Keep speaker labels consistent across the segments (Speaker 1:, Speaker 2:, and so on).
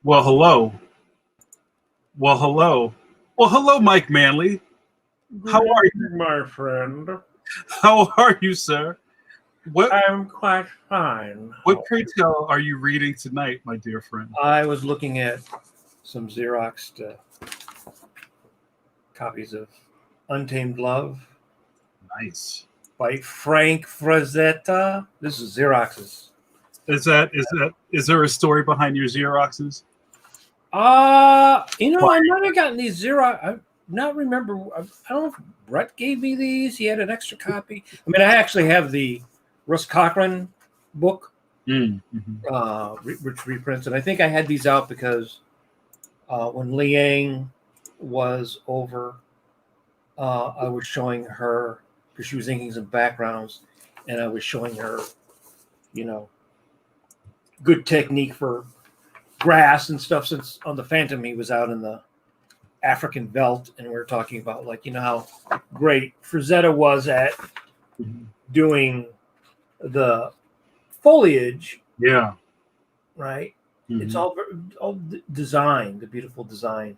Speaker 1: Well, hello. Well, hello. Well, hello, Mike Manley.
Speaker 2: Good
Speaker 1: How are you?
Speaker 2: evening, my friend.
Speaker 1: How are you, sir? What
Speaker 2: I'm quite fine.
Speaker 1: pray tell are you reading tonight, my dear friend?
Speaker 2: I was looking at some Xeroxed copies of Untamed Love
Speaker 1: Nice.
Speaker 2: by Frank Frazetta. This is Xerox's.
Speaker 1: Is there a story behind your Xeroxes?
Speaker 2: I might have gotten these Xerox. I not remember. I don't know if Brett gave me these. He had an extra copy. I mean, I actually have the Russ Cochran book, which reprints, and I think I had these out because when Liang was over, I was showing her because she was inking some backgrounds, and I was showing her, good technique for grass and stuff. Since on the Phantom he was out in the African veldt, and we were talking about how great Frazetta was at doing the foliage.
Speaker 1: Yeah.
Speaker 2: Right.
Speaker 1: Mm-hmm.
Speaker 2: It's all design, the beautiful design,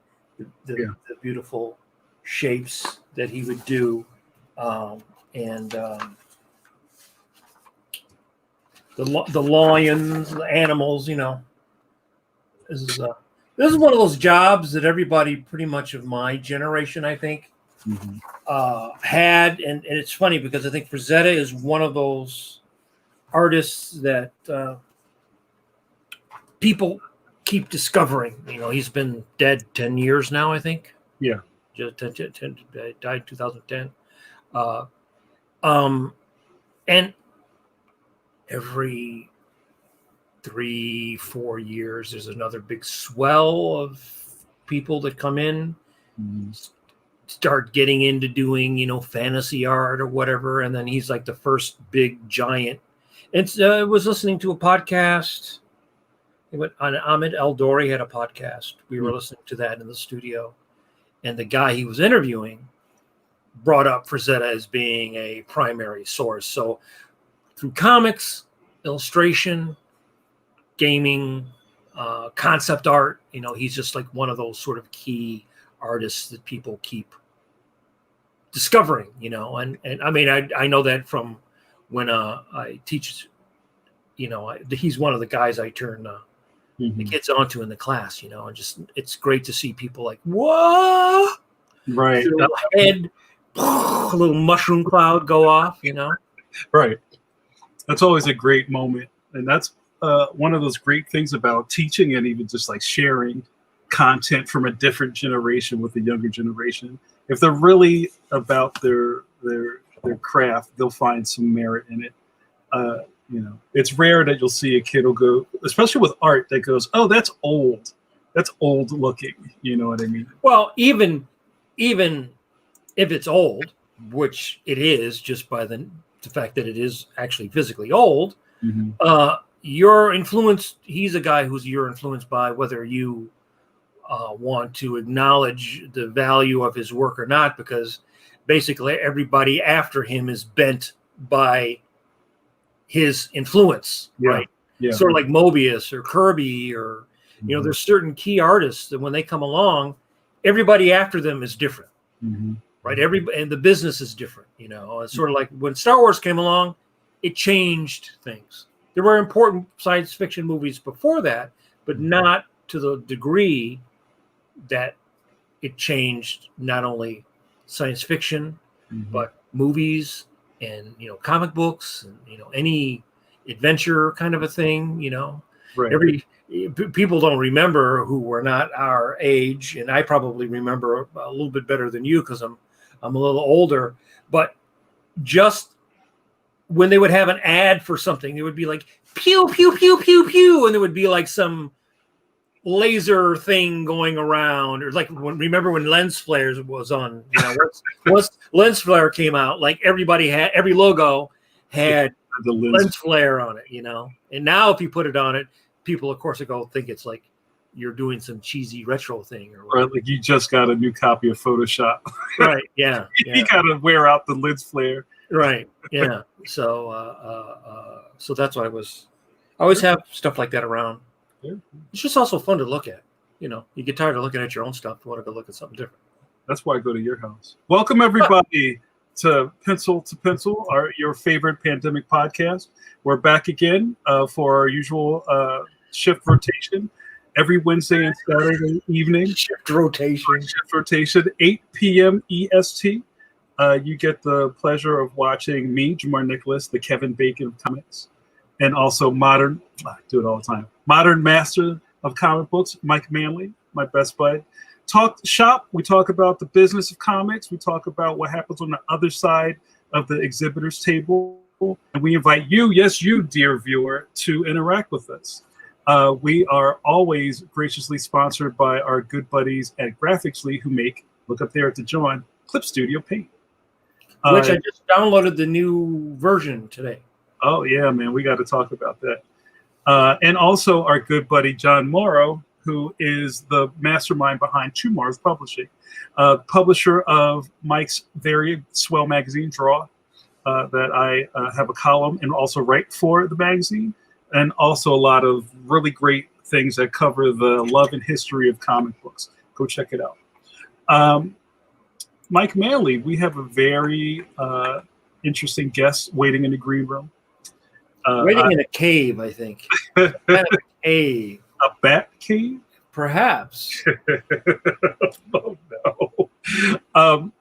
Speaker 2: the beautiful shapes that he would do, and the lions, the animals. This is one of those jobs that everybody pretty much of my generation, I think, had, and it's funny because I think Frazetta is one of those artists that people keep discovering. He's been dead 10 years now, I think.
Speaker 1: Yeah.
Speaker 2: Just 10 died in 2010. And every 3-4 years, there's another big swell of people that come in, start getting into doing, fantasy art or whatever. And then he's like the first big giant. And I was listening to a podcast. Ahmed Eldori had a podcast. We were listening to that in the studio, and the guy he was interviewing brought up Frazetta as being a primary source. So through comics, illustration, gaming, concept art, he's just like one of those sort of key artists that people keep discovering. And I mean, I know that from when I teach. He's one of the guys I turn the kids onto in the class, and just it's great to see people like, whoa,
Speaker 1: right,
Speaker 2: head, a little mushroom cloud go off,
Speaker 1: right. That's always a great moment, and that's one of those great things about teaching, and even just like sharing content from a different generation with the younger generation. If they're really about their craft, they'll find some merit in it. It's rare that you'll see a kid will go, especially with art, that goes, "Oh, that's old. That's old looking." You know what I mean?
Speaker 2: Well, even if it's old, which it is, just by the fact that it is actually physically old, you're influenced. He's a guy you're influenced by, whether you want to acknowledge the value of his work or not, because basically everybody after him is bent by his influence, right? Yeah. Sort of like Mobius or Kirby, or there's certain key artists that when they come along, everybody after them is different, right? And the business is different. It's sort of like when Star Wars came along, it changed things. There were important science fiction movies before that, but not to the degree that it changed not only science fiction, but movies and comic books and any adventure kind of a thing.
Speaker 1: Right.
Speaker 2: People don't remember who were not our age, and I probably remember a little bit better than you because I'm a little older. But just when they would have an ad for something, it would be like pew pew pew pew pew, and there would be like some laser thing going around, or like remember when lens flares was on, once lens flare came out, like every logo had the lens flare on it, and now if you put it on it, people of course think it's like you're doing some cheesy retro thing, or
Speaker 1: like you just got a new copy of Photoshop.
Speaker 2: Right. Yeah.
Speaker 1: You gotta wear out the lens flare.
Speaker 2: Right. Yeah. So that's why I always have stuff like that around.
Speaker 1: Yeah.
Speaker 2: It's just also fun to look at. You know, you get tired of looking at your own stuff. You want to go look at something different.
Speaker 1: That's why I go to your house. Welcome, everybody, to Pencil, your favorite pandemic podcast. We're back again for our usual shift rotation every Wednesday and Saturday evening.
Speaker 2: Shift rotation.
Speaker 1: 8 p.m. EST. You get the pleasure of watching me, Jamar Nicholas, the Kevin Bacon of comics, and also I do it all the time, modern master of comic books, Mike Manley, my best bud. Talk shop. We talk about the business of comics. We talk about what happens on the other side of the exhibitor's table. And we invite you, yes, you, dear viewer, to interact with us. We are always graciously sponsored by our good buddies at Graphicsly, who make, look up there at the John, Clip Studio Paint.
Speaker 2: Which I just downloaded the new version today.
Speaker 1: Oh, yeah, man. We got to talk about that. And also our good buddy, John Morrow, who is the mastermind behind Two Mars Publishing, publisher of Mike's very swell magazine, Draw, that I have a column and also write for the magazine, and also a lot of really great things that cover the love and history of comic books. Go check it out. Mike Manley, we have a very interesting guest waiting in the green room.
Speaker 2: Waiting in a cave, I think. Kind of a cave.
Speaker 1: A bat cave?
Speaker 2: Perhaps.
Speaker 1: Oh, no.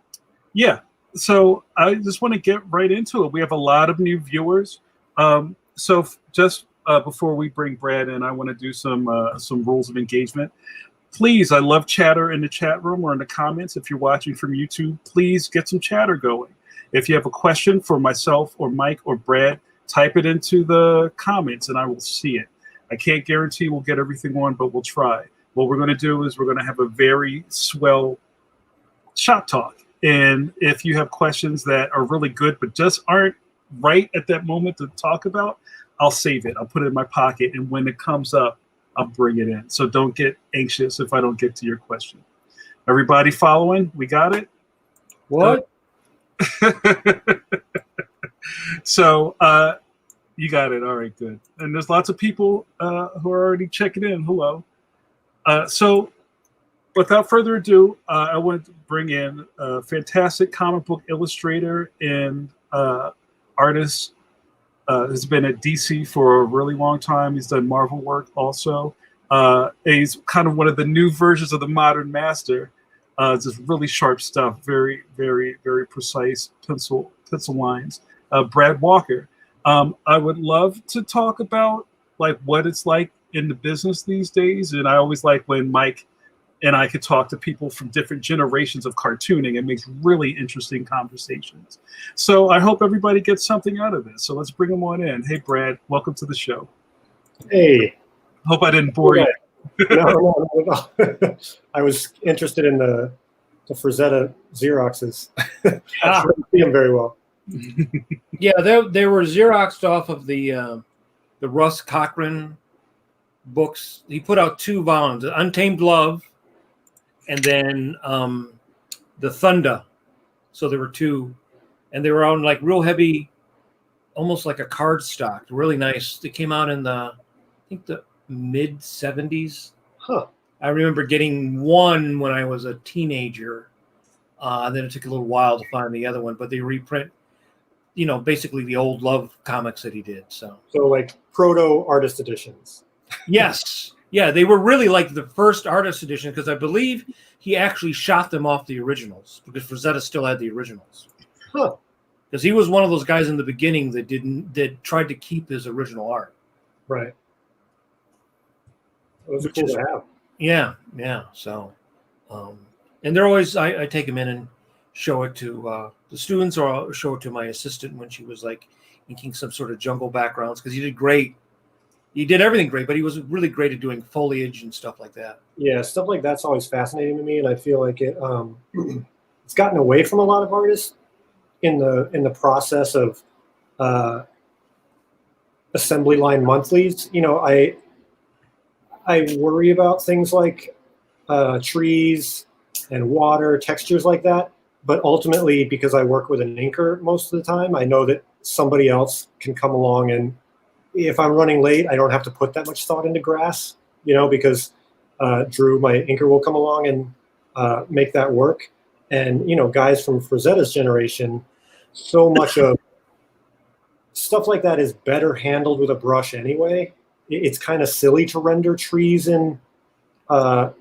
Speaker 1: Yeah, so I just want to get right into it. We have a lot of new viewers. So just before we bring Brad in, I want to do some rules of engagement. Please, I love chatter in the chat room or in the comments. If you're watching from YouTube, please get some chatter going. If you have a question for myself or Mike or Brad, type it into the comments and I will see it. I can't guarantee we'll get everything on, but we'll try. What we're going to do is we're going to have a very swell shop talk. And if you have questions that are really good but just aren't right at that moment to talk about, I'll save it. I'll put it in my pocket. And when it comes up, I'll bring it in. So don't get anxious if I don't get to your question. Everybody following? We got it?
Speaker 2: What?
Speaker 1: So you got it. All right, good. And there's lots of people who are already checking in. Hello. So without further ado, I want to bring in a fantastic comic book illustrator and artist. Has been at DC for a really long time. He's done Marvel work also. He's kind of one of the new versions of the Modern Master. Just really sharp stuff, very, very, very precise pencil lines. Brad Walker. I would love to talk about like what it's like in the business these days, and I always like when Mike and I could talk to people from different generations of cartooning. It makes really interesting conversations. So I hope everybody gets something out of this. So let's bring them on in. Hey, Brad, welcome to the show.
Speaker 3: Hey.
Speaker 1: Hope I didn't bore you.
Speaker 3: No, not at all. I was interested in the Frazetta Xeroxes. I couldn't see them very well.
Speaker 2: Yeah, they were Xeroxed off of the Russ Cochran books. He put out 2 volumes, Untamed Love, and then the Thunder. So there were 2, and they were on like real heavy, almost like a card stock. Really nice. They came out in the mid 70s.
Speaker 3: Huh.
Speaker 2: I remember getting one when I was a teenager. Then it took a little while to find the other one, but they reprint, basically the old Love comics that he did. So
Speaker 3: like proto artist editions.
Speaker 2: Yes. Yeah, they were really like the first artist edition because I believe he actually shot them off the originals because Frazetta still had the originals.
Speaker 3: Huh.
Speaker 2: Because he was one of those guys in the beginning that tried to keep his original art.
Speaker 3: Right. Those are cool to have.
Speaker 2: Yeah. So, and they're always, I take them in and show it to the students, or I'll show it to my assistant when she was like inking some sort of jungle backgrounds because he did great. He did everything great, but he was really great at doing foliage and stuff like that.
Speaker 3: Yeah, stuff like that's always fascinating to me, and I feel like it it's gotten away from a lot of artists in the process of assembly line monthlies. I worry about things like trees and water, textures like that. But ultimately, because I work with an inker most of the time, I know that somebody else can come along, and if I'm running late, I don't have to put that much thought into grass. because Drew, my inker, will come along and make that work. And, guys from Frazetta's generation, so much of stuff like that is better handled with a brush anyway. It's kind of silly to render trees in a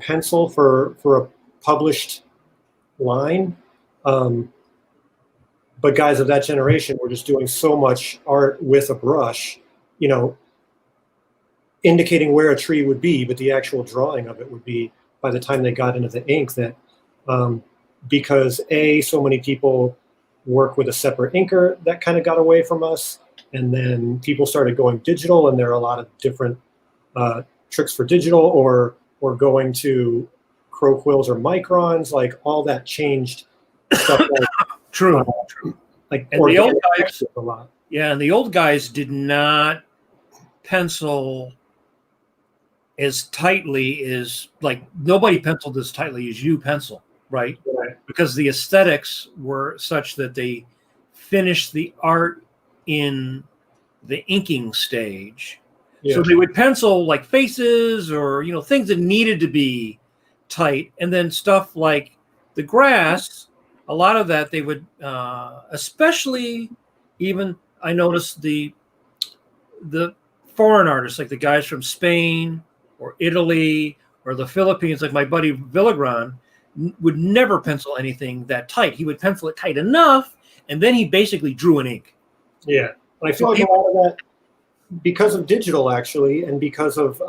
Speaker 3: pencil for a published line. But guys of that generation were just doing so much art with a brush, indicating where a tree would be, but the actual drawing of it would be by the time they got into the ink. That because so many people work with a separate inker, that kind of got away from us, and then people started going digital, and there are a lot of different tricks for digital, or going to crow quills or microns. Like all that changed stuff. Like,
Speaker 2: True.
Speaker 3: Like
Speaker 2: and the old guys,
Speaker 3: a lot.
Speaker 2: Yeah, and the old guys did not pencil as tightly as, like, nobody penciled as tightly as you pencil, right? Because the aesthetics were such that they finished the art in the inking stage. Yeah. So they would pencil like faces or, things that needed to be tight. And then stuff like the grass, a lot of that they would, especially even, I noticed the foreign artists, like the guys from Spain or Italy or the Philippines, like my buddy Villagran, would never pencil anything that tight. He would pencil it tight enough, and then he basically drew in ink.
Speaker 3: Yeah. I feel like a lot of that, because of digital, actually, and because of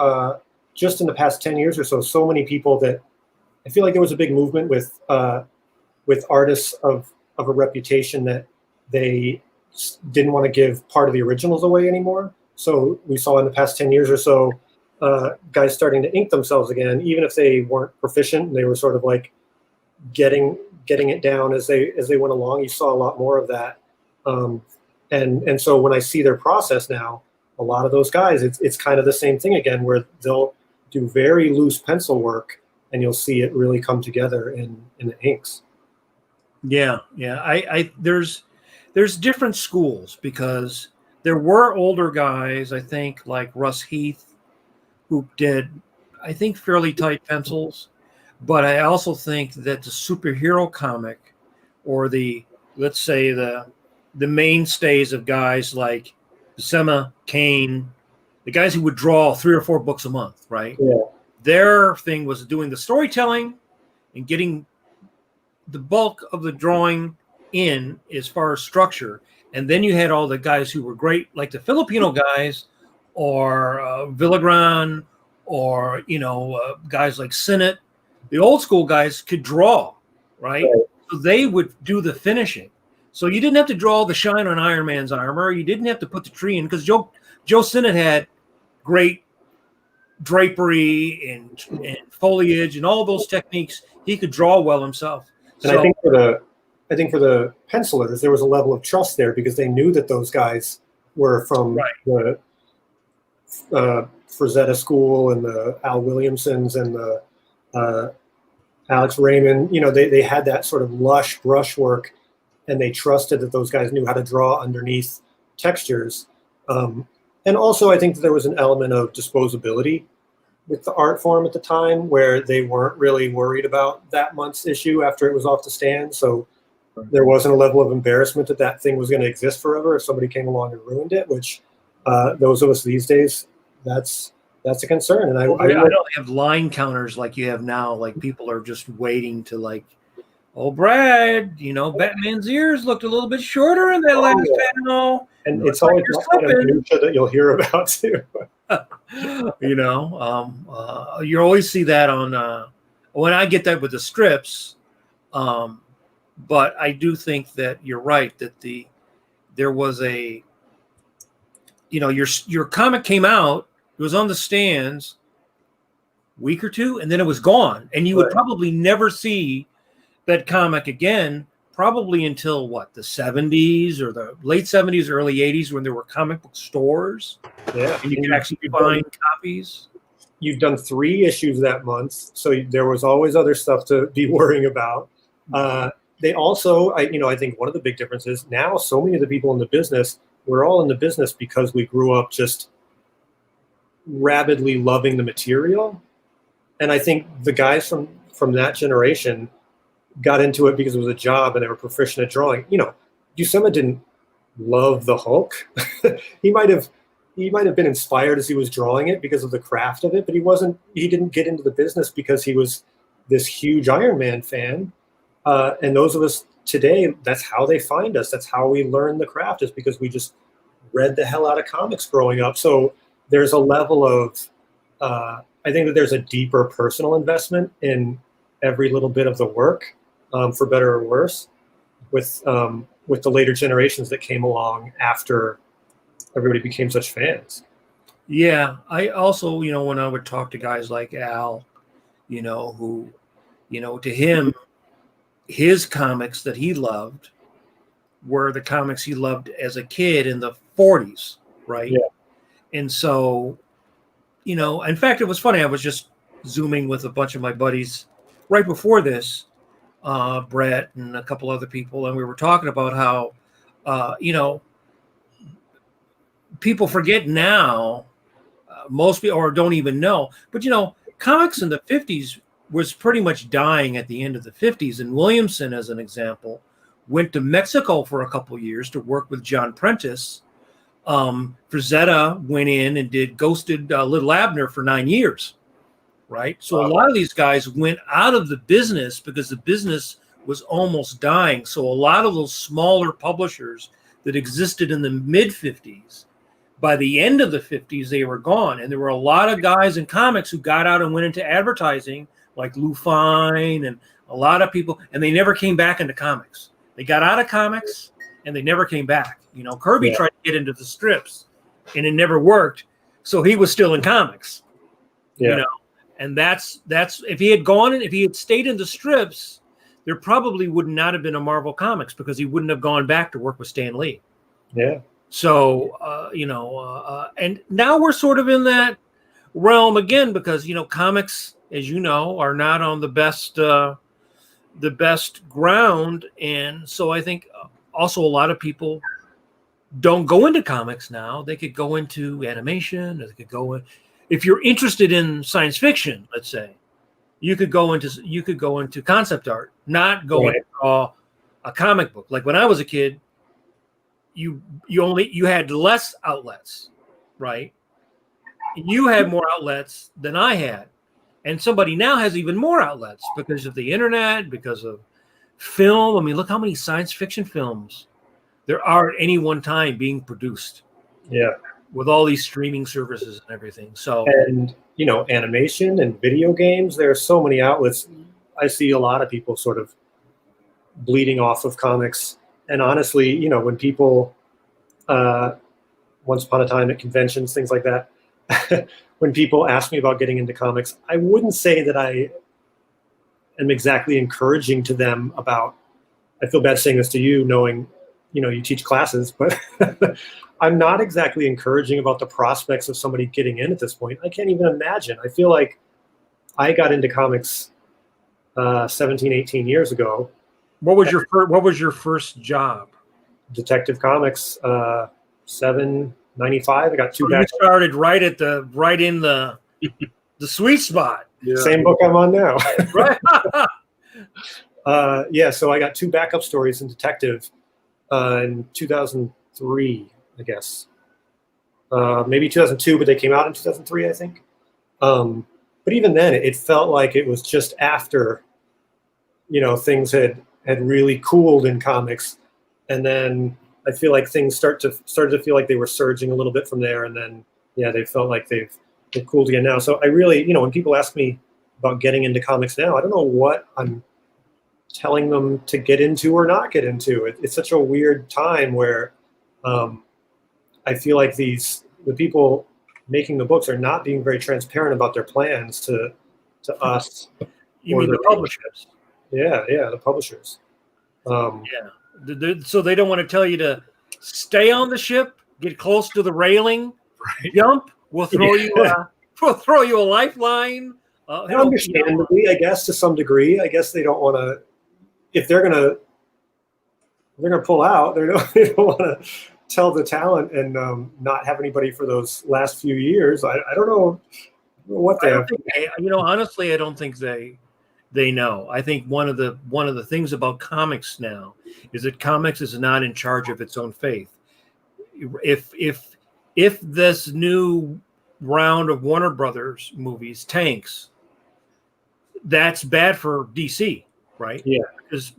Speaker 3: just in the past 10 years or so many people that I feel like there was a big movement with artists of a reputation that they didn't want to give part of the originals away anymore. So we saw in the past 10 years or so, guys starting to ink themselves again, even if they weren't proficient. They were sort of like getting it down as they went along. You saw a lot more of that. And so when I see their process now, a lot of those guys, it's kind of the same thing again, where they'll do very loose pencil work, and you'll see it really come together in the inks.
Speaker 2: Yeah. I there's different schools, because there were older guys, I think, like Russ Heath, who did, I think, fairly tight pencils. But I also think that the superhero comic, or let's say the mainstays of guys like Buscema, Kane, the guys who would draw 3 or 4 books a month, right?
Speaker 3: Yeah.
Speaker 2: Their thing was doing the storytelling and getting the bulk of the drawing in as far as structure. And then you had all the guys who were great, like the Filipino guys, or Villagran, or guys like Sinnott. The old school guys could draw, right? So they would do the finishing. So you didn't have to draw the shine on Iron Man's armor. You didn't have to put the tree in, because Joe Sinnott had great drapery and foliage and all those techniques. He could draw well himself.
Speaker 3: And I think for the pencilers, there was a level of trust there, because they knew that those guys were from the Frazetta school, and the Al Williamsons, and the Alex Raymond. They had that sort of lush brushwork, and they trusted that those guys knew how to draw underneath textures. And also, I think that there was an element of disposability with the art form at the time, where they weren't really worried about that month's issue after it was off the stand. So there wasn't a level of embarrassment that thing was going to exist forever if somebody came along and ruined it, which those of us these days, that's a concern. And I
Speaker 2: don't have line counters like you have now. Like, people are just waiting to, like, oh, Brad, Batman's ears looked a little bit shorter in that last panel.
Speaker 3: And it's always kind of minutia that you'll hear about too.
Speaker 2: You always see that on when I get that with the strips. But I do think that you're right, that there was a, your comic came out, it was on the stands week or two, and then it was gone, and you would probably never see that comic again, probably until the 70s or the late 70s, early 80s, when there were comic book stores.
Speaker 3: Yeah,
Speaker 2: and you could actually find copies.
Speaker 3: You've done 3 issues that month, so there was always other stuff to be worrying about. They also, I think one of the big differences now, so many of the people in the business, we're all in the business because we grew up just rabidly loving the material. And I think the guys from that generation got into it because it was a job and they were proficient at drawing. You know, Buscema didn't love the Hulk. he might have been inspired as he was drawing it because of the craft of it, but he didn't get into the business because he was this huge Iron Man fan. And those of us today, that's how they find us. That's how we learn the craft, is because we just read the hell out of comics growing up. So there's a level of, I think that there's a deeper personal investment in every little bit of the work, for better or worse, with the later generations that came along after everybody became such fans.
Speaker 2: Yeah, I also, when I would talk to guys like Al, who, to him, his comics that he loved were the comics he loved as a kid in the 40s, right?
Speaker 3: Yeah.
Speaker 2: And so, in fact, it was funny. I was just Zooming with a bunch of my buddies right before this, Brett and a couple other people, and we were talking about how, people forget now, most people, or don't even know, but comics in the 50s was pretty much dying at the end of the 50s. And Williamson, as an example, went to Mexico for a couple years to work with John Prentice. Frazetta went in and ghosted Little Abner for 9 years, right? So a lot of these guys went out of the business because the business was almost dying. So a lot of those smaller publishers that existed in the mid-50s, by the end of the 50s, they were gone. And there were a lot of guys in comics who got out and went into advertising, like Lou Fine and a lot of people, and they never came back into comics. They got out of comics and they never came back. Kirby tried to get into the strips and it never worked. So he was still in comics, and that's if he had gone and if he had stayed in the strips, there probably would not have been a Marvel Comics because he wouldn't have gone back to work with Stan Lee.
Speaker 3: Yeah.
Speaker 2: So, and now we're sort of in that realm again because, comics, as you know, are not on the best ground. And so I think also a lot of people don't go into comics now. They could go into animation, or they could go in, if you're interested in science fiction, let's say, you could go into concept art, not go and draw a comic book. Like when I was a kid, you had less outlets, right? You had more outlets than I had. And somebody now has even more outlets because of the internet, because of film. I mean, look how many science fiction films there are at any one time being produced.
Speaker 3: Yeah.
Speaker 2: With all these streaming services and everything. So,
Speaker 3: and animation and video games, there are so many outlets. I see a lot of people sort of bleeding off of comics. And honestly, when people, once upon a time at conventions, things like that, when people ask me about getting into comics, I wouldn't say that I am exactly encouraging to them about, I feel bad saying this to you, knowing, you teach classes, but I'm not exactly encouraging about the prospects of somebody getting in at this point. I can't even imagine. I feel like I got into comics 17, 18 years ago.
Speaker 2: What was your first job?
Speaker 3: Detective Comics, $7.95. I got two.
Speaker 2: So you started right in the sweet spot.
Speaker 3: Yeah. Same book I'm on now. Right. So I got two backup stories in Detective in 2003, I guess. Maybe 2002, but they came out in 2003, I think. But even then, it felt like it was just after, things had really cooled in comics, and then I feel like things started to feel like they were surging a little bit from there, and then they felt like they've cooled again now. So I really, when people ask me about getting into comics now, I don't know what I'm telling them to get into or not get into. It's such a weird time where I feel like the people making the books are not being very transparent about their plans to us.
Speaker 2: You mean the publishers?
Speaker 3: Yeah, the publishers.
Speaker 2: So they don't want to tell you to stay on the ship, get close to the railing, jump. We'll throw you a lifeline.
Speaker 3: Understandably, I guess to some degree. I guess they don't want to. If they're gonna pull out, they don't want to tell the talent and not have anybody for those last few years. I don't know what they have.
Speaker 2: Honestly, I don't think they know. I think one of the things about comics now is that comics is not in charge of its own fate. If this new round of Warner Brothers movies tanks, that's bad for DC, right?
Speaker 3: Yeah.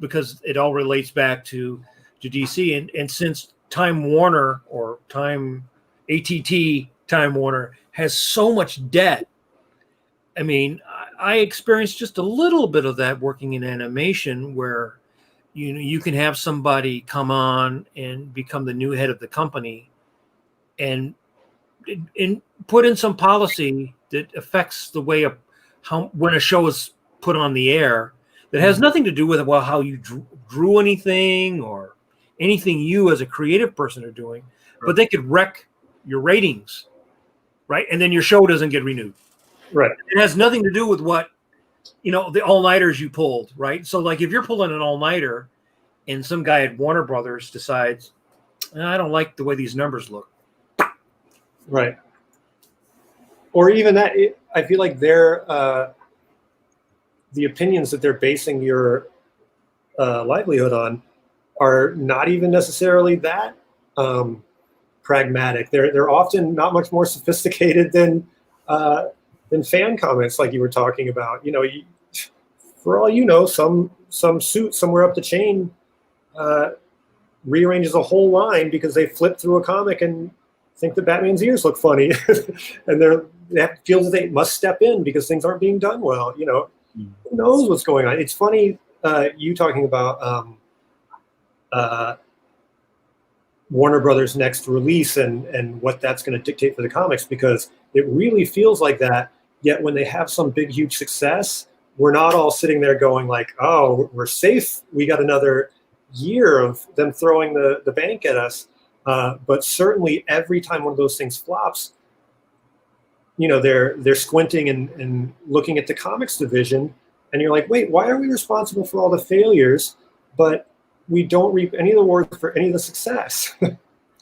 Speaker 2: Because it all relates back to DC, and since Time Warner or ATT Time Warner has so much debt. I mean, I experienced just a little bit of that working in animation, where you can have somebody come on and become the new head of the company, and put in some policy that affects the way when a show is put on the air, that has nothing to do with how you drew anything or anything you as a creative person are doing, but they could wreck your ratings, right? And then your show doesn't get renewed.
Speaker 3: Right.
Speaker 2: It has nothing to do with what, the all-nighters you pulled, right? So like if you're pulling an all-nighter and some guy at Warner Brothers decides, I don't like the way these numbers look.
Speaker 3: Right. Or even that, I feel like they're, the opinions that they're basing your livelihood on are not even necessarily that pragmatic. They're often not much more sophisticated than fan comments, like you were talking about. For all you know, some suit somewhere up the chain rearranges a whole line because they flip through a comic and think that Batman's ears look funny, and they feel that they must step in because things aren't being done well. Who knows what's going on? It's funny you talking about Warner Brothers' next release and what that's going to dictate for the comics, because it really feels like that. Yet when they have some big, huge success, we're not all sitting there going like, oh, we're safe. We got another year of them throwing the bank at us. But certainly every time one of those things flops, they're squinting and looking at the comics division, and you're like, wait, why are we responsible for all the failures, but we don't reap any of the rewards for any of the success?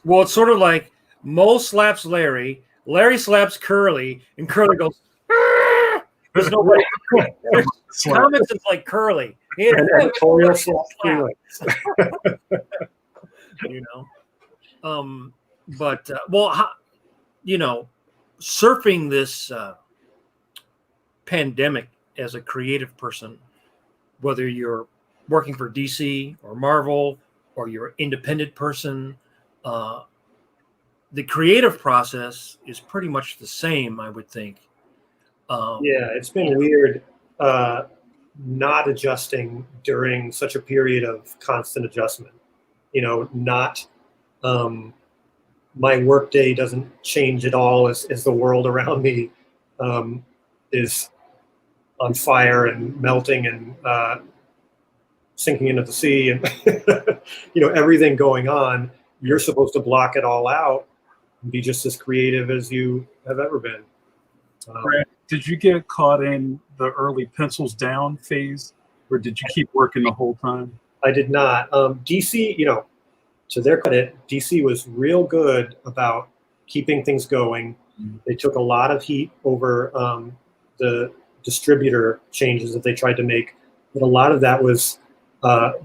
Speaker 2: Well, it's sort of like Mo slaps Larry, Larry slaps Curly, and Curly goes, "Ah!" There's nobody. Comics is like Curly.
Speaker 3: And editorial slaps Felix.
Speaker 2: Surfing this pandemic as a creative person, whether you're working for DC or Marvel or you're an independent person, the creative process is pretty much the same, I would think.
Speaker 3: It's been weird not adjusting during such a period of constant adjustment. My workday doesn't change at all as the world around me is on fire and melting and sinking into the sea, and everything going on. You're supposed to block it all out and be just as creative as you have ever been.
Speaker 1: Brad, did you get caught in the early pencils down phase, or did you keep working the whole time?
Speaker 3: I did not. DC, to their credit, DC was real good about keeping things going. They took a lot of heat over the distributor changes that they tried to make, but a lot of that was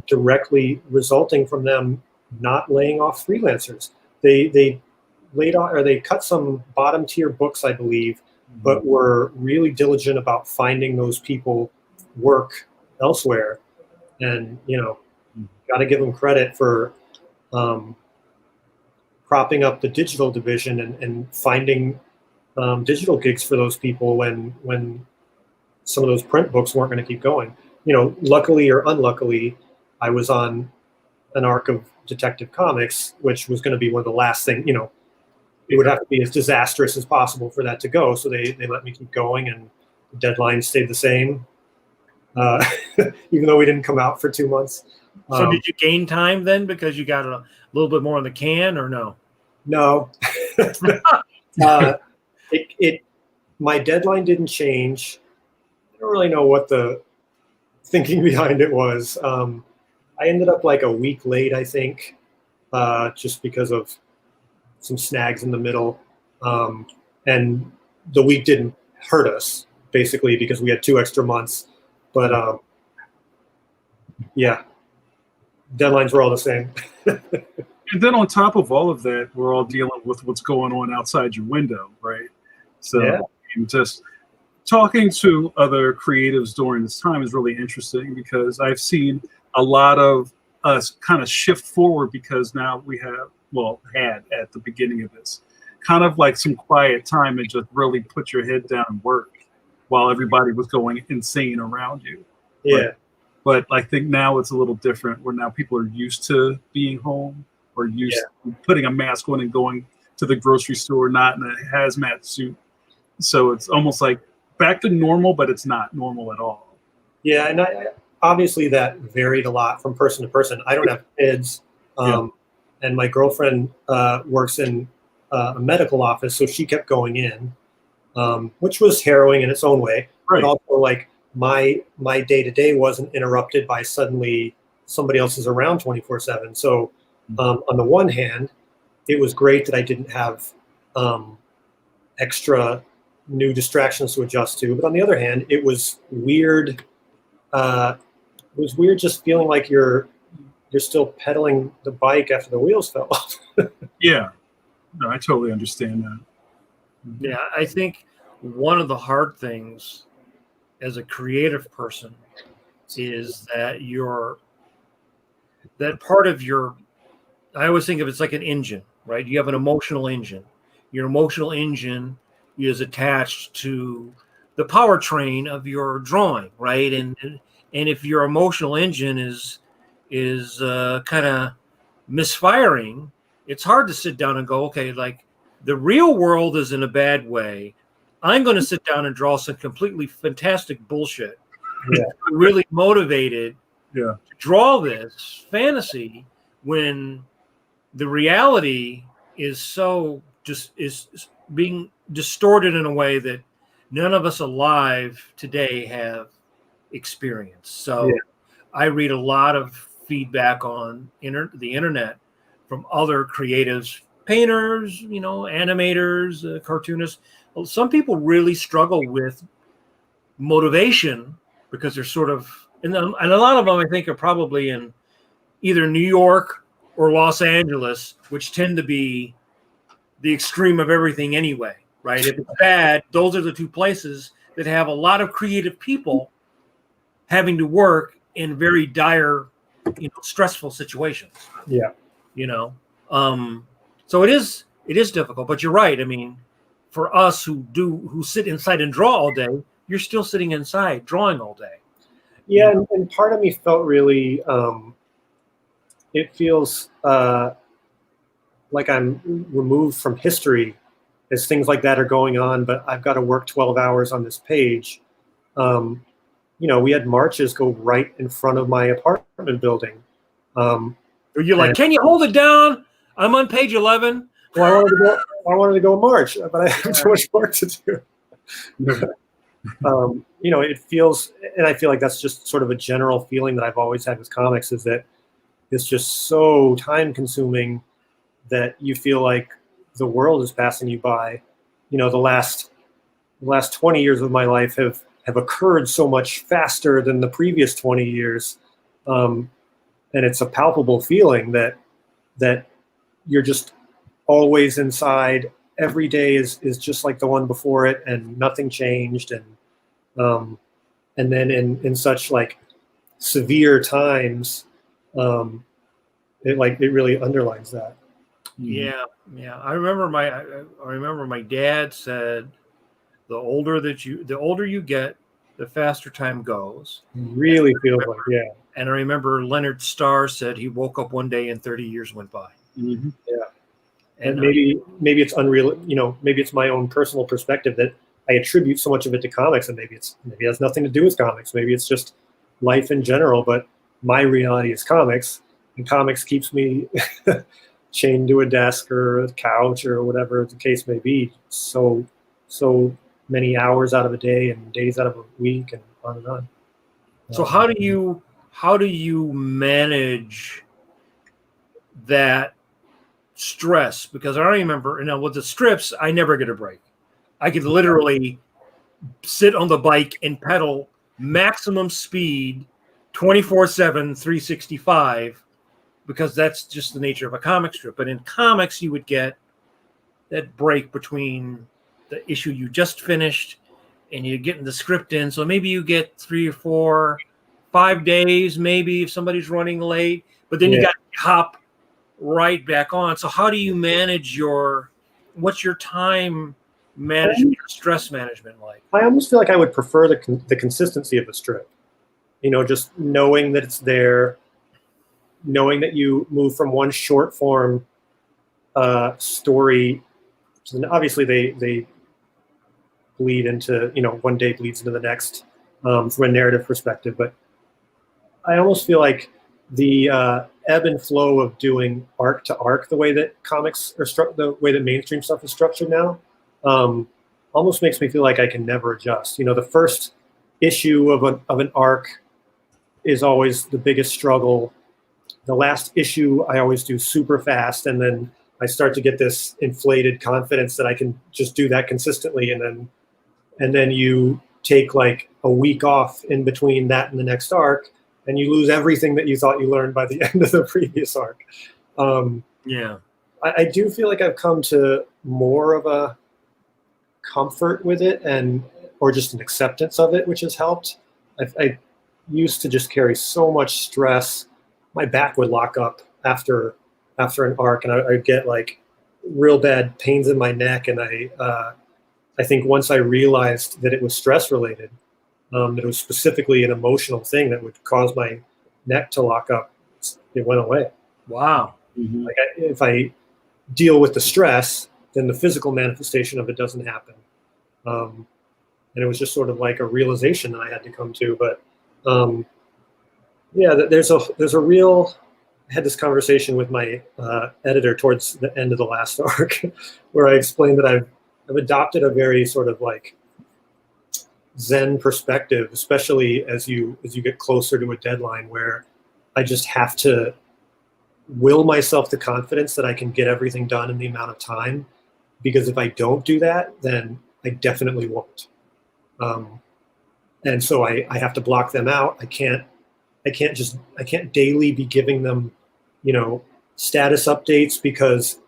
Speaker 3: directly resulting from them not laying off freelancers. They laid off, or they cut some bottom tier books, I believe, but were really diligent about finding those people work elsewhere. And got to give them credit for propping up the digital division and finding digital gigs for those people when some of those print books weren't going to keep going. Luckily or unluckily, I was on an arc of Detective Comics, which was going to be one of the last things. It would have to be as disastrous as possible for that to go. So they let me keep going, and the deadline stayed the same, even though we didn't come out for 2 months.
Speaker 2: So did you gain time then because you got a little bit more on the can, or no?
Speaker 3: No. My deadline didn't change. I don't really know what the thinking behind it was. I ended up like a week late, I think, just because of some snags in the middle, and the week didn't hurt us basically because we had 2 extra months. But yeah, deadlines were all the same.
Speaker 1: And then on top of all of that, we're all dealing with what's going on outside your window, right? So
Speaker 3: Yeah.
Speaker 1: and just talking to other creatives during this time is really interesting because I've seen a lot of us kind of shift forward because now we have, well, had at the beginning of this, kind of like some quiet time and just really put your head down and work while everybody was going insane around you.
Speaker 3: Yeah.
Speaker 1: But I think now it's a little different where now people are used to being home or used to putting a mask on and going to the grocery store, not in a hazmat suit. So it's almost like back to normal, but it's not normal at all.
Speaker 3: Yeah, and obviously that varied a lot from person to person. I don't have kids, and my girlfriend works in a medical office, so she kept going in, which was harrowing in its own way.
Speaker 1: Right.
Speaker 3: But also, like my day-to-day wasn't interrupted by suddenly somebody else is around 24/7. So on the one hand, it was great that I didn't have extra new distractions to adjust to. But on the other hand, it was weird. It was weird just feeling like you're still pedaling the bike after the wheels fell off.
Speaker 1: Yeah, no, I totally understand that.
Speaker 2: Yeah, I think one of the hard things as a creative person is that that part of your, I always think of it's like an engine, right? You have an emotional engine. Your emotional engine is attached to the powertrain of your drawing, right? And if your emotional engine is kind of misfiring, it's hard to sit down and go, okay, like the real world is in a bad way. I'm going to sit down and draw some completely fantastic bullshit.
Speaker 3: Yeah.
Speaker 2: I'm really motivated
Speaker 1: Yeah.
Speaker 2: to draw this fantasy when the reality is so just is being distorted in a way that none of us alive today have experienced. So I read a lot of feedback on the internet from other creatives, painters, animators, cartoonists. Well, some people really struggle with motivation because they're sort of, and a lot of them I think are probably in either New York or Los Angeles, which tend to be the extreme of everything anyway, right? If it's bad, those are the 2 places that have a lot of creative people having to work in very dire, stressful situations.
Speaker 3: Yeah.
Speaker 2: So it is difficult, but you're right. I mean, for us who sit inside and draw all day, you're still sitting inside drawing all day.
Speaker 3: Yeah, and part of me felt really, it feels like I'm removed from history as things like that are going on, but I've got to work 12 hours on this page. We had marches go right in front of my apartment building.
Speaker 2: You're like, can you hold it down? I'm on page 11.
Speaker 3: Well, I wanted to go march, but I have too much work to do. It feels, and I feel like that's just sort of a general feeling that I've always had with comics, is that it's just so time consuming that you feel like the world is passing you by. The last 20 years of my life have occurred so much faster than the previous 20 years. And it's a palpable feeling that you're just always inside. Every day is just like the one before it, and nothing changed. And then in such like severe times, it really underlines that.
Speaker 2: Yeah. I remember my dad said, the older you get, the faster time goes.
Speaker 3: Really feels like, yeah.
Speaker 2: And I remember Leonard Starr said he woke up one day and 30 years went by.
Speaker 1: Mm-hmm.
Speaker 3: Yeah. And maybe it's unreal. Maybe it's my own personal perspective that I attribute so much of it to comics, and maybe it has nothing to do with comics. Maybe it's just life in general. But my reality is comics, and comics keeps me chained to a desk or a couch or whatever the case may be. So many hours out of a day and days out of a week and on and on.
Speaker 2: So how do you manage that stress, because I remember, with the strips, I never get a break. I could literally sit on the bike and pedal maximum speed 24/7, 365, because that's just the nature of a comic strip. But in comics, you would get that break between the issue you just finished and you're getting the script in. So maybe you get 3 or 4, 5 days, maybe, if somebody's running late, but then you got to hop right back on. So how do you manage what's your time management, your stress management like?
Speaker 3: I almost feel like I would prefer the consistency of a strip. Just knowing that it's there, knowing that you move from one short form story. So obviously they bleed into, one day bleeds into the next from a narrative perspective. But I almost feel like the ebb and flow of doing arc to arc, the way that comics are the way that mainstream stuff is structured now, almost makes me feel like I can never adjust. The first issue of an arc is always the biggest struggle. The last issue I always do super fast, and then I start to get this inflated confidence that I can just do that consistently, and then you take like a week off in between that and the next arc, and you lose everything that you thought you learned by the end of the previous arc. I do feel like I've come to more of a comfort with it, or just an acceptance of it, which has helped. I used to just carry so much stress. My back would lock up after an arc, and I'd get like real bad pains in my neck. And I think once I realized that it was stress related, that it was specifically an emotional thing that would cause my neck to lock up, it went away.
Speaker 2: Wow.
Speaker 1: Mm-hmm.
Speaker 3: Like if I deal with the stress, then the physical manifestation of it doesn't happen. And it was just sort of like a realization that I had to come to. But there's a real. I had this conversation with my editor towards the end of the last arc, where I explained that I've adopted a very sort of like Zen perspective, especially as you get closer to a deadline, where I just have to will myself to confidence that I can get everything done in the amount of time, because if I don't do that, then I definitely won't. And so I have to block them out. I can't daily be giving them, status updates, because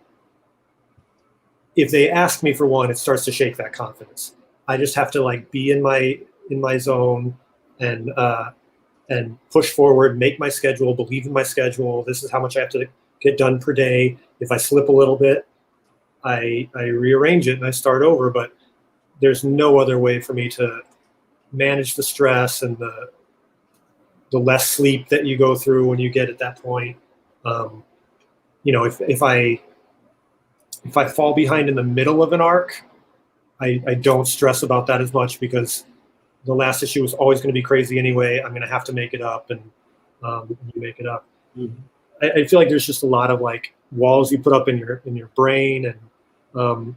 Speaker 3: if they ask me for one, it starts to shake that confidence. I just have to like be in my zone and push forward, make my schedule, believe in my schedule. This is how much I have to get done per day. If I slip a little bit, I rearrange it and I start over. But there's no other way for me to manage the stress and the less sleep that you go through when you get at that point. If I fall behind in the middle of an arc, I don't stress about that as much, because the last issue is always going to be crazy anyway. I'm going to have to make it up, and you make it up. Mm-hmm. I feel like there's just a lot of like walls you put up in your brain, and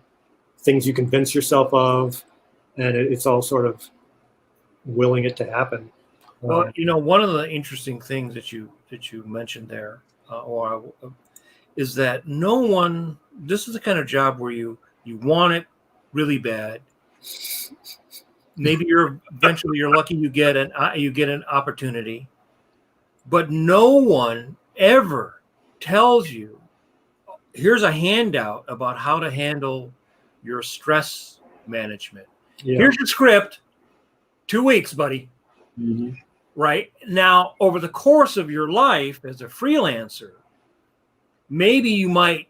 Speaker 3: things you convince yourself of, and it's all sort of willing it to happen.
Speaker 2: Well, one of the interesting things that you mentioned there, is that this is the kind of job where you want it really bad. Maybe you're lucky you get an opportunity, but no one ever tells you, here's a handout about how to handle your stress management. Yeah. Here's your script, 2 weeks, buddy.
Speaker 1: Mm-hmm.
Speaker 2: Right now, over the course of your life as a freelancer, maybe you might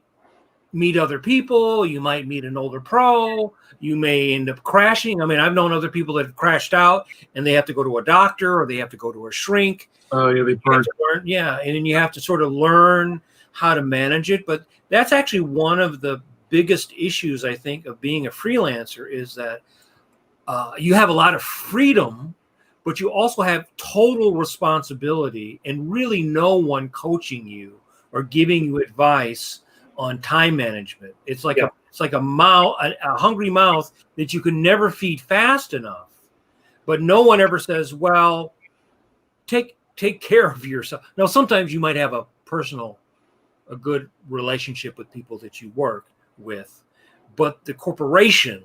Speaker 2: meet other people, you might meet an older pro, you may end up crashing. I mean, I've known other people that have crashed out and they have to go to a doctor or they have to go to a shrink.
Speaker 1: Oh, yeah, they burn.
Speaker 2: Yeah, and then you have to sort of learn how to manage it. But that's actually one of the biggest issues, I think, of being a freelancer, is that you have a lot of freedom, but you also have total responsibility and really no one coaching you or giving you advice on time management. It's like a hungry mouth that you can never feed fast enough. But no one ever says, well, take care of yourself. Now, sometimes you might have a personal a good relationship with people that you work with, but the corporation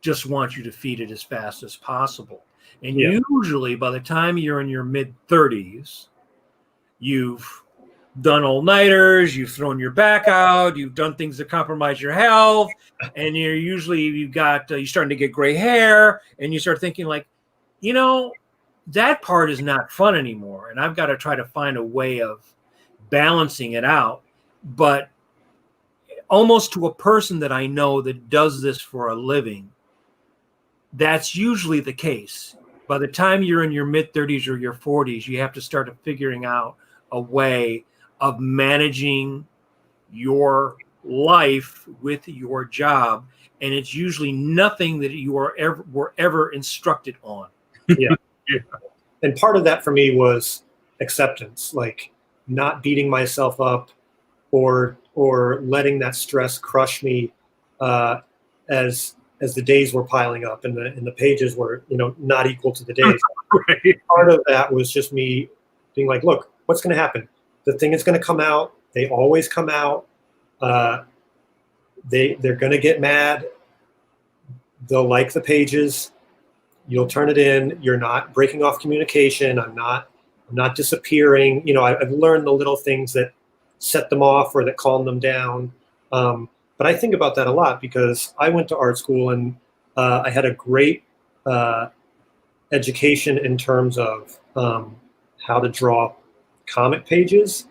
Speaker 2: just wants you to feed it as fast as possible. And usually by the time you're in your mid-30s, you've done all-nighters, you've thrown your back out, you've done things that compromise your health, and you're starting to get gray hair, and you start thinking like, that part is not fun anymore, and I've got to try to find a way of balancing it out. But almost to a person that I know that does this for a living, that's usually the case. By the time you're in your mid-30s or your 40s, you have to start figuring out a way of managing your life with your job, and it's usually nothing that you were ever instructed on.
Speaker 3: Yeah. And part of that for me was acceptance, like not beating myself up or letting that stress crush me as the days were piling up and the pages were, not equal to the days.
Speaker 1: Right.
Speaker 3: Part of that was just me being like, look, what's going to happen? The thing is going to come out. They always come out. They're going to get mad. They'll like the pages. You'll turn it in. You're not breaking off communication. I'm not disappearing. I've learned the little things that set them off or that calm them down. But I think about that a lot because I went to art school and I had a great education in terms of how to draw comic pages.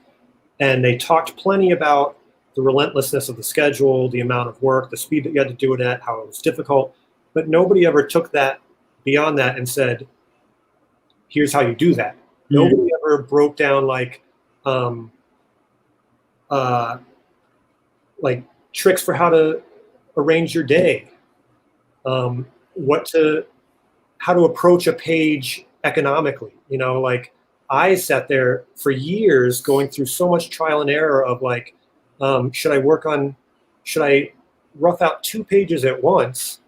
Speaker 3: And they talked plenty about the relentlessness of the schedule, the amount of work, the speed that you had to do it at, how it was difficult. But nobody ever took that beyond that and said, here's how you do that. Mm-hmm. Nobody ever broke down like tricks for how to arrange your day, how to approach a page economically. I sat there for years going through so much trial and error of should I rough out 2 pages at once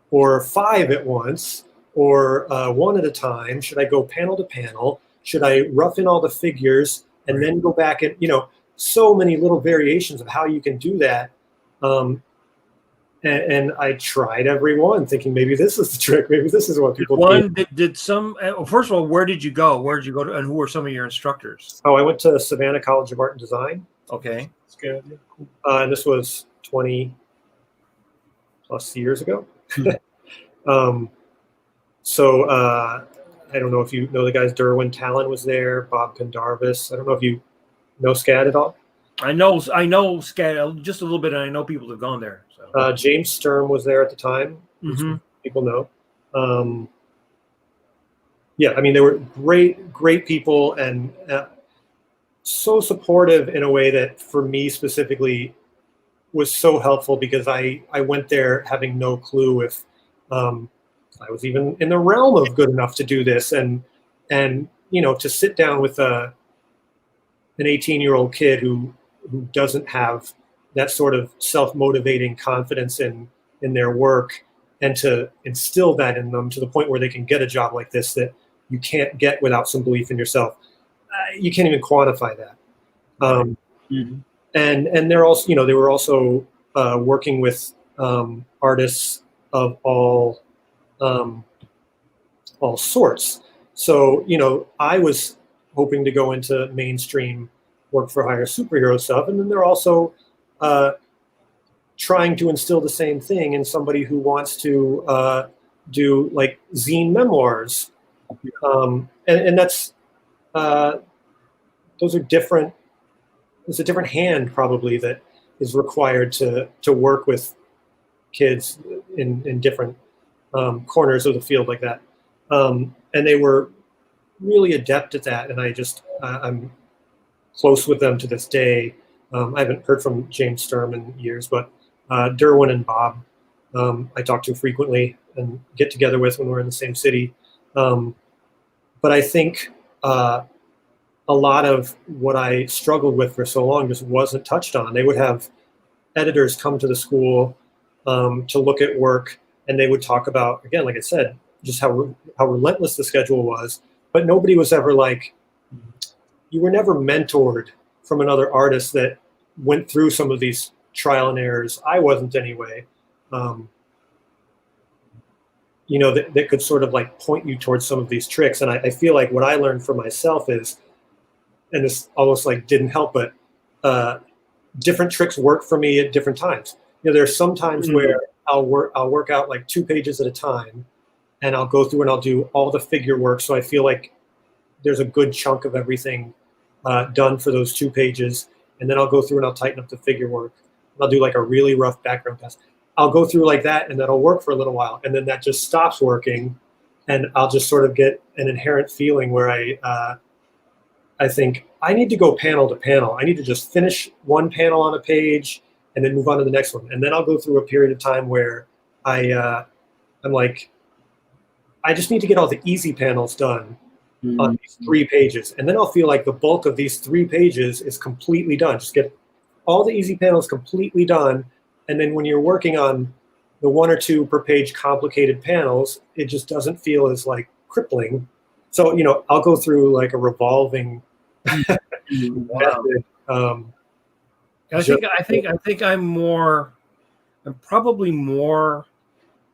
Speaker 3: or 5 at once or 1 at a time? Should I go panel to panel? Should I rough in all the figures and then go back and, so many little variations of how you can do that. And I tried every one thinking maybe this is the trick. Maybe this is what people do.
Speaker 2: First of all, where did you go? Where did you go to, and who were some of your instructors?
Speaker 3: Oh, I went to Savannah College of Art and Design.
Speaker 2: Okay.
Speaker 1: That's good.
Speaker 3: And this was 20 plus years ago. So I don't know if you know the guys. Derwin Talon was there. Bob Pendarvis. I don't know if you know SCAD at all.
Speaker 2: I know SCAD just a little bit, and I know people have gone there. So.
Speaker 3: James Sturm was there at the time.
Speaker 2: Mm-hmm.
Speaker 3: People know. They were great people and so supportive in a way that for me specifically was so helpful because I went there having no clue if I was even in the realm of good enough to do this, and to sit down with an 18-year-old kid who doesn't have that sort of self-motivating confidence in their work, and to instill that in them to the point where they can get a job like this that you can't get without some belief in yourself. You can't even quantify that.
Speaker 1: Mm-hmm.
Speaker 3: And they're also, they were also working with artists of all sorts. So, I was hoping to go into mainstream work for hire superhero stuff. And then they're also trying to instill the same thing in somebody who wants to do like zine memoirs. And that's, those are different. It's a different hand probably that is required to work with kids in different corners of the field like that. And they were really adept at that. And I'm close with them to this day. I haven't heard from James Sturm in years, but Derwin and Bob I talk to frequently and get together with when we're in the same city. But I think a lot of what I struggled with for so long just wasn't touched on. They would have editors come to the school to look at work, and they would talk about, again, like I said, just how relentless the schedule was. But nobody was ever like, you were never mentored from another artist that went through some of these trial and errors. I wasn't anyway. That could sort of like point you towards some of these tricks. And I feel like what I learned for myself is, and this almost like didn't help, but different tricks work for me at different times. There's some times where I'll work out like 2 pages at a time, and I'll go through and I'll do all the figure work. So I feel like there's a good chunk of everything done for those 2 pages. And then I'll go through and I'll tighten up the figure work. I'll do like a really rough background pass. I'll go through like that, and that'll work for a little while. And then that just stops working. And I'll just sort of get an inherent feeling where I think I need to go panel to panel. I need to just finish one panel on a page and then move on to the next one. And then I'll go through a period of time where I'm like, I just need to get all the easy panels done on these 3 pages. And then I'll feel like the bulk of these 3 pages is completely done. Just get all the easy panels completely done. And then when you're working on the 1 or 2 per page complicated panels, it just doesn't feel as like crippling. So, I'll go through like a revolving method.
Speaker 2: I think I'm probably more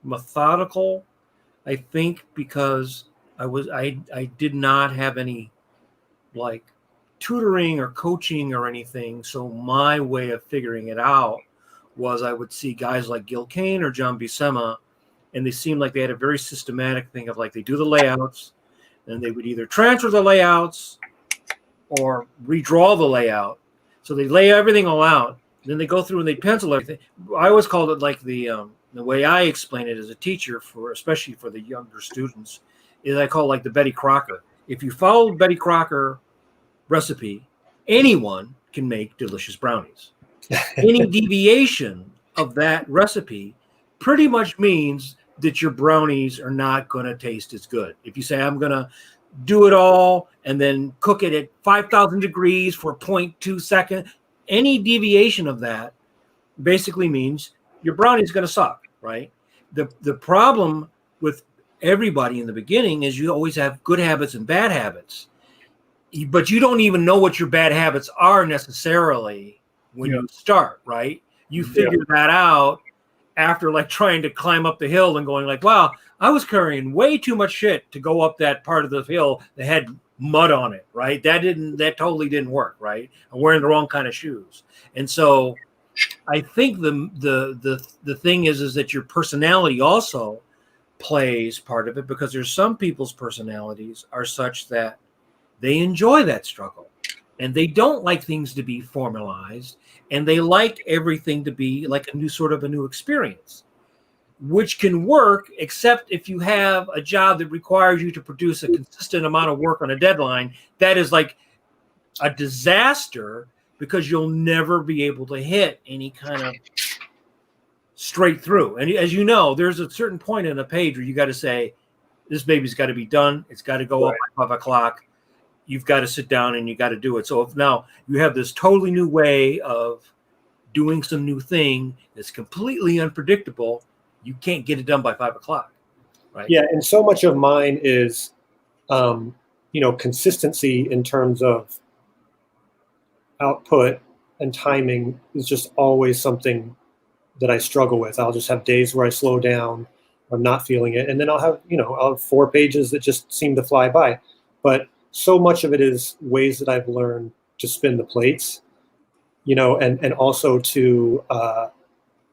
Speaker 2: methodical. I think because I did not have any like tutoring or coaching or anything. So my way of figuring it out was I would see guys like Gil Kane or John Buscema, and they seemed like they had a very systematic thing of like they do the layouts, and they would either transfer the layouts or redraw the layout. So they lay everything all out. Then they go through and they pencil everything. I always called it like the way I explain it as a teacher, especially for the younger students, is I call it like the Betty Crocker. If you follow the Betty Crocker recipe, anyone can make delicious brownies. Any deviation of that recipe pretty much means that your brownies are not going to taste as good. If you say, I'm going to do it all and then cook it at 5,000 degrees for 0.2 seconds, any deviation of that basically means your brownie is going to suck, right? The problem with everybody in the beginning is you always have good habits and bad habits, but you don't even know what your bad habits are necessarily when you start, right? You figure that out after like trying to climb up the hill and going like, wow, I was carrying way too much shit to go up that part of the hill that had mud on it, right? That totally didn't work, right? I'm wearing the wrong kind of shoes. And so I think the thing is that your personality also plays part of it, because there's some people's personalities are such that they enjoy that struggle and they don't like things to be formalized, and they like everything to be like a new experience, which can work, except if you have a job that requires you to produce a consistent amount of work on a deadline. That is like a disaster, because you'll never be able to hit any kind of straight through. And as you know, there's a certain point in a page where you got to say, this baby's got to be done. It's got to go up by 5 o'clock. You've got to sit down and you got to do it. So if now you have this totally new way of doing some new thing that's completely unpredictable, you can't get it done by 5 o'clock, right?
Speaker 3: Yeah, and so much of mine is, consistency in terms of output and timing is just always something that I struggle with. I'll just have days where I slow down, I'm not feeling it, and then I'll have 4 pages that just seem to fly by. But so much of it is ways that I've learned to spin the plates, and also to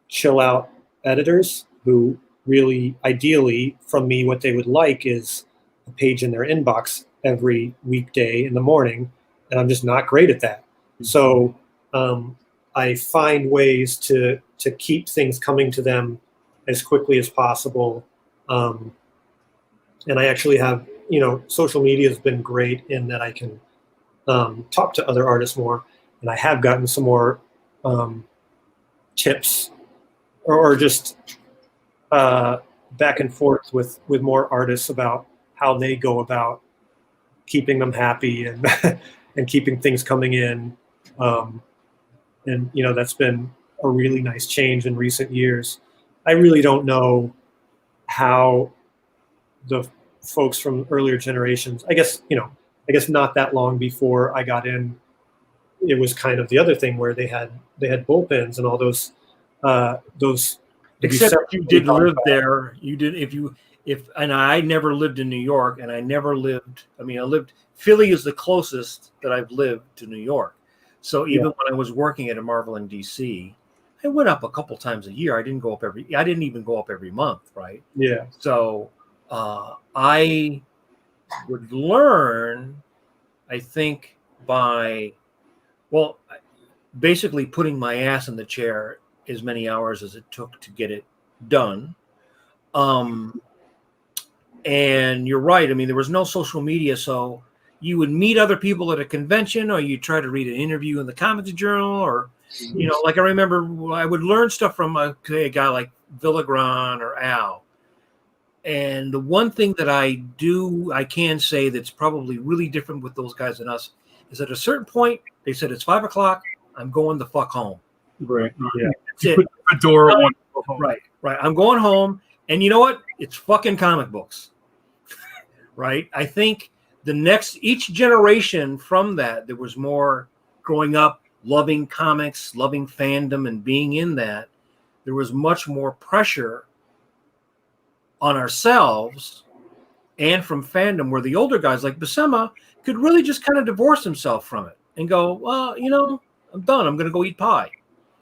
Speaker 3: chill out editors who really, ideally, from me, what they would like is a page in their inbox every weekday in the morning, and I'm just not great at that. So I find ways to keep things coming to them as quickly as possible. And I actually have, social media has been great in that I can talk to other artists more, and I have gotten some more tips or just back and forth with more artists about how they go about keeping them happy and and keeping things coming in. And that's been a really nice change in recent years. I really don't know how the folks from earlier generations, I guess not that long before I got in, it was kind of the other thing where they had bullpens and all those.
Speaker 2: Except you did live there. You did and I never lived in New York, and I never lived. I mean, Philly is the closest that I've lived to New York. So even when I was working at a Marvel in DC, I went up a couple times a year. I didn't even go up every month, right?
Speaker 3: Yeah.
Speaker 2: So I would learn, I think, by basically putting my ass in the chair as many hours as it took to get it done. And you're right. I mean, there was no social media, so you would meet other people at a convention, or you try to read an interview in the Comics Journal, or, like I remember I would learn stuff from a guy like Villagran or Al. And the one thing that I can say that's probably really different with those guys and us is at a certain point, they said, it's 5 o'clock. I'm going the fuck home.
Speaker 1: Right.
Speaker 2: Yeah. That's it.
Speaker 1: Put the door on.
Speaker 2: Right. I'm going home. And you know what? It's fucking comic books. Right. I think each generation from that, there was more growing up, loving comics, loving fandom, and being in that. There was much more pressure on ourselves and from fandom, where the older guys like Buscema could really just kind of divorce himself from it and go, well, I'm done. I'm going to go eat pie.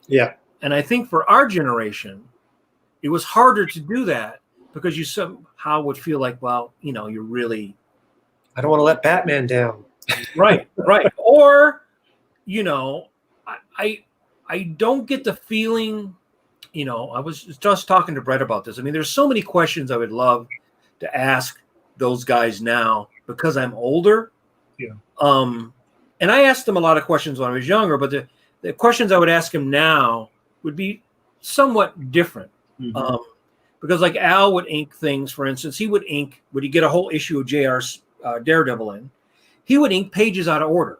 Speaker 3: Yeah.
Speaker 2: And I think for our generation, it was harder to do that because you somehow would feel like, well, you're really.
Speaker 3: I don't want to let Batman down.
Speaker 2: Right. Or, I don't get the feeling, I was just talking to Brett about this. I mean, there's so many questions I would love to ask those guys now because I'm older.
Speaker 1: Yeah.
Speaker 2: And I asked them a lot of questions when I was younger, but the questions I would ask them now would be somewhat different.
Speaker 1: Mm-hmm.
Speaker 2: Because like Al would ink things, for instance, would he get a whole issue of JR's Daredevil in, he would ink pages out of order.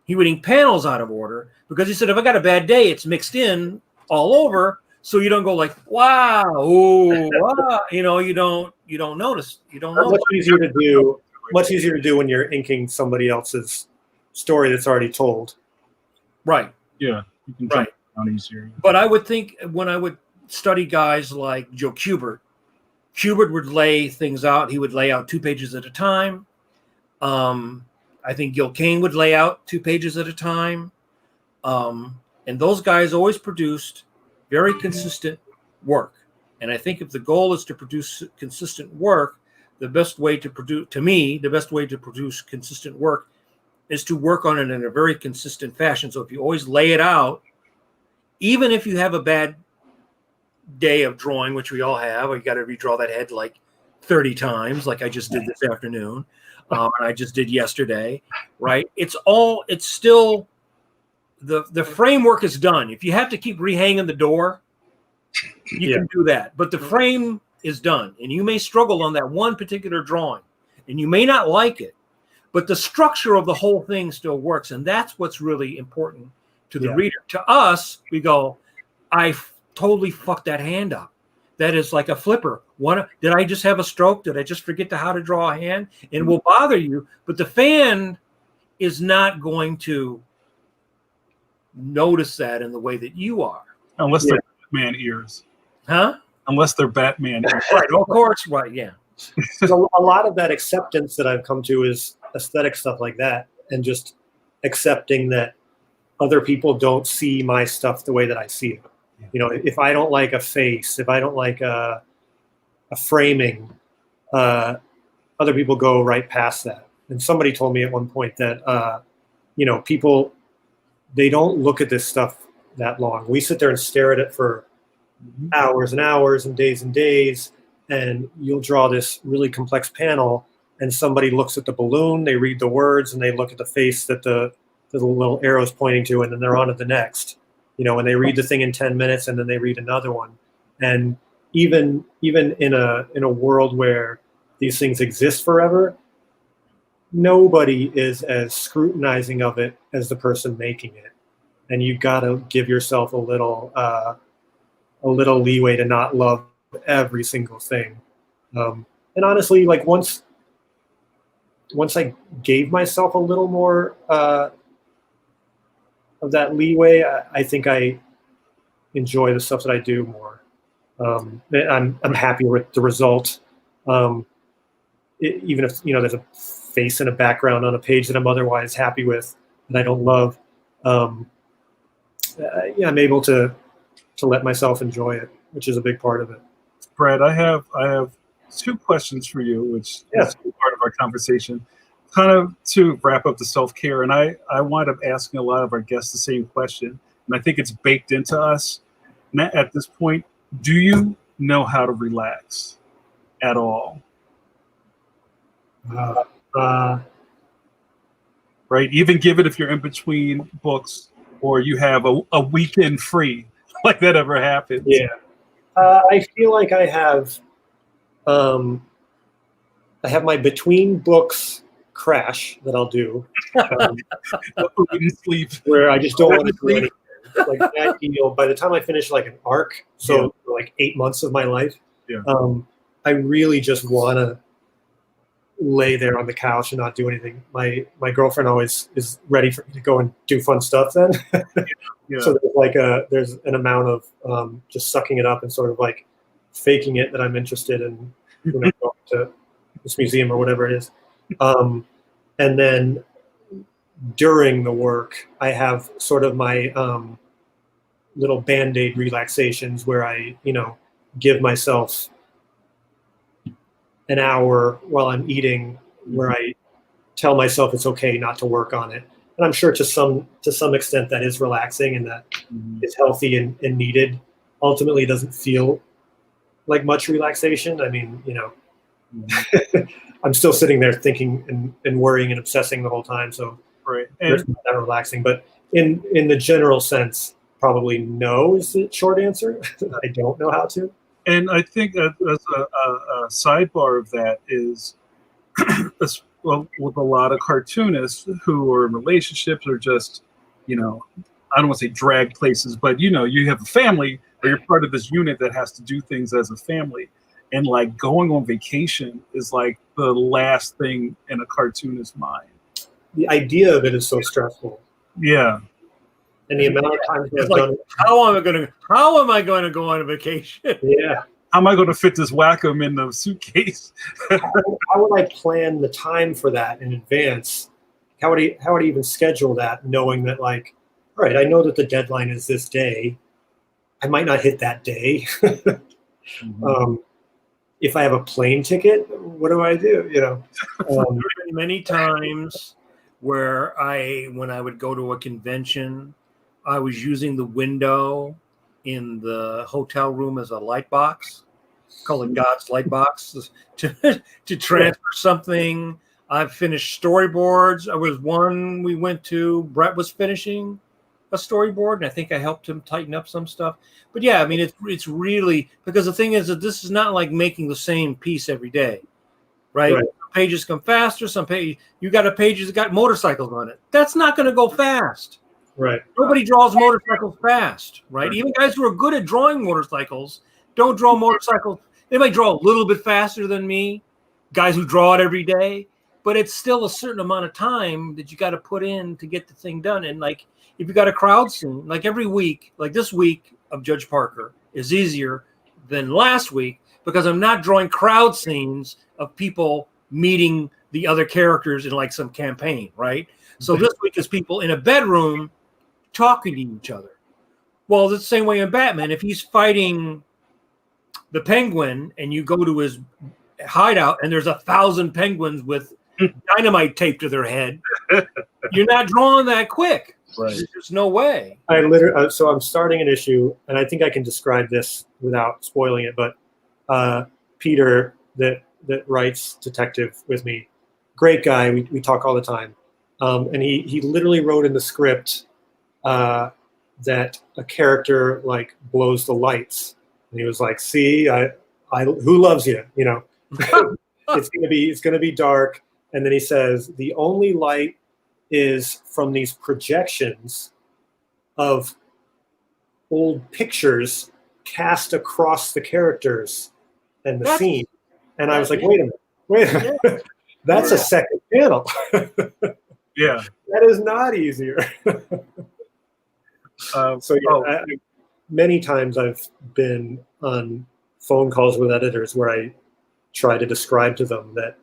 Speaker 2: He would ink panels out of order because he said, if I got a bad day, it's mixed in all over. So you don't go like, wow, ooh, wow. You don't notice. You don't know.
Speaker 3: Much easier to do when you're inking somebody else's story that's already told.
Speaker 1: Right. Yeah. You can jump down easier.
Speaker 2: But I would think when I would study guys like Joe Kubert would lay things out. He would lay out 2 pages at a time. I think Gil Kane would lay out 2 pages at a time. And those guys always produced very consistent work. And I think if the goal is to produce consistent work, the best way to produce consistent work is to work on it in a very consistent fashion. So if you always lay it out, even if you have a bad day of drawing, which we all have, or you got to redraw that head like 30 times, like I just did this afternoon, and I just did yesterday, right? It's still, the framework is done. If you have to keep rehanging the door, you can do that. But the frame is done, and you may struggle on that one particular drawing, and you may not like it, but the structure of the whole thing still works, and that's what's really important to the reader. To us, we go, I totally fucked that hand up. That is like a flipper. Did I just have a stroke? Did I just forget how to draw a hand? And it will bother you, but the fan is not going to notice that in the way that you are.
Speaker 1: Unless they're Batman ears.
Speaker 2: Huh?
Speaker 1: Unless they're Batman ears.
Speaker 2: Right, of course, right, yeah.
Speaker 3: So a lot of that acceptance that I've come to is aesthetic stuff like that, and just accepting that other people don't see my stuff the way that I see it. If I don't like a face, if I don't like a framing, other people go right past that. And somebody told me at one point that, people, they don't look at this stuff that long. We sit there and stare at it for hours and hours and days, and you'll draw this really complex panel, and somebody looks at the balloon, they read the words, and they look at the face that the little arrow's pointing to, and then they're on to the next. And they read the thing in 10 minutes, and then they read another one. And even in a world where these things exist forever, nobody is as scrutinizing of it as the person making it. And you've got to give yourself a little leeway to not love every single thing. And honestly, like once I gave myself a little more leeway, I think I enjoy the stuff that I do more. I'm happier with the result. Even if there's a face and a background on a page that I'm otherwise happy with and I don't love, I'm able to let myself enjoy it, which is a big part of it.
Speaker 1: Brad, I have 2 questions for you, which is part of our conversation, kind of to wrap up the self-care. And I wind up asking a lot of our guests the same question, and I think it's baked into us. At this point, do you know how to relax at all? Right? Even given if you're in between books or you have a weekend free, like that ever happens.
Speaker 3: Yeah. I feel like I have my between books crash that I'll do.
Speaker 1: Sleep.
Speaker 3: Where I just don't want to do anything. Like that deal, by the time I finish like an arc, so like 8 months of my life, I really just want to lay there on the couch and not do anything. My girlfriend always is ready for me to go and do fun stuff then. So there's an amount of just sucking it up and sort of like faking it that I'm interested in, going to this museum or whatever it is. And then during the work, I have sort of my little Band-Aid relaxations where I, give myself an hour while I'm eating where I tell myself it's okay not to work on it. And I'm sure to some extent that is relaxing and that is healthy and needed. Ultimately, it doesn't feel like much relaxation. I mean, I'm still sitting there thinking and worrying and obsessing the whole time. So it's not that relaxing. But in the general sense, probably no is the short answer. I don't know how to.
Speaker 1: And I think that as a sidebar of that is, with a lot of cartoonists who are in relationships or just, I don't want to say drag places, but you have a family or you're part of this unit that has to do things as a family. And like going on vacation is like the last thing in a cartoonist's mind.
Speaker 3: The idea of it is so stressful.
Speaker 1: Yeah.
Speaker 3: And the amount of times I've done it.
Speaker 2: How am I going to go on a vacation?
Speaker 3: Yeah.
Speaker 1: How am I going to fit this Wacom in the suitcase?
Speaker 3: How would I plan the time for that in advance? How would I even schedule that, knowing that, like, all right, I know that the deadline is this day. I might not hit that day. If I have a plane ticket, what do I do?
Speaker 2: There have been many times where when I would go to a convention, I was using the window in the hotel room as a light box, call it God's light box, to transfer something. I've finished storyboards. There was one we went to, Brett was finishing a storyboard, and I think I helped him tighten up some stuff. But yeah, I mean, it's really, because the thing is that this is not like making the same piece every day, right? Some pages come faster. Some page, you got a page that's got motorcycles on it. That's not going to go fast.
Speaker 3: Right.
Speaker 2: Nobody draws motorcycles fast, right? Even guys who are good at drawing motorcycles don't draw motorcycles. They might draw a little bit faster than me, guys who draw it every day, but it's still a certain amount of time that you got to put in to get the thing done. And like, if you got a crowd scene, like every week, like this week of Judge Parker is easier than last week because I'm not drawing crowd scenes of people meeting the other characters in like some campaign, right? So this week is people in a bedroom talking to each other. Well, it's the same way in Batman. If he's fighting the Penguin and you go to his hideout and there's 1,000 penguins with dynamite taped to their head, you're not drawing that quick.
Speaker 1: Right.
Speaker 2: There's no way.
Speaker 3: So I'm starting an issue, and I think I can describe this without spoiling it, but Peter that writes detective with me, great guy. We talk all the time. And he literally wrote in the script that a character like blows the lights, and he was like, "See, I who loves you? It's gonna be dark." And then he says, "The only light is from these projections of old pictures cast across the characters and the scene." And I was like, "Wait a minute, that's a second panel."
Speaker 1: Yeah,
Speaker 3: that is not easier. So yeah, many times I've been on phone calls with editors where I try to describe to them that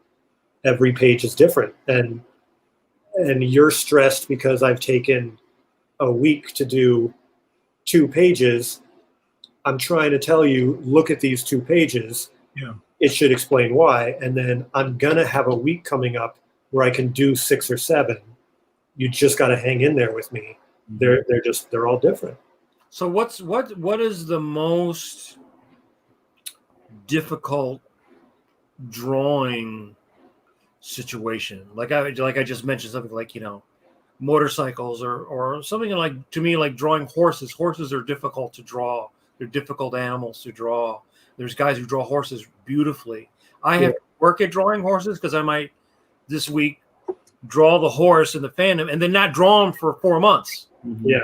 Speaker 3: every page is different, and you're stressed because I've taken a week to do 2 pages. I'm trying to tell you, look at these 2 pages.
Speaker 1: Yeah.
Speaker 3: It should explain why. And then I'm gonna have a week coming up where I can do 6 or 7. You just got to hang in there with me. They're all different.
Speaker 2: So what is the most difficult drawing situation? Like I just mentioned, something like, motorcycles or something like, to me, like drawing horses. Horses are difficult to draw. They're difficult animals to draw. There's guys who draw horses beautifully. I have to work at drawing horses because I might this week draw the horse in the fandom and then not draw them for 4 months.
Speaker 3: Yeah.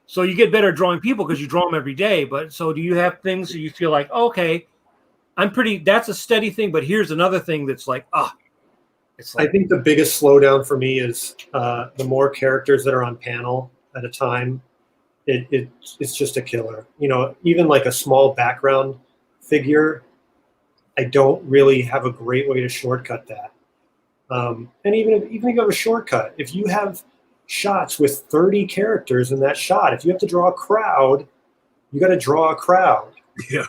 Speaker 2: So you get better at drawing people because you draw them every day. But so do you have things that you feel like, okay, that's a steady thing, but here's another thing that's like, it's like,
Speaker 3: I think the biggest slowdown for me is the more characters that are on panel at a time. It's just a killer. Even like a small background figure, I don't really have a great way to shortcut that. And even if you have a shortcut, if you have shots with 30 characters in that shot, if you have to draw a crowd, you got to draw a crowd.
Speaker 1: Yeah.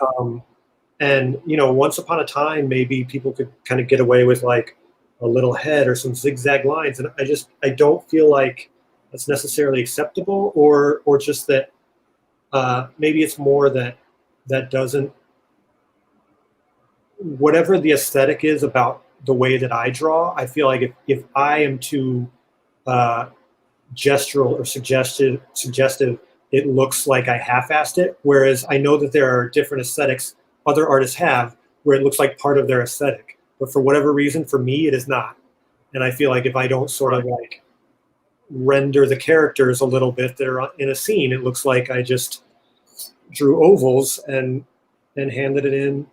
Speaker 3: And once upon a time, maybe people could kind of get away with like a little head or some zigzag lines, and I don't feel like that's necessarily acceptable, or just that maybe it's more that doesn't, whatever the aesthetic is about the way that I draw. I feel like if I am too gestural or suggestive, it looks like I half-assed it. Whereas I know that there are different aesthetics other artists have where it looks like part of their aesthetic. But for whatever reason, for me, it is not. And I feel like if I don't sort of like render the characters a little bit that are in a scene, it looks like I just drew ovals and handed it in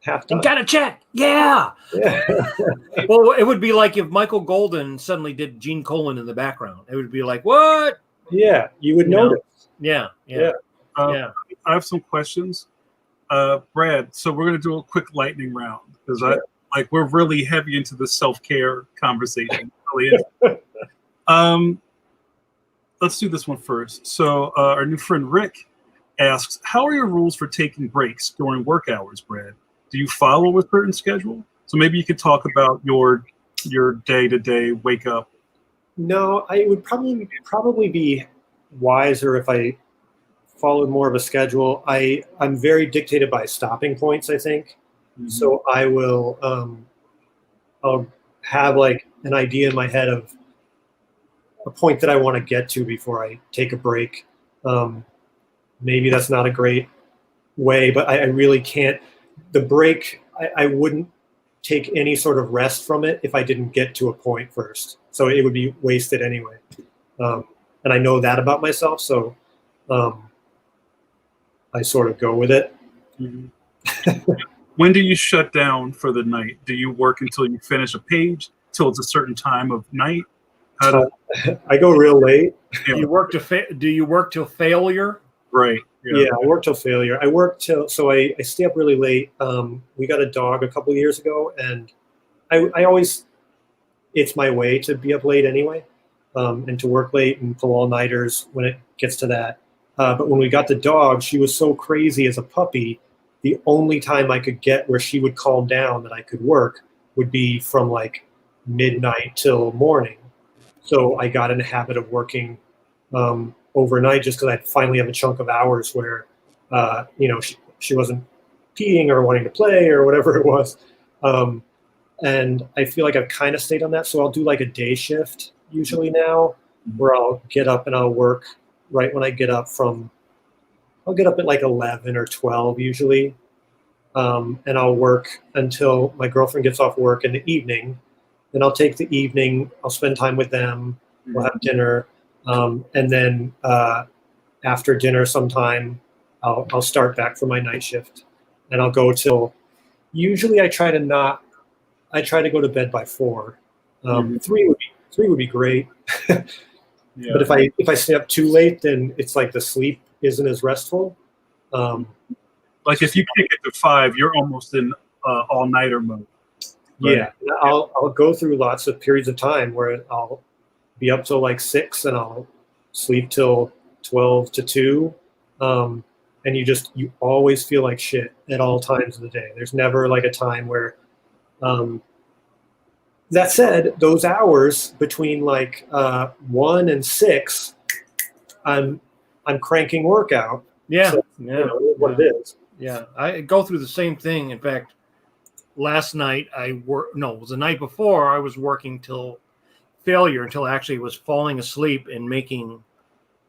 Speaker 3: half done.
Speaker 2: Got a check. Yeah. Well, it would be like if Michael Golden suddenly did Gene Colan in the background. It would be like, what?
Speaker 3: Yeah, you would notice.
Speaker 2: Yeah.
Speaker 1: I have some questions. Brad, so we're going to do a quick lightning round because we're really heavy into the self-care conversation. Really is. Let's do this one first. So our new friend Rick asks, how are your rules for taking breaks during work hours, Brad? Do you follow a certain schedule? So maybe you could talk about your day-to-day wake up.
Speaker 3: No, I would probably be wiser if I followed more of a schedule. I'm very dictated by stopping points, I think. Mm-hmm. So I will I'll have like an idea in my head of a point that I want to get to before I take a break. Maybe that's not a great way, but I really can't. The break, I wouldn't take any sort of rest from it if I didn't get to a point first. So it would be wasted anyway. And I know that about myself, so I sort of go with it.
Speaker 1: Mm-hmm. When do you shut down for the night? Do you work until you finish a page, till it's a certain time of night?
Speaker 3: I go real late.
Speaker 2: Yeah. Do you work till failure?
Speaker 1: Right.
Speaker 3: Yeah, I work till failure. I work till, so I stay up really late. We got a dog a couple of years ago, and I always, it's my way to be up late anyway, and to work late and pull all-nighters when it gets to that. But when we got the dog, she was so crazy as a puppy. The only time I could get where she would calm down that I could work would be from like midnight till morning. So I got in the habit of working overnight just because I'd finally have a chunk of hours where, she wasn't peeing or wanting to play or whatever it was. And I feel like I've kind of stayed on that. So I'll do like a day shift usually now where I'll get up and I'll work right when I get up I'll get up at like 11 or 12 usually. And I'll work until my girlfriend gets off work in the evening. Then I'll take the evening, I'll spend time with them, we'll have dinner. And then after dinner sometime, I'll start back for my night shift. And I'll go till, usually I try to go to bed by 4. 3 would be great.
Speaker 1: Yeah.
Speaker 3: But if I stay up too late, then it's like the sleep isn't as restful.
Speaker 1: Like if you kick it to 5, you're almost in all-nighter mode. Right?
Speaker 3: Yeah, I'll go through lots of periods of time where I'll be up till like 6 and I'll sleep till 12 to 2. And you always feel like shit at all times of the day. There's never like a time where, that said, those hours between like 1 and 6, I'm cranking workout.
Speaker 2: Yeah,
Speaker 3: So,
Speaker 2: yeah,
Speaker 3: what it is.
Speaker 2: yeah. I go through the same thing. In fact, last night it was the night before I was working till failure until I actually was falling asleep and making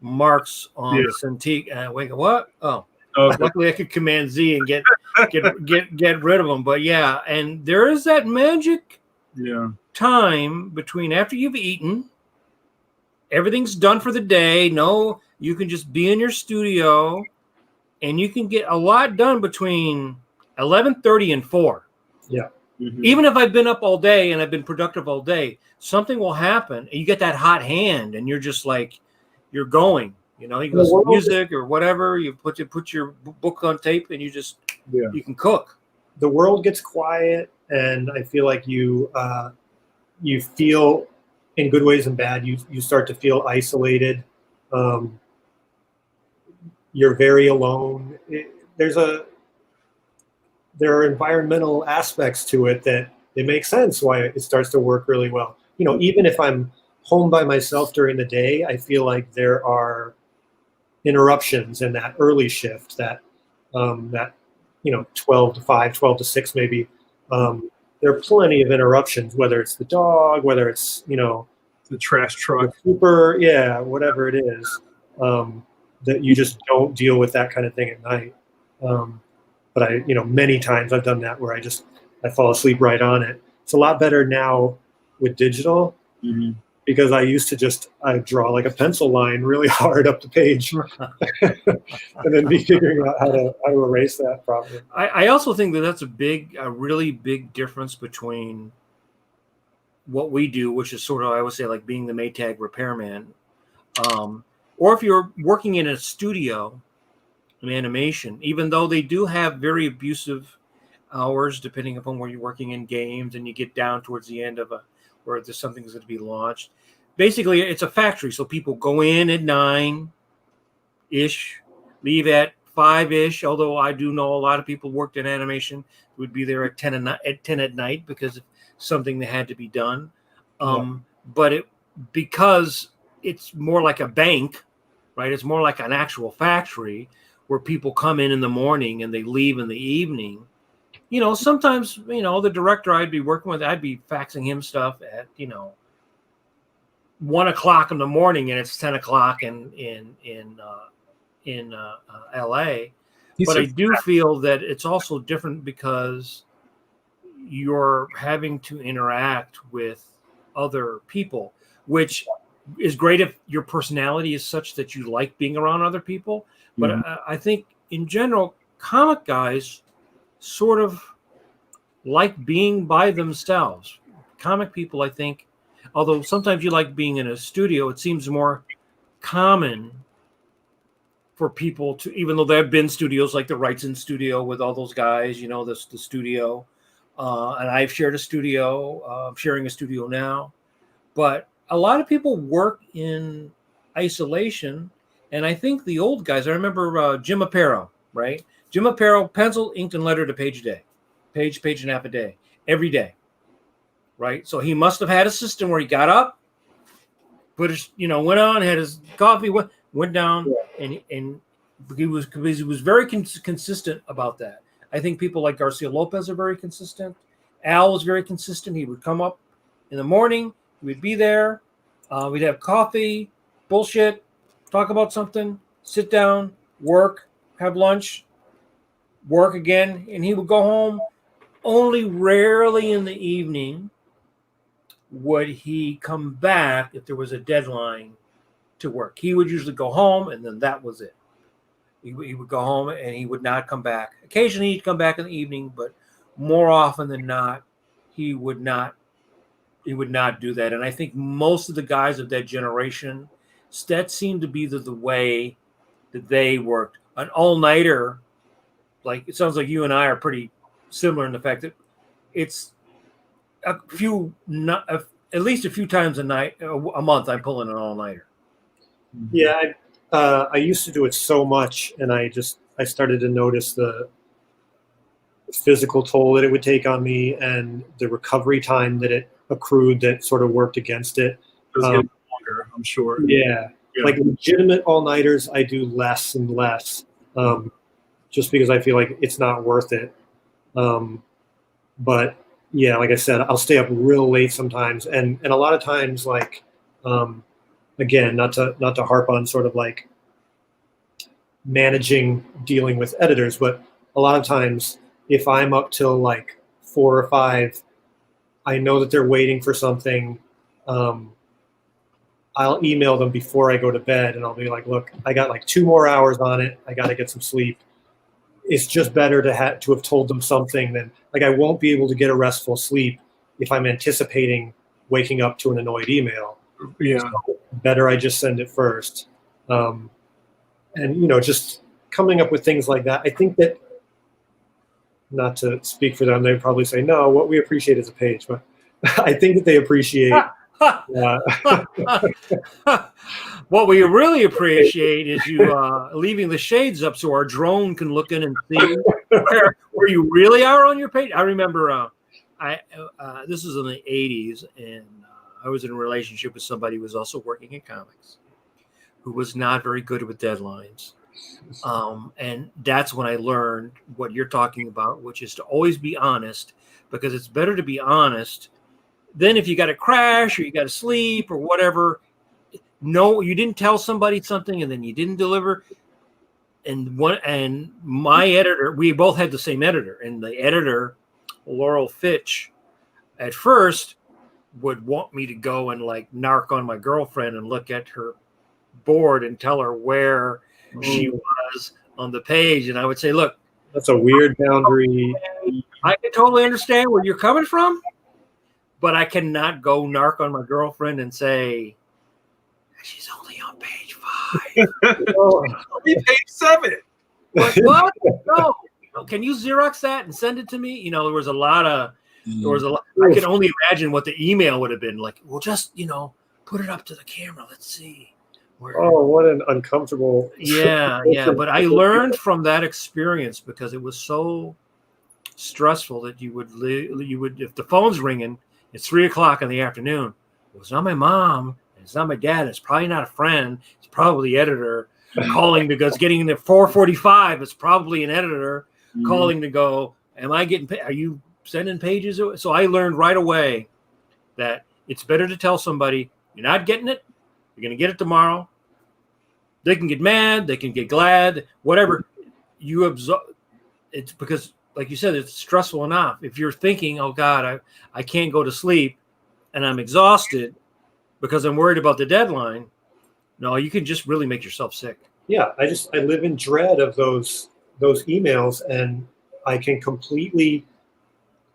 Speaker 2: marks on the Cintiq. And I wake up, what? Oh, luckily I could Command Z and get rid of them. But yeah, and there is that magic time between after you've eaten, everything's done for the day. No, you can just be in your studio, and you can get a lot done between 11:30 and 4.
Speaker 3: Yeah.
Speaker 2: Mm-hmm. Even if I've been up all day and I've been productive all day, something will happen, and you get that hot hand, and you're just like, you're going. You can listen to music or whatever. You put your book on tape, and you just you can cook.
Speaker 3: The world gets quiet, and I feel like you feel, in good ways and bad, you start to feel isolated. You're very alone. There are environmental aspects to it that it makes sense why it starts to work really well. Even if I'm home by myself during the day, I feel like there are interruptions in that early shift, that 12 to 5, 12 to 6 maybe. There are plenty of interruptions, whether it's the dog, whether it's
Speaker 1: the trash truck,
Speaker 3: whatever it is, that you just don't deal with that kind of thing at night. But many times I've done that where I fall asleep right on it. It's a lot better now with digital, because I used to I draw like a pencil line really hard up the page and then be figuring out how to erase that properly.
Speaker 2: I also think that's a really big difference between what we do, which is sort of, I would say, like being the Maytag repairman, or if you're working in a studio in animation, even though they do have very abusive hours depending upon where you're working in games, and you get down towards the end of where there's something that's going to be launched. Basically, it's a factory, so people go in at 9-ish, leave at 5-ish. Although I do know a lot of people worked in animation would be there at 10 at night because of something that had to be done. But because it's more like a bank, right? It's more like an actual factory where people come in the morning and they leave in the evening. Sometimes, the director I'd be working with, I'd be faxing him stuff at, 1 o'clock in the morning, and it's 10 o'clock in LA. But I do feel that it's also different because you're having to interact with other people, which is great if your personality is such that you like being around other people. But I think in general, comic guys sort of like being by themselves. Comic people, I think, although sometimes you like being in a studio, it seems more common for people to, even though there have been studios like the Wrightson studio with all those guys, the studio, and I've shared a studio, I'm sharing a studio now, but a lot of people work in isolation. And I think the old guys, I remember Jim Aparo, right? Jim Aparo, pencil, inked, and lettered a page a day, page and a half a day, every day, right? So he must have had a system where he got up, put his, went on, had his coffee, went down, and he was very consistent about that. I think people like Garcia Lopez are very consistent. Al was very consistent. He would come up in the morning, we'd be there, we'd have coffee, bullshit, talk about something, sit down, work, have lunch, work again, and he would go home. Only rarely in the evening would he come back if there was a deadline to work. He would usually go home, and then that was it. He would go home, and he would not come back. Occasionally, he'd come back in the evening, but more often than not, he would not do that. And I think most of the guys of that generation, that seemed to be the way that they worked. An all-nighter, like it sounds like you and I are pretty similar in the fact that it's at least a few times a month I'm pulling an all-nighter.
Speaker 3: Yeah, I used to do it so much, and I started to notice the physical toll that it would take on me and the recovery time that it accrued that sort of worked against it.
Speaker 1: It was getting longer, I'm sure.
Speaker 3: Yeah. Like legitimate all-nighters, I do less and less, just because I feel like it's not worth it. But yeah, like I said, I'll stay up real late sometimes, and a lot of times, like, again, not to harp on sort of like dealing with editors, but a lot of times if I'm up till like 4 or 5, I know that they're waiting for something. I'll email them before I go to bed, and I'll be like, look, I got like 2 more hours on it. I got to get some sleep. It's just better to have told them something than, like, I won't be able to get a restful sleep if I'm anticipating waking up to an annoyed email.
Speaker 1: Yeah.
Speaker 3: So better I just send it first. And, you know, just coming up with things like that. I think that, not to speak for them, they'd probably say, no, what we appreciate is a page. But I think that they appreciate
Speaker 2: what we really appreciate is you leaving the shades up so our drone can look in and see where you really are on your page. I remember this was in the 80s, and I was in a relationship with somebody who was also working in comics, who was not very good with deadlines. And that's when I learned what you're talking about, which is to always be honest, because it's better to be honest. Then if you got to crash or you got to sleep or whatever, no, you didn't tell somebody something and then you didn't deliver. And my editor, we both had the same editor, and the editor, Laurel Fitch, at first would want me to go and like narc on my girlfriend and look at her board and tell her where she was on the page. And I would say, look,
Speaker 3: that's a weird boundary.
Speaker 2: I can totally understand where you're coming from, but I cannot go narc on my girlfriend and say, she's only on page 5.
Speaker 1: Only page 7.
Speaker 2: What? No. Can you Xerox that and send it to me? You know, there was a lot. I can only imagine what the email would have been like. Well, just, you know, put it up to the camera. Let's see.
Speaker 3: What an uncomfortable.
Speaker 2: Yeah. But I learned from that experience, because it was so stressful that you would, if the phone's ringing, it's 3:00 in the afternoon. It's not my mom. It's not my dad. It's probably not a friend. It's probably the editor calling because getting in at 4:45. It's probably an editor calling to go, am I getting paid? Are you sending pages? So I learned right away that it's better to tell somebody you're not getting it. You're going to get it tomorrow. They can get mad. They can get glad. Whatever. You absorb. It's because, like you said, it's stressful enough. If you're thinking, oh God, I can't go to sleep and I'm exhausted because I'm worried about the deadline. No, you can just really make yourself sick.
Speaker 3: Yeah, I live in dread of those emails, and I can completely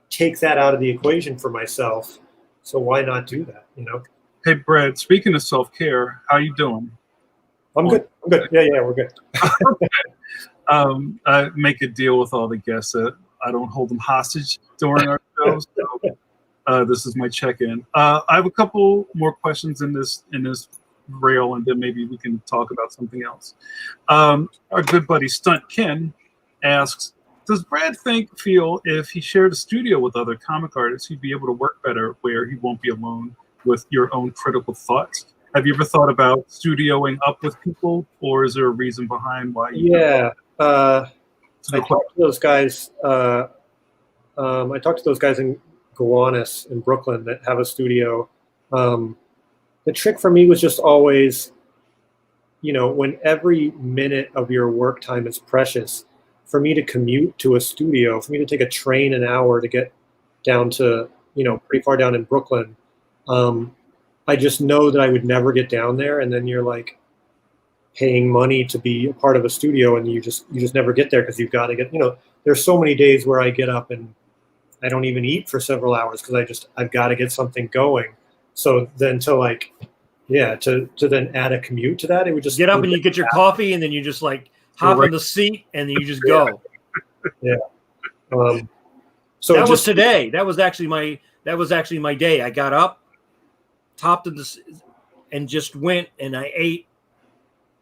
Speaker 3: take that out of the equation for myself. So why not do that, you know?
Speaker 1: Hey, Brad, speaking of self-care, how you doing?
Speaker 3: I'm good. Yeah, we're good.
Speaker 1: I make a deal with all the guests that I don't hold them hostage during our shows. So, this is my check-in. I have a couple more questions in this rail, and then maybe we can talk about something else. Our good buddy Stunt Ken asks, does Brad feel if he shared a studio with other comic artists, he'd be able to work better where he won't be alone with your own critical thoughts? Have you ever thought about studioing up with people, or is there a reason behind why you
Speaker 3: I talked to those guys. I talked to those guys in Gowanus in Brooklyn that have a studio. The trick for me was just always, you know, when every minute of your work time is precious, for me to commute to a studio, for me to take a train an hour to get down to, you know, pretty far down in Brooklyn, I just know that I would never get down there. And then you're like paying money to be a part of a studio, and you just never get there because you've got to get, you know, there's so many days where I get up and I don't even eat for several hours because I've got to get something going. So then to like Yeah, to then add a commute to that, it would just
Speaker 2: get up and you get your coffee, and then you just like hop in the seat, and then you just go.
Speaker 3: Yeah. So
Speaker 2: that was today. That was actually my day. I got up, topped of the, and just went, and I ate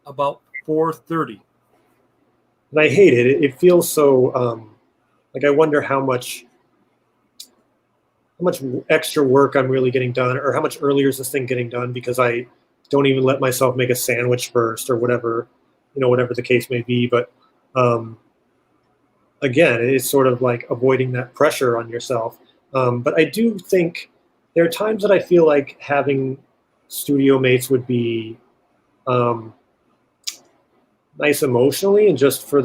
Speaker 2: about 4:30.
Speaker 3: And I hate it. It feels so like I wonder how much extra work I'm really getting done, or how much earlier is this thing getting done because I don't even let myself make a sandwich first, or whatever, whatever the case may be. But again, it's sort of like avoiding that pressure on yourself. But I do think there are times that I feel like having studio mates would be nice emotionally, and just for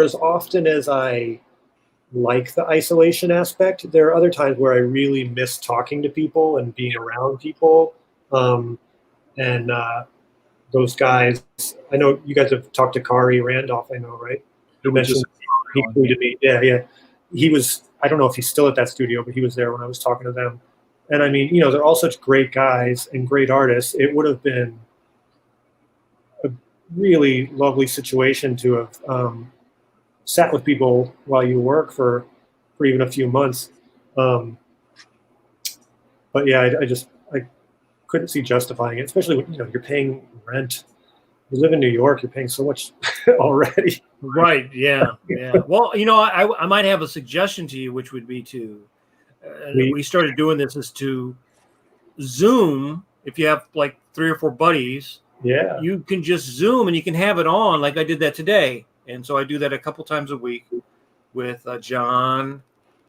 Speaker 3: as often as I like the isolation aspect, there are other times where I really miss talking to people and being around people. And those guys, I know you guys have talked to Kari Randolph, I know, right? You mentioned he flew to me. Yeah. He was, I don't know if he's still at that studio, but he was there when I was talking to them. And I mean, they're all such great guys and great artists. It would have been a really lovely situation to have sat with people while you work for even a few months. But yeah, I couldn't see justifying it, especially when you're paying rent. You live in New York, you're paying so much already.
Speaker 2: Right. Yeah. Well, I might have a suggestion to you, which would be to we started doing this is to Zoom. If you have like 3 or 4 buddies,
Speaker 3: yeah,
Speaker 2: you can just Zoom and you can have it on, like I did that today. And so I do that a couple times a week with John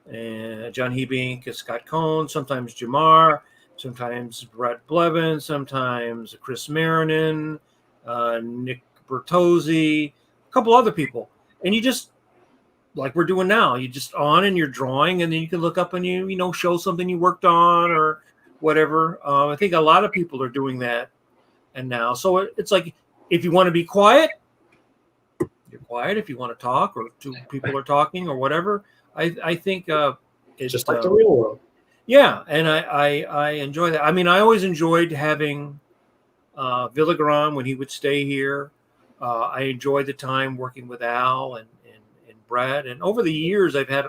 Speaker 2: Hebink, Scott Cohn, sometimes Jamar, sometimes Brett Blevin, sometimes Chris Marinan, Nick Bertozzi, a couple other people. And you just, like we're doing now, you just on and you're drawing, and then you can look up and you show something you worked on or whatever. I think a lot of people are doing that. And now, so it's like, if you want to be quiet, you're quiet. If you want to talk, or 2 people are talking or whatever, I think it's
Speaker 3: just like the real world.
Speaker 2: Yeah, and I enjoy that. I mean, I always enjoyed having Villagrán when he would stay here. I enjoyed the time working with Al and Brad. And over the years, I've had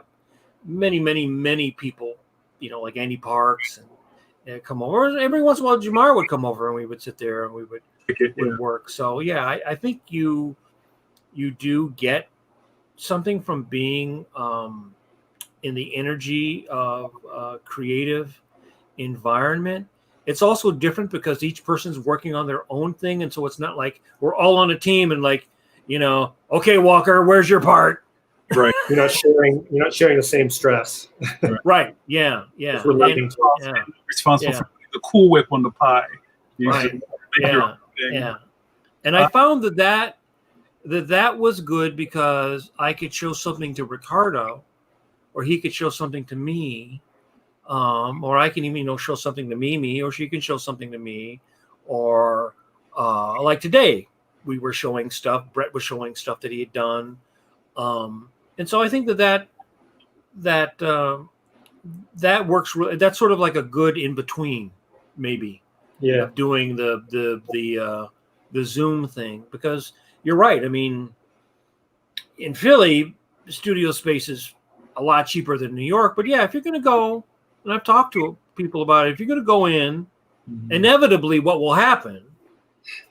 Speaker 2: many people, like Andy Parks and come over. Every once in a while, Jamar would come over and we would sit there and we would work. So yeah, I think you do get something from being in the energy of a creative environment. It's also different because each person's working on their own thing, and so it's not like we're all on a team and like, okay, Walker, where's your part?
Speaker 1: Right.
Speaker 3: You're not sharing the same stress.
Speaker 2: Right. Yeah.
Speaker 1: Responsible for the Cool Whip on the pie.
Speaker 2: Right. Yeah. And I found that was good because I could show something to Ricardo, or he could show something to me, or I can even show something to Mimi, or she can show something to me, or like today we were showing stuff. Brett was showing stuff that he had done, and so I think that works. That's sort of like a good in between, maybe.
Speaker 3: Yeah.
Speaker 2: Of doing the Zoom thing, because you're right. I mean, in Philly, the studio space is a lot cheaper than New York. But yeah, if you're going to go, and I've talked to people about it, if you're going to go in, inevitably what will happen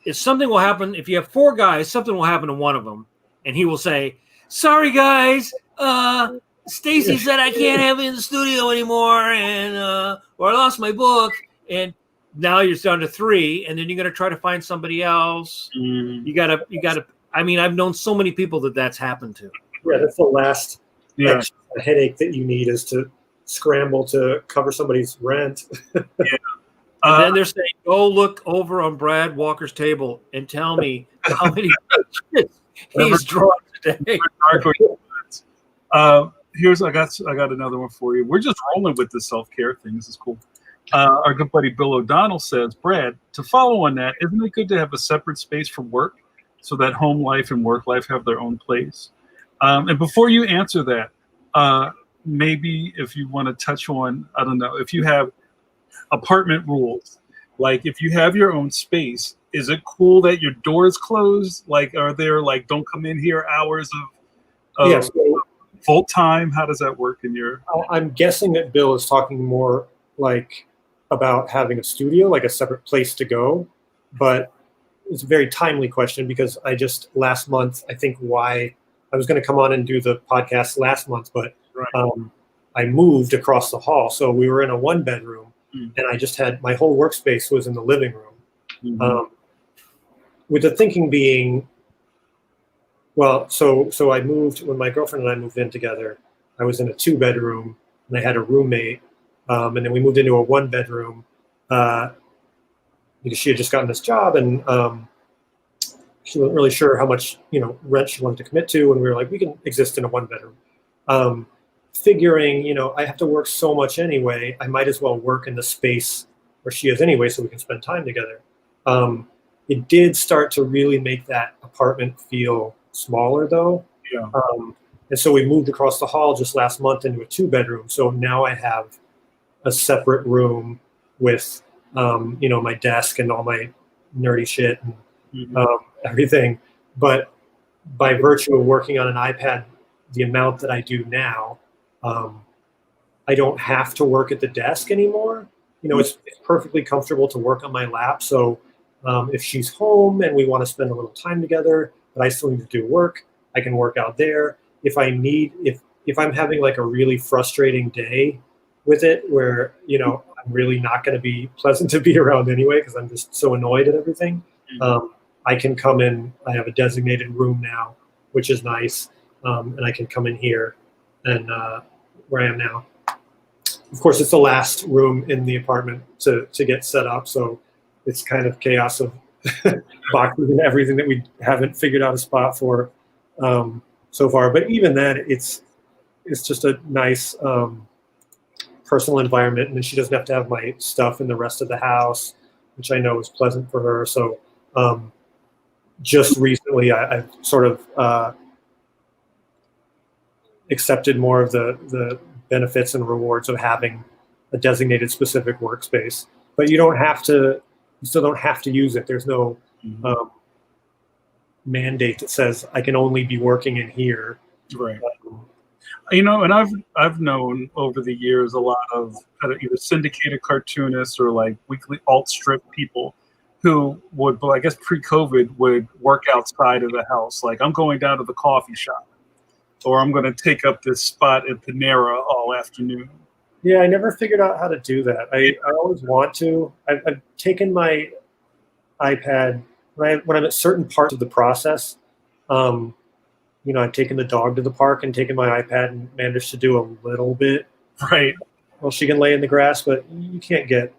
Speaker 2: is something will happen. If you have 4 guys, something will happen to one of them, and he will say, "Sorry, guys, Stacy said I can't have it in the studio anymore, and or I lost my book." And now you're down to 3, and then you're going to try to find somebody else. You gotta. I mean, I've known so many people that's happened to.
Speaker 3: Yeah, that's the last extra headache that you need, is to scramble to cover somebody's rent.
Speaker 2: And then they're saying, "Go look over on Brad Walker's table and tell me how many pictures he's drawn today."
Speaker 1: I got another one for you. We're just rolling with the self-care thing. This is cool. Our good buddy Bill O'Donnell says, "Brad, to follow on that, isn't it good to have a separate space for work so that home life and work life have their own place?" And before you answer that, maybe if you want to touch on, I don't know, if you have apartment rules. Like, if you have your own space, is it cool that your door is closed? Like, are there like don't come in here hours of
Speaker 3: Yeah, so
Speaker 1: full time? How does that work in your?
Speaker 3: I'm guessing that Bill is talking more like about having a studio, like a separate place to go. But it's a very timely question because I just last month, I think why I was going to come on and do the podcast last month, but
Speaker 1: Right.
Speaker 3: I moved across the hall. So we were in a 1 bedroom
Speaker 1: Mm.
Speaker 3: and I just had my whole workspace was in the living room.
Speaker 1: Mhm.
Speaker 3: With the thinking being, well, so I moved when my girlfriend and I moved in together. I was in a 2 bedroom and I had a roommate, and then we moved into a 1 bedroom uh, because she had just gotten this job and she wasn't really sure how much rent she wanted to commit to, and we were like, we can exist in a 1 bedroom. Um, Figuring, I have to work so much anyway. I might as well work in the space where she is anyway, so we can spend time together. Um, it did start to really make that apartment feel smaller, though.
Speaker 1: Yeah.
Speaker 3: And so we moved across the hall just last month into a 2 bedroom. So now I have a separate room with, my desk and all my nerdy shit and
Speaker 1: Mhm.
Speaker 3: everything. But by virtue of working on an iPad, the amount that I do now, um, I don't have to work at the desk anymore. It's perfectly comfortable to work on my lap. So if she's home and we want to spend a little time together, but I still need to do work, I can work out there. If I'm having like a really frustrating day with it, where I'm really not going to be pleasant to be around anyway because I'm just so annoyed at everything. I can come in. I have a designated room now, which is nice, and I can come in here and where I am now. Of course, it's the last room in the apartment to get set up, so it's kind of chaos of boxes and everything that we haven't figured out a spot for so far. But even then, it's just a nice personal environment, and then she doesn't have to have my stuff in the rest of the house, which I know is pleasant for her. So just recently, I've sort of accepted more of the benefits and rewards of having a designated specific workspace. But you still don't have to use it. There's no mandate that says I can only be working in here.
Speaker 1: Right. And I've known over the years a lot of either syndicated cartoonists or like weekly alt strip people who would, well, I guess pre-COVID, would work outside of the house. Like, I'm going down to the coffee shop, or I'm going to take up this spot at Panera all afternoon.
Speaker 3: Yeah, I never figured out how to do that. I always want to. I've taken my iPad when I'm at certain parts of the process. I've taken the dog to the park and taken my iPad and managed to do a little bit.
Speaker 1: Right.
Speaker 3: Well, she can lay in the grass, but you can't get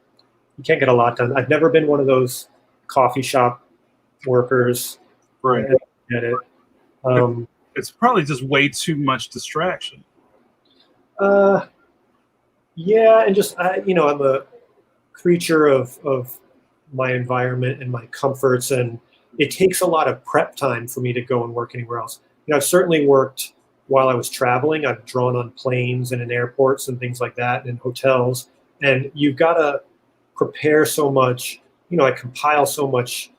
Speaker 3: a lot done. I've never been one of those coffee shop workers.
Speaker 1: Right.
Speaker 3: I get it.
Speaker 1: It's probably just way too much distraction.
Speaker 3: Yeah, and just I'm a creature of my environment and my comforts, and it takes a lot of prep time for me to go and work anywhere else. I've certainly worked while I was traveling. I've drawn on planes and in airports and things like that, and in hotels. And you've got to prepare so much. I compile so much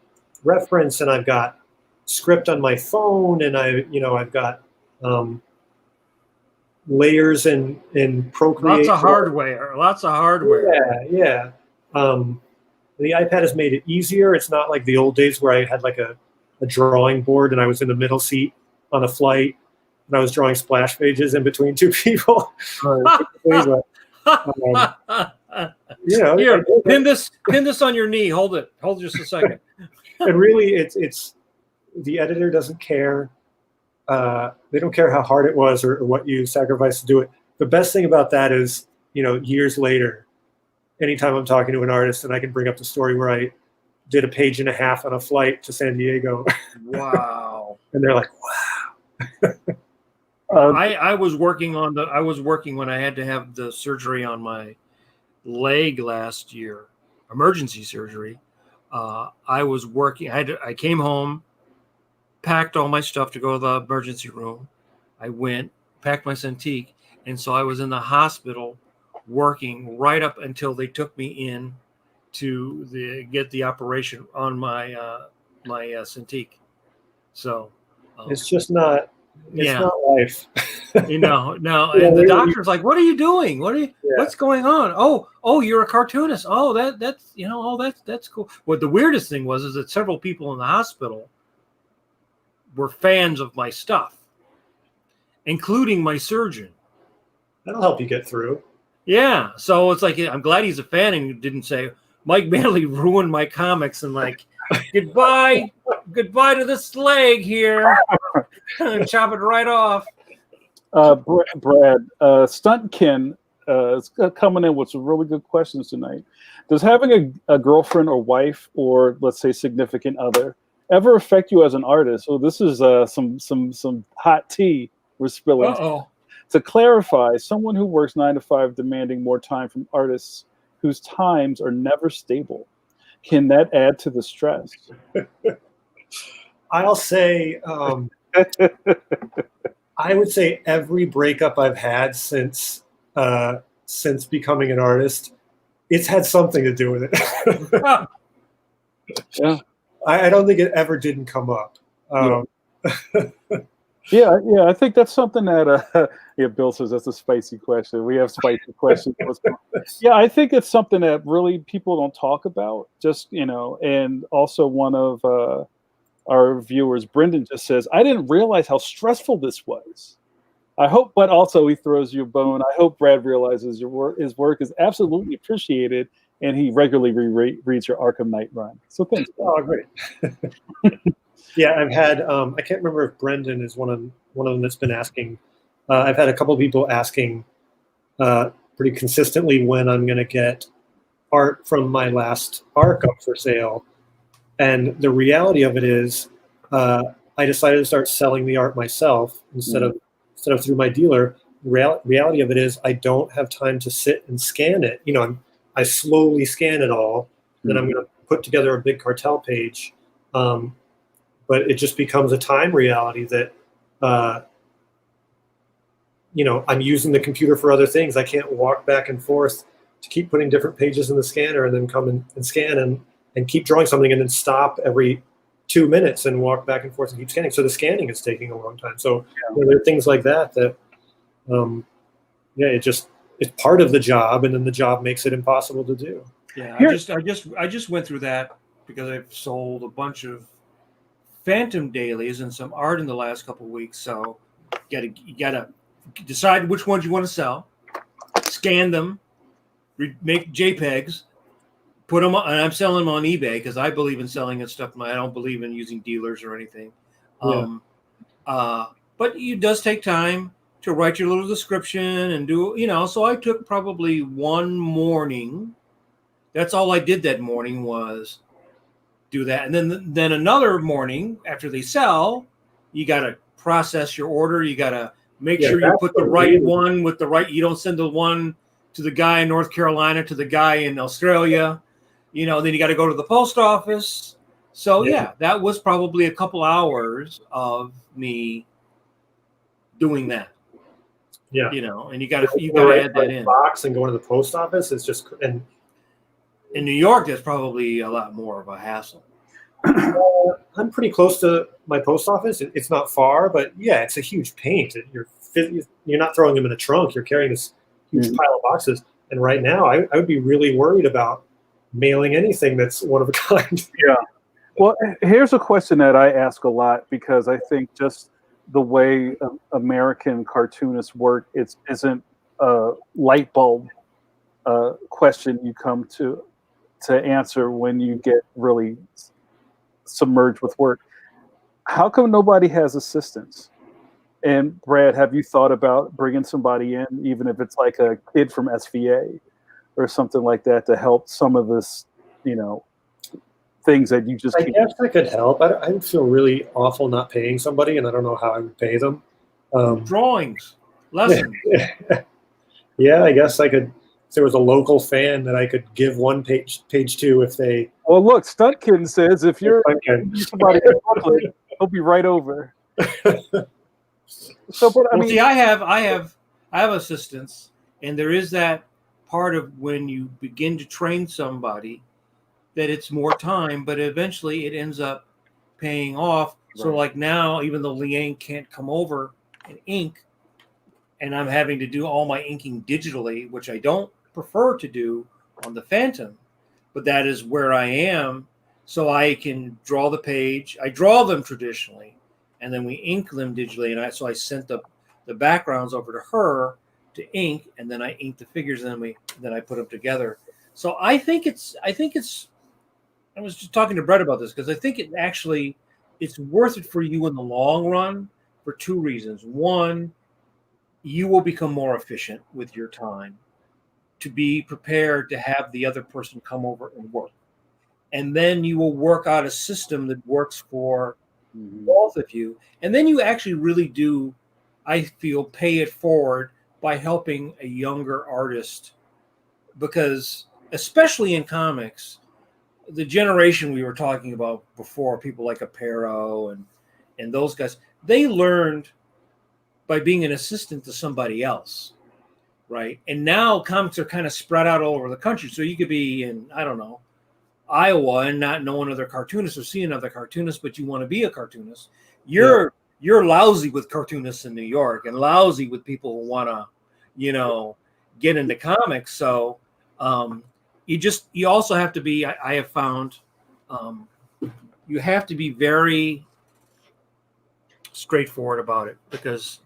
Speaker 3: reference, and I've got script on my phone, and I've got layers in Procreate.
Speaker 2: Lots of hardware.
Speaker 3: Yeah. The iPad has made it easier. It's not like the old days where I had like a drawing board and I was in the middle seat on a flight and I was drawing splash pages in between two people.
Speaker 2: Here, pin this on your knee. Hold just a second.
Speaker 3: And really, it's the editor doesn't care. They don't care how hard it was or what you sacrificed to do it. The best thing about that is, years later, anytime I'm talking to an artist and I can bring up the story where I did a page and a half on a flight to San Diego.
Speaker 2: Wow.
Speaker 3: And they're like, wow.
Speaker 2: I was working when I had to have the surgery on my leg last year, emergency surgery. I was working. I came home, packed all my stuff to go to the emergency room. I went, packed my Cintiq, and so I was in the hospital working right up until they took me in to get the operation on my my Cintiq. So
Speaker 3: it's just not. It's
Speaker 2: yeah.
Speaker 3: not life.
Speaker 2: No,
Speaker 3: Yeah,
Speaker 2: and the
Speaker 3: really.
Speaker 2: doctor's like, "What are you doing? What's going on? Oh, you're a cartoonist. Oh, that's that's cool." What the weirdest thing was is that several people in the hospital were fans of my stuff, including my surgeon.
Speaker 3: That'll help you get through.
Speaker 2: Yeah, so it's like I'm glad he's a fan and didn't say Mike Manley ruined my comics and like goodbye to this leg here, and chop it right off.
Speaker 1: Brad, Stuntkin is coming in with some really good questions tonight. Does having a girlfriend or wife or let's say significant other ever affect you as an artist? So this is some hot tea we're spilling.
Speaker 2: Uh-oh.
Speaker 1: To clarify, someone who works 9 to 5 demanding more time from artists whose times are never stable. Can that add to the stress?
Speaker 3: I'll say, I would say every breakup I've had since becoming an artist, it's had something to do with it.
Speaker 1: Yeah.
Speaker 3: I don't think it ever didn't come up.
Speaker 1: Yeah, I think that's something that Bill says that's a spicy question. We have spicy questions. Yeah, I think it's something that really people don't talk about. Just and also one of our viewers, Brendan, just says, "I didn't realize how stressful this was." I hope, but also he throws you a bone. I hope Brad realizes his work is absolutely appreciated, and he regularly reads your Arkham Knight run. So thanks.
Speaker 3: Oh, great. Yeah, I've had. I can't remember if Brendan is one of them that's been asking. I've had a couple of people asking pretty consistently when I'm going to get art from my last arc up for sale. And the reality of it is, I decided to start selling the art myself instead of through my dealer. Reality of it is, I don't have time to sit and scan it. I slowly scan it all, then I'm going to put together a big cartel page. But it just becomes a time reality that, I'm using the computer for other things. I can't walk back and forth to keep putting different pages in the scanner and then come and scan and keep drawing something and then stop every 2 minutes and walk back and forth and keep scanning. So the scanning is taking a long time. So there are things like that, it's part of the job, and then the job makes it impossible to do.
Speaker 2: Yeah, I just went through that because I've sold a bunch of Phantom dailies and some art in the last couple of weeks. So you gotta decide which ones you want to sell, scan them, make JPEGs, put them on, and I'm selling them on eBay because I believe in selling that stuff. I don't believe in using dealers or anything. But it does take time to write your little description and do, so I took probably one morning. That's all I did that morning was do that. And then another morning after they sell, you got to process your order. You got to make sure you put the right one with the right, you don't send the one to the guy in North Carolina, to the guy in Australia, then you got to go to the post office. So that was probably a couple hours of me doing that.
Speaker 3: Yeah.
Speaker 2: And you got to add that in.
Speaker 3: Box and go to the post office. It's just, and
Speaker 2: in New York, that's probably a lot more of a hassle.
Speaker 3: I'm pretty close to my post office. It's not far, but it's a huge pain. You're not throwing them in a trunk. You're carrying this huge pile of boxes. And right now, I would be really worried about mailing anything that's one of a kind.
Speaker 1: Yeah. Well, here's a question that I ask a lot because I think just the way American cartoonists work, it isn't a light bulb question you come to answer when you get really submerged with work. How come nobody has assistants? And Brad, have you thought about bringing somebody in, even if it's like a kid from SVA or something like that, to help some of this, things that you just can't?
Speaker 3: I guess I could help. I would feel really awful not paying somebody, and I don't know how I would pay them.
Speaker 2: Drawings, lessons.
Speaker 3: Yeah, I guess I could. If there was a local fan that I could give one page to, if they.
Speaker 1: Well, look, Stuntkin says if you're somebody in Brooklyn, he'll be right over. So, but I mean,
Speaker 2: see, I have assistants, and there is that part of when you begin to train somebody that it's more time, but eventually it ends up paying off. So
Speaker 4: Right.
Speaker 2: like now, even though Leanne can't come over and ink, and I'm having to do all my inking digitally, which I don't prefer to do on the Phantom, but that is where I am. So I can draw the page. I draw them traditionally, and then we ink them digitally. And so I sent the backgrounds over to her to ink, and then I ink the figures, and then I put them together. So I think it's. I was just talking to Brett about this because I think it's worth it for you in the long run for two reasons. One, you will become more efficient with your time to be prepared to have the other person come over and work. And then you will work out a system that works for both of you. And then you actually really do, I feel, pay it forward by helping a younger artist, because especially in comics, the generation we were talking about before, people like Aparo and those guys, they learned by being an assistant to somebody else, right? And now comics are kind of spread out all over the country. So you could be in, I don't know, Iowa and not know another cartoonist or see another cartoonist, but you want to be a cartoonist. You're lousy with cartoonists in New York and lousy with people who want to, get into comics. So you also have to be, I have found, you have to be very straightforward about it, because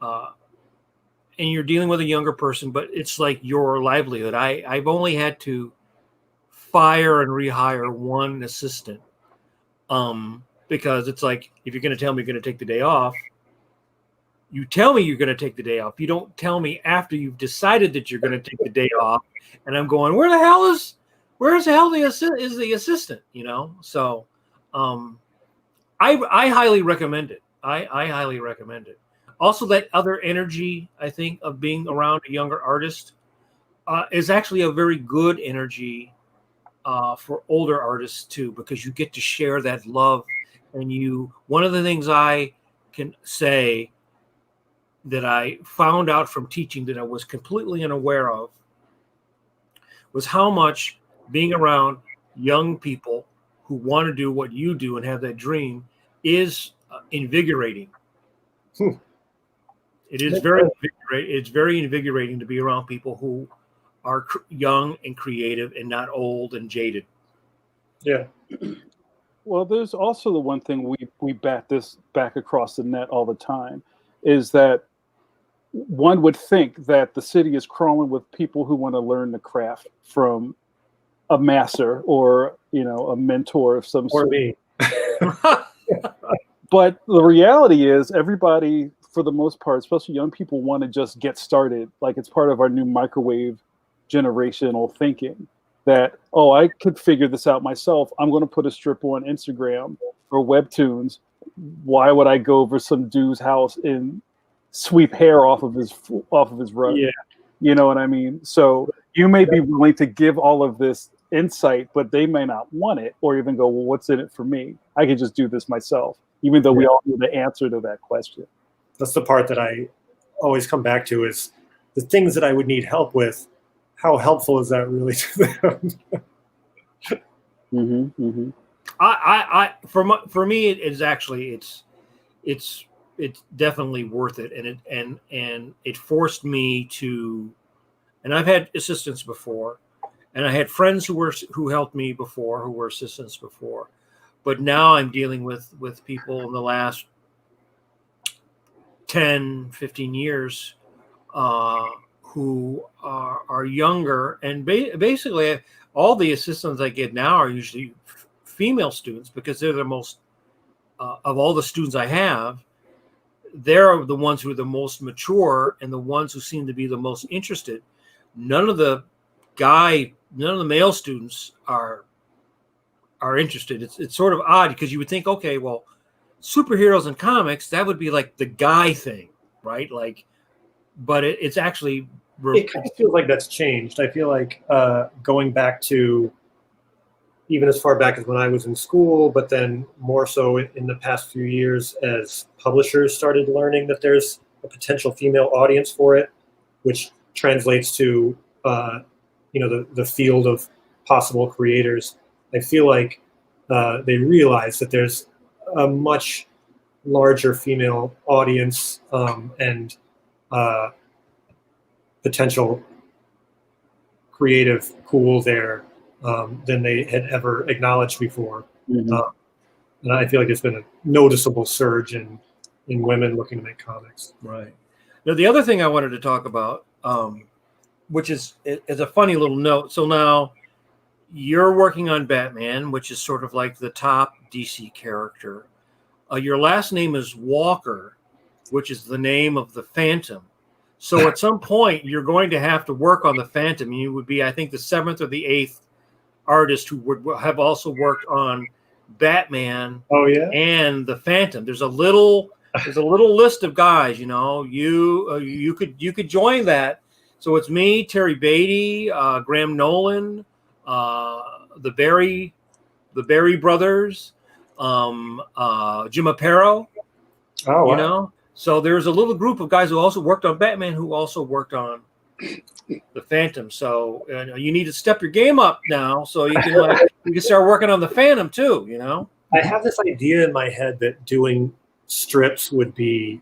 Speaker 2: and you're dealing with a younger person, but it's like your livelihood. I've only had to fire and rehire one assistant, because it's like, if you're going to tell me you're going to take the day off, you tell me you're going to take the day off. You don't tell me after you've decided that you're going to take the day off, and I'm going, where's the hell is the assistant? So I highly recommend it. I highly recommend it. Also, that other energy, I think, of being around a younger artist is actually a very good energy for older artists too, because you get to share that love. And one of the things I can say that I found out from teaching that I was completely unaware of was how much being around young people who want to do what you do and have that dream is invigorating. It is very invigorating. It's very invigorating to be around people who are young and creative and not old and jaded.
Speaker 3: Yeah.
Speaker 1: Well, there's also the one thing we bat this back across the net all the time, is that one would think that the city is crawling with people who want to learn the craft from a master or a mentor of some sort.
Speaker 3: Or me.
Speaker 1: But the reality is, everybody, for the most part, especially young people, want to just get started. Like, it's part of our new microwave generational thinking that, I could figure this out myself. I'm going to put a strip on Instagram or Webtoons. Why would I go over some dude's house and sweep hair off of his rug?
Speaker 3: Yeah.
Speaker 1: You know what I mean? So you may be willing to give all of this insight, but they may not want it, or even go, well, what's in it for me? I can just do this myself, even though we all know the answer to that question.
Speaker 3: That's the part that I always come back to, is the things that I would need help with. How helpful is that really to them?
Speaker 2: For me, it's actually it's definitely worth it, and it forced me to. And I've had assistants before, and I had friends who helped me before, who were assistants before, but now I'm dealing with people in the last 10, 15 years who are younger, and basically all the assistants I get now are usually female students, because they're the most of all the students I have. They're the ones who are the most mature and the ones who seem to be the most interested. None of the male students are interested. It's sort of odd, because you would think, okay, well, superheroes in comics, that would be like the guy thing, right? Like, but it's actually,
Speaker 3: it kind of feels like that's changed. I feel like going back to even as far back as when I was in school, but then more so in the past few years as publishers started learning that there's a potential female audience for it, which translates to the field of possible creators, I feel like they realize that there's a much larger female audience and potential creative pool there than they had ever acknowledged before.
Speaker 1: Mhm.
Speaker 3: And I feel like there's been a noticeable surge in women looking to make comics.
Speaker 2: Right. Now, the other thing I wanted to talk about, which is a funny little note. So now you're working on Batman, which is sort of like the top DC character. Your last name is Walker, which is the name of the Phantom. So at some point, you're going to have to work on the Phantom. You would be, I think, the 7th or the 8th artist who would have also worked on Batman.
Speaker 3: Oh yeah,
Speaker 2: and the Phantom. There's a little list of guys. You could join that. So it's me, Terry Beatty, Graham Nolan, the Barry brothers, Jim Aparo.
Speaker 3: oh wow.
Speaker 2: So there's a little group of guys who also worked on Batman, who also worked on the Phantom. So you need to step your game up now, so you can start working on the Phantom too.
Speaker 3: I have this idea in my head that doing strips would be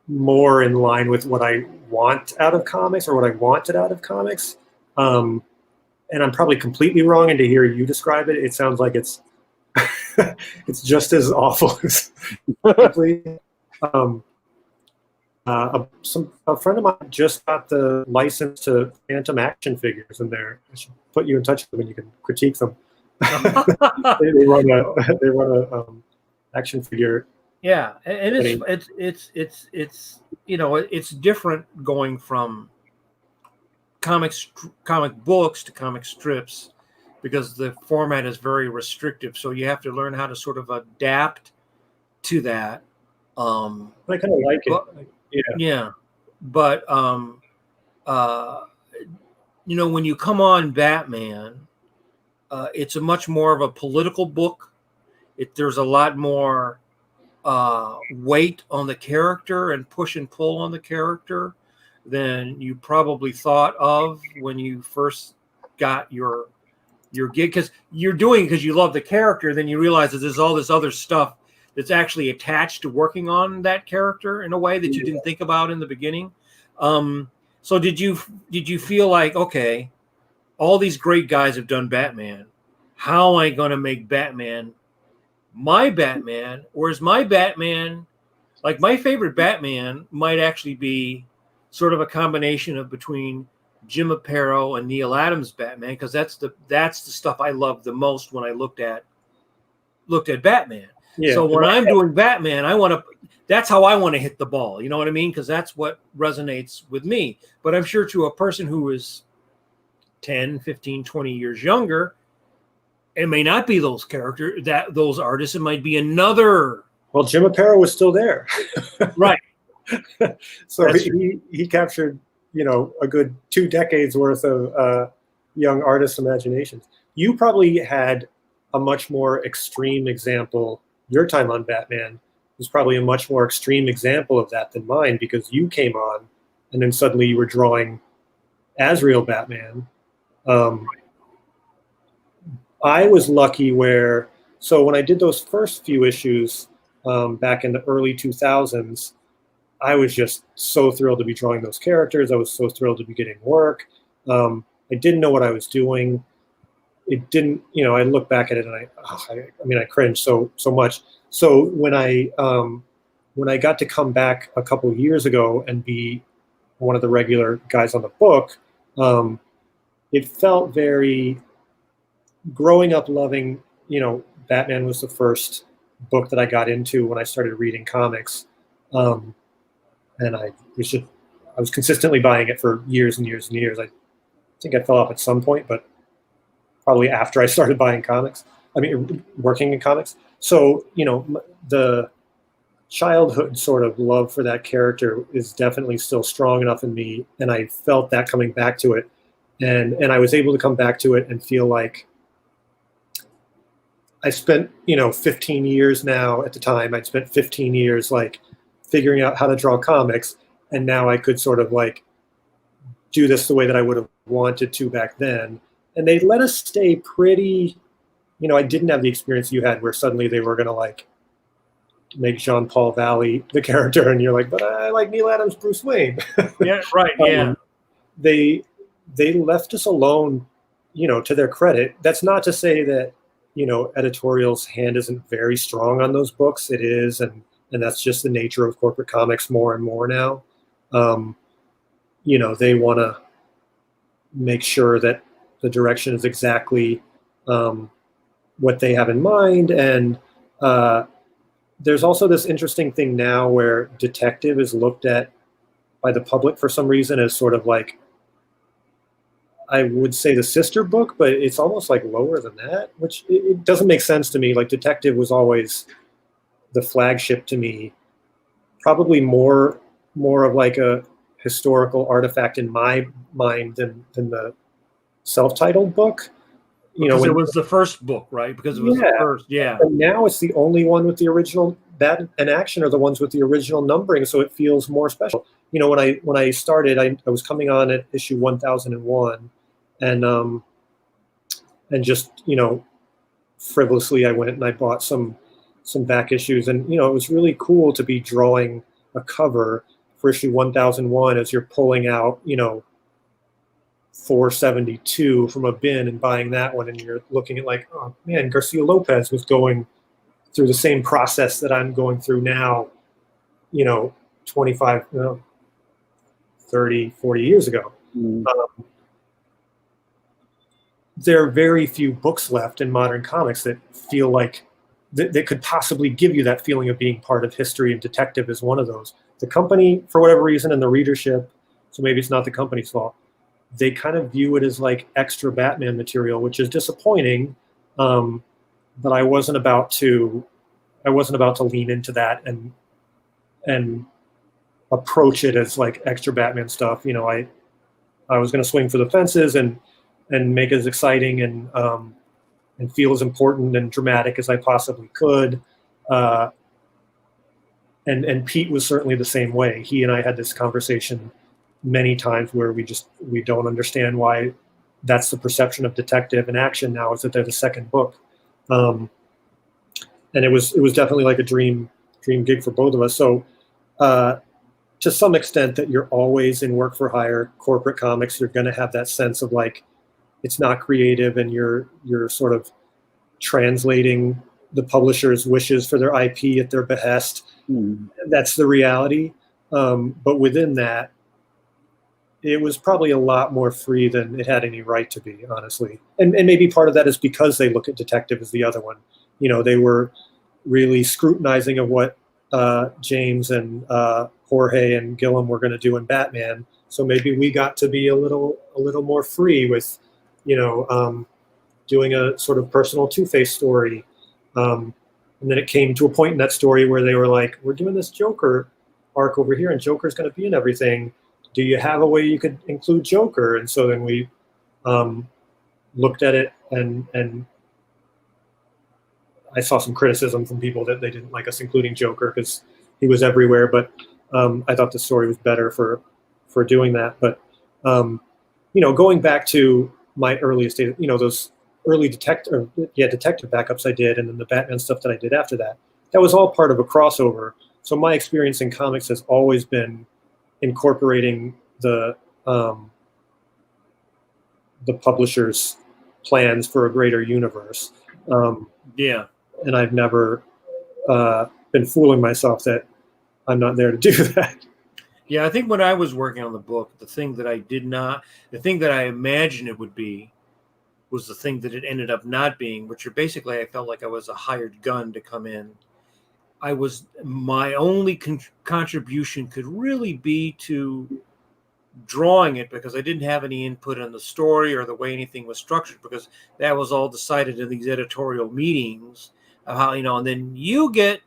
Speaker 3: more in line with what I want out of comics or what I wanted out of comics. And I'm probably completely wrong. And to hear you describe it, it sounds like it's it's just as awful as a friend of mine just got the license to Phantom action figures in there. I should put you in touch with them and you can critique them. they run a action figure.
Speaker 2: Yeah, and it's different going from comic books to comic strips, because the format is very restrictive. So you have to learn how to sort of adapt to that.
Speaker 3: I kind of like it.
Speaker 2: Yeah, but when you come on Batman, it's a much more of a political book. There's a lot more weight on the character and push and pull on the character than you probably thought of when you first got your gig, because you're doing it because you love the character. Then you realize that there's all this other stuff that's actually attached to working on that character in a way that you didn't think about in the beginning. So did you feel like, okay, all these great guys have done Batman, how am I going to make Batman my Batman? Or is my Batman, like, my favorite Batman might actually be sort of a combination of between Jim Aparo and Neil Adams' Batman, because that's the stuff I loved the most when I looked at Batman. Yeah. So when I'm doing Batman, that's how I want to hit the ball. You know what I mean? Because that's what resonates with me. But I'm sure to a person who is 10, 15, 20 years younger, it may not be those characters, those artists. It might be another.
Speaker 3: Well, Jim Aparo was still there.
Speaker 2: Right.
Speaker 3: So he captured, a good 2 decades worth of young artists' imaginations. You probably had a much more extreme example. Your time on Batman was probably a much more extreme example of that than mine, because you came on and then suddenly you were drawing as real Batman. I was lucky so when I did those first few issues back in the early 2000s, I was just so thrilled to be drawing those characters. I was so thrilled to be getting work. I didn't know what I was doing. It didn't, I look back at it and I cringe so much. So when I got to come back a couple of years ago and be one of the regular guys on the book, it felt very, growing up loving, Batman was the first book that I got into when I started reading comics. And I was consistently buying it for years and years and years. I think I fell off at some point, but probably after I started buying comics. Working in comics. So, the childhood sort of love for that character is definitely still strong enough in me. And I felt that coming back to it. And I was able to come back to it and feel like I spent, 15 years now at the time. I'd spent 15 years like figuring out how to draw comics. And now I could sort of like do this the way that I would have wanted to back then. And they let us stay pretty, I didn't have the experience you had where suddenly they were going to like make Jean-Paul Valley the character. And you're like, but I like Neil Adams, Bruce Wayne.
Speaker 2: Yeah, right. Yeah.
Speaker 3: They left us alone, to their credit. That's not to say that, editorial's hand isn't very strong on those books. It is. And that's just the nature of corporate comics more and more now. They want to make sure that the direction is exactly what they have in mind. And there's also this interesting thing now where detective is looked at by the public for some reason as sort of like, I would say the sister book, but it's almost like lower than that, which it doesn't make sense to me. Like detective was always the flagship to me, probably more of like a historical artifact in my mind than the self-titled book.
Speaker 2: Because it was the first book, right? Because it was the first, yeah.
Speaker 3: And now it's the only one with the original Bat and Action are the ones with the original numbering, so it feels more special. When I started, I was coming on at issue 1001, and just frivolously I went and I bought some back issues, and it was really cool to be drawing a cover for issue 1001 as you're pulling out 472 from a bin and buying that one, and you're looking at like, oh man, Garcia Lopez was going through the same process that I'm going through now, 25, 30, 40 years ago. There are very few books left in modern comics that feel like that could possibly give you that feeling of being part of history, and Detective is one of those. The company, for whatever reason, and the readership, so maybe it's not the company's fault, they kind of view it as like extra Batman material, which is disappointing. But I wasn't about to lean into that and approach it as like extra Batman stuff. I was going to swing for the fences and make it as exciting and feel as important and dramatic as I possibly could. And Pete was certainly the same way. He and I had this conversation many times where we don't understand why that's the perception of Detective and Action now, is that they're the second book. And it was definitely like a dream gig for both of us. So to some extent, that you're always in work for hire corporate comics, you're going to have that sense of like, it's not creative and you're sort of translating the publisher's wishes for their IP at their behest. That's the reality. But within that, it was probably a lot more free than it had any right to be, honestly. And maybe part of that is because they look at Detective as the other one. They were really scrutinizing of what James and Jorge and Gillum were going to do in Batman. So maybe we got to be a little more free with, doing a sort of personal Two-Face story. And then it came to a point in that story where they were like, we're doing this Joker arc over here, and Joker's going to be in everything. Do you have a way you could include Joker? And so then we looked at it, and I saw some criticism from people that they didn't like us including Joker because he was everywhere. But I thought the story was better for doing that. But going back to my earliest days, those early detective backups I did, and then the Batman stuff that I did after that, that was all part of a crossover. So my experience in comics has always been incorporating the publisher's plans for a greater universe. And I've never been fooling myself that I'm not there to do that.
Speaker 2: Yeah, I think when I was working on the book, the thing that I imagined it would be was the thing that it ended up not being, which are basically, I felt like I was a hired gun to come in. My only contribution could really be to drawing it, because I didn't have any input on the story or the way anything was structured, because that was all decided in these editorial meetings of how, and then you get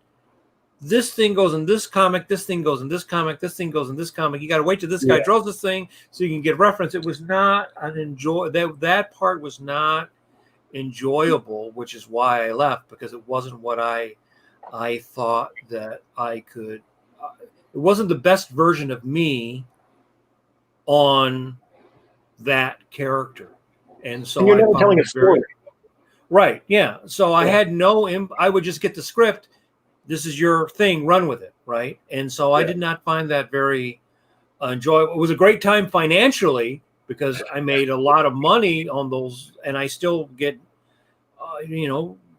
Speaker 2: this thing goes in this comic, this thing goes in this comic, this thing goes in this comic. You got to wait till this guy draws this thing so you can get reference. It was not that part was not enjoyable, which is why I left, because it wasn't what I thought that I could. It wasn't the best version of me on that character. And so
Speaker 3: And you're
Speaker 2: I
Speaker 3: never
Speaker 2: found
Speaker 3: telling a
Speaker 2: it very,
Speaker 3: story.
Speaker 2: right. Yeah. So I
Speaker 3: Yeah.
Speaker 2: had I would just get the script. This is your thing, run with it. Right. And so I did not find that very enjoyable. It was a great time financially because I made a lot of money on those, and I still get,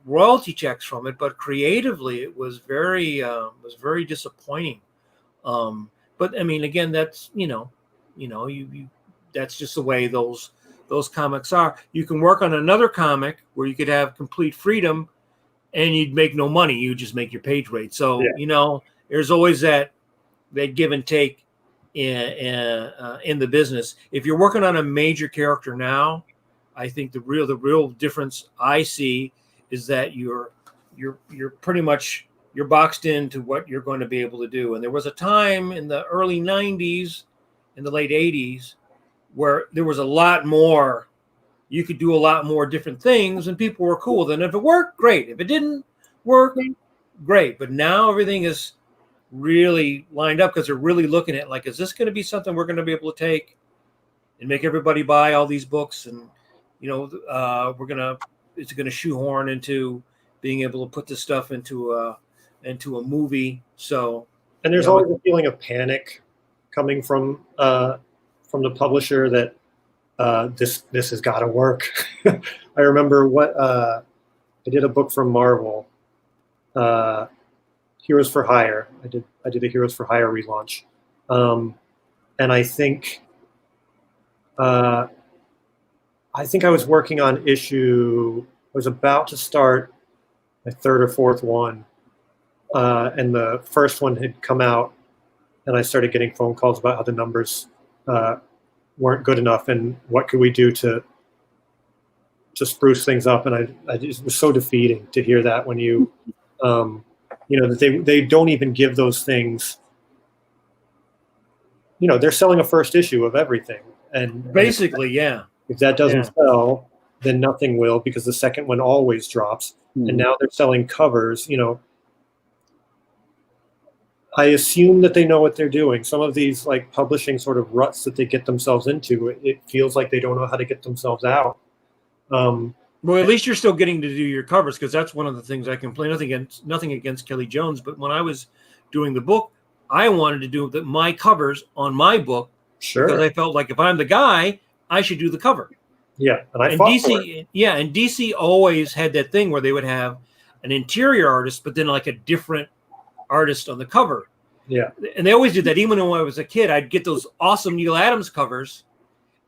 Speaker 2: royalty checks from it. But creatively, it was very disappointing. But I mean, again, that's you that's just the way those comics are. You can work on another comic where you could have complete freedom, and you'd make no money. You just make your page rate. So there's always that give and take in the business. If you're working on a major character now, I think the real difference I see is that you're pretty much you're boxed into what you're going to be able to do. And there was a time in the early 90s, in the late 80s, where there was a lot more. You could do a lot more different things, and people were cool. Then if it worked, great. If it didn't work, great. But now everything is really lined up because they're really looking at, like, is this going to be something we're going to be able to take and make everybody buy all these books? And it's going to shoehorn into being able to put this stuff into a movie. So,
Speaker 3: and there's always a feeling of panic coming from the publisher that this has got to work. I remember I did a book from Marvel, Heroes for Hire. I did a Heroes for Hire relaunch, and I think I was working on issue. I was about to start my third or fourth one, and the first one had come out, and I started getting phone calls about how the numbers weren't good enough, and what could we do to spruce things up. And I just was so defeating to hear that when you, that they don't even give those things. They're selling a first issue of everything, and
Speaker 2: basically,
Speaker 3: if that doesn't sell, then nothing will, because the second one always drops. And now they're selling covers. I assume that they know what they're doing. Some of these like publishing sort of ruts that they get themselves into, it feels like they don't know how to get themselves out.
Speaker 2: Well, at least you're still getting to do your covers, because that's one of the things I complain. Nothing against Kelly Jones, but when I was doing the book, I wanted to do my covers on my book, because I felt like if I'm the guy, I should do the cover.
Speaker 3: Yeah, and
Speaker 2: DC always had that thing where they would have an interior artist, but then like a different artist on the cover.
Speaker 3: Yeah,
Speaker 2: and they always did that. Even when I was a kid, I'd get those awesome Neil Adams covers,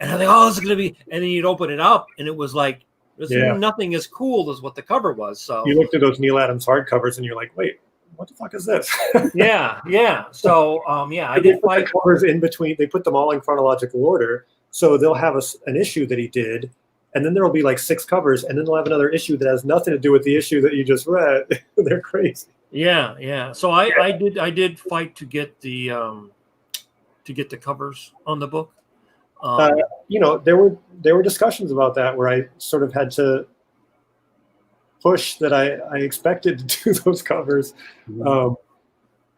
Speaker 2: and I think, oh, this is gonna be. And then you'd open it up, and it was like there's nothing as cool as what the cover was. So
Speaker 3: you looked at those Neil Adams hardcovers, and you're like, wait, what the fuck is this?
Speaker 2: yeah. So I did fight
Speaker 3: covers in between. They put them all in chronological order, so they'll have an issue that he did, and then there'll be like 6 covers, and then they'll have another issue that has nothing to do with the issue that you just read. They're crazy.
Speaker 2: Yeah. So I did fight to get the covers on the book.
Speaker 3: There were discussions about that where I sort of had to push that I expected to do those covers,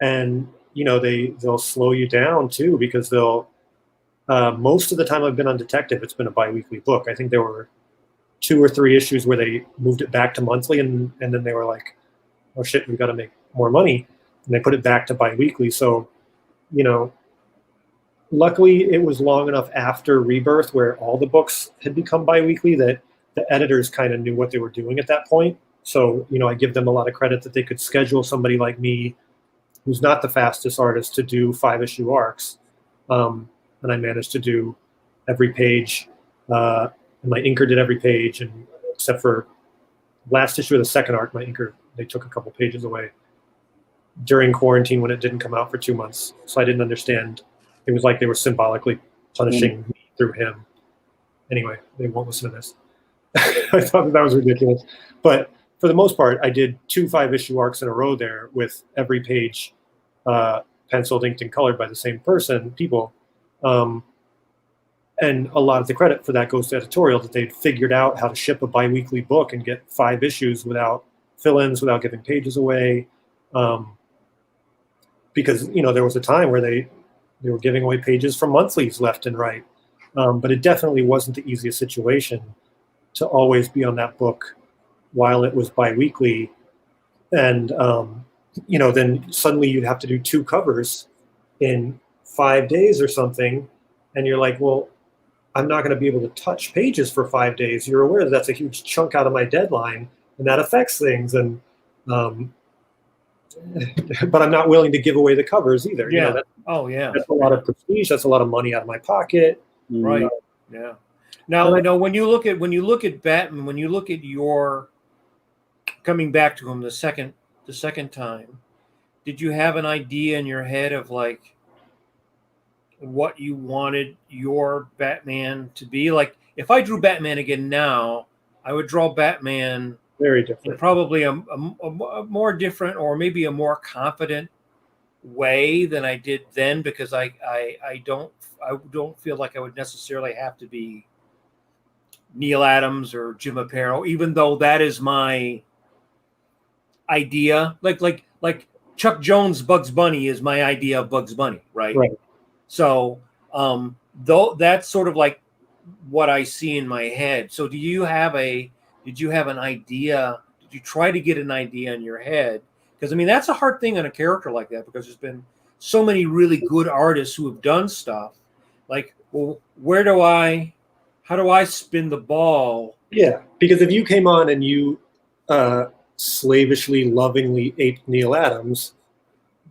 Speaker 3: and they'll slow you down too, because they'll most of the time I've been on Detective, it's been a bi-weekly book. I think there were 2 or 3 issues where they moved it back to monthly, and then they were like, oh shit, we've got to make more money, and they put it back to bi-weekly. So luckily it was long enough after Rebirth where all the books had become bi-weekly that the editors kind of knew what they were doing at that point. So I give them a lot of credit that they could schedule somebody like me, who's not the fastest artist, to do 5-issue arcs, and I managed to do every page, and my inker did every page, and except for last issue of the second arc, my inker, they took a couple pages away during quarantine when it didn't come out for 2 months. So I didn't understand. It was like they were symbolically punishing me through him. Anyway, they won't listen to this. I thought that was ridiculous. But for the most part, I did 2 5-issue arcs in a row there, with every page penciled, inked, and colored by the same people. And a lot of the credit for that goes to editorial, that they'd figured out how to ship a bi-weekly book and get 5 issues without fill-ins, without giving pages away. Because there was a time where they were giving away pages from monthlies left and right. But it definitely wasn't the easiest situation to always be on that book while it was biweekly. And, then suddenly you'd have to do 2 covers in 5 days or something. And you're like, well, I'm not going to be able to touch pages for 5 days. You're aware that that's a huge chunk out of my deadline, and that affects things. And, but I'm not willing to give away the covers either.
Speaker 2: Yeah.
Speaker 3: That's a lot of prestige. That's a lot of money out of my pocket.
Speaker 2: Right. Yeah. Now, when you look at Batman, when you look at your coming back to him the second time, did you have an idea in your head of like what you wanted your Batman to be? Like, if I drew Batman again now, I would draw Batman
Speaker 3: very different,
Speaker 2: in probably a more different, or maybe a more confident way than I did then, because I don't feel like I would necessarily have to be Neil Adams or Jim Aparo, even though that is my idea. Like Chuck Jones' Bugs Bunny is my idea of Bugs Bunny, right? So though that's sort of like what I see in my head. So did you have an idea? Did you try to get an idea in your head? Because I mean, that's a hard thing on a character like that, because there's been so many really good artists who have done stuff. Like, well, how do I spin the ball?
Speaker 3: Yeah, because if you came on and you slavishly, lovingly ate Neil Adams,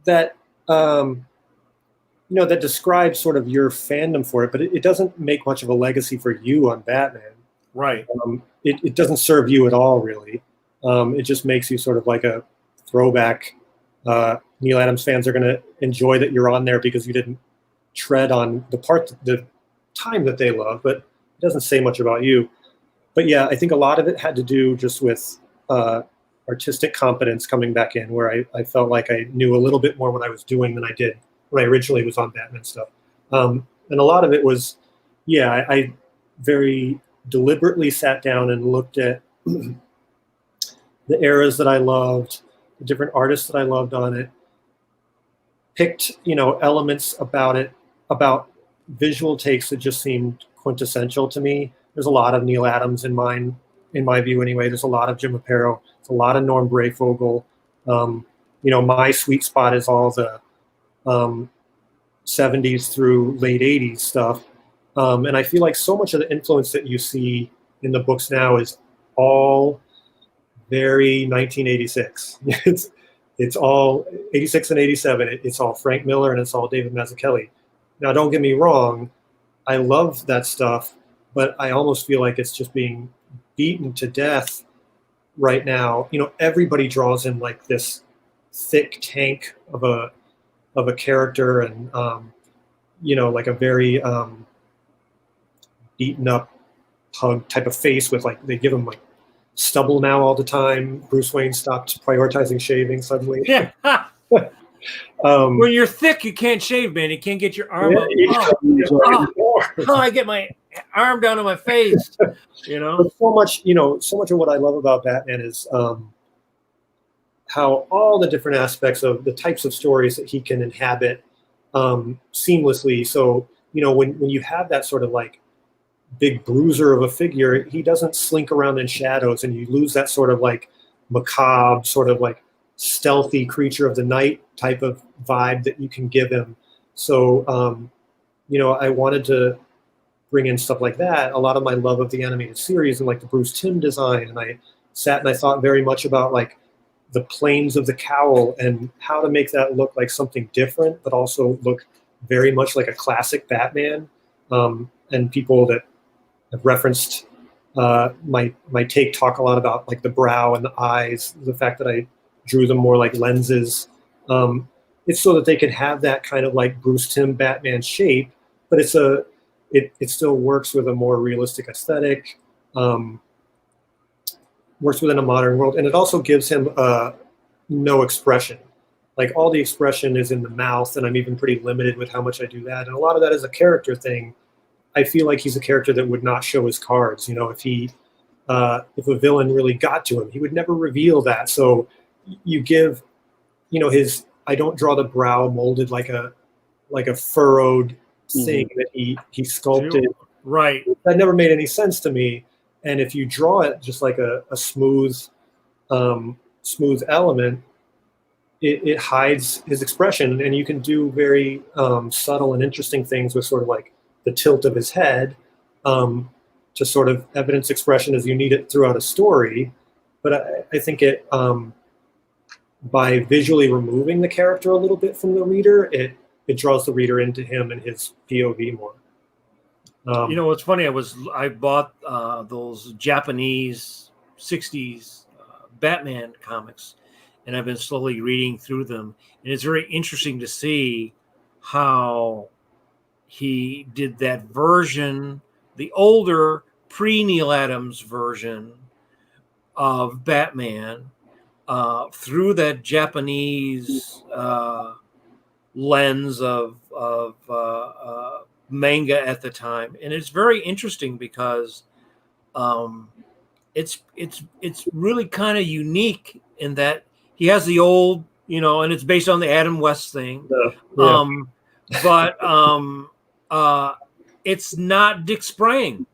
Speaker 3: that that describes sort of your fandom for it, but it doesn't make much of a legacy for you on Batman.
Speaker 2: Right.
Speaker 3: It doesn't serve you at all, really. It just makes you sort of like a throwback. Neil Adams fans are going to enjoy that you're on there because you didn't tread on the time that they love, but it doesn't say much about you. But yeah, I think a lot of it had to do just with artistic competence coming back in, where I felt like I knew a little bit more what I was doing than I did when I originally was on Batman stuff. And a lot of it was, I very deliberately sat down and looked at the eras that I loved, the different artists that I loved on it, picked, elements about visual takes that just seemed quintessential to me. There's a lot of Neil Adams in my view anyway. There's a lot of Jim Aparo. There's a lot of Norm Brayfogle. My sweet spot is all the 70s through late 80s stuff. And I feel like so much of the influence that you see in the books now is all very 1986. It's all 86 and 87. It's all Frank Miller and it's all David Mazzucchelli. Now, don't get me wrong. I love that stuff, but I almost feel like it's just being beaten to death right now. Everybody draws in like this thick tank of a character, and like a very beaten up pug type of face with like, they give him like stubble now all the time. Bruce Wayne stopped prioritizing shaving suddenly.
Speaker 2: Yeah. When you're thick, you can't shave, man. You can't get your arm up. I get my arm down on my face.
Speaker 3: But so much of what I love about Batman is how all the different aspects of the types of stories that he can inhabit seamlessly. So, when you have that sort of like big bruiser of a figure, he doesn't slink around in shadows, and you lose that sort of like macabre, sort of like stealthy creature of the night type of vibe that you can give him. So, I wanted to bring in stuff like that. A lot of my love of the animated series and like the Bruce Timm design. And I sat and I thought very much about like the planes of the cowl and how to make that look like something different, but also look very much like a classic Batman. And people that have referenced my take talk a lot about like the brow and the eyes, the fact that I drew them more like lenses. It's so that they can have that kind of like Bruce Timm Batman shape, but it still works with a more realistic aesthetic, works within a modern world, and it also gives him no expression. Like all the expression is in the mouth, and I'm even pretty limited with how much I do that. And a lot of that is a character thing. I feel like he's a character that would not show his cards. If a villain really got to him, he would never reveal that. So you give, I don't draw the brow molded like a furrowed thing that he sculpted.
Speaker 2: Right.
Speaker 3: That never made any sense to me. And if you draw it just like a smooth element, it hides his expression, and you can do very subtle and interesting things with sort of like the tilt of his head to sort of evidence expression as you need it throughout a story. But I think it by visually removing the character a little bit from the reader, it draws the reader into him and his POV more.
Speaker 2: You know what's funny? I bought those Japanese '60s Batman comics, and I've been slowly reading through them, and it's very interesting to see how he did that version, the older pre-Neil Adams version of Batman, through that Japanese lens of manga at the time. And it's very interesting because it's really kind of unique in that he has the old, and it's based on the Adam West thing. But it's not Dick Sprang,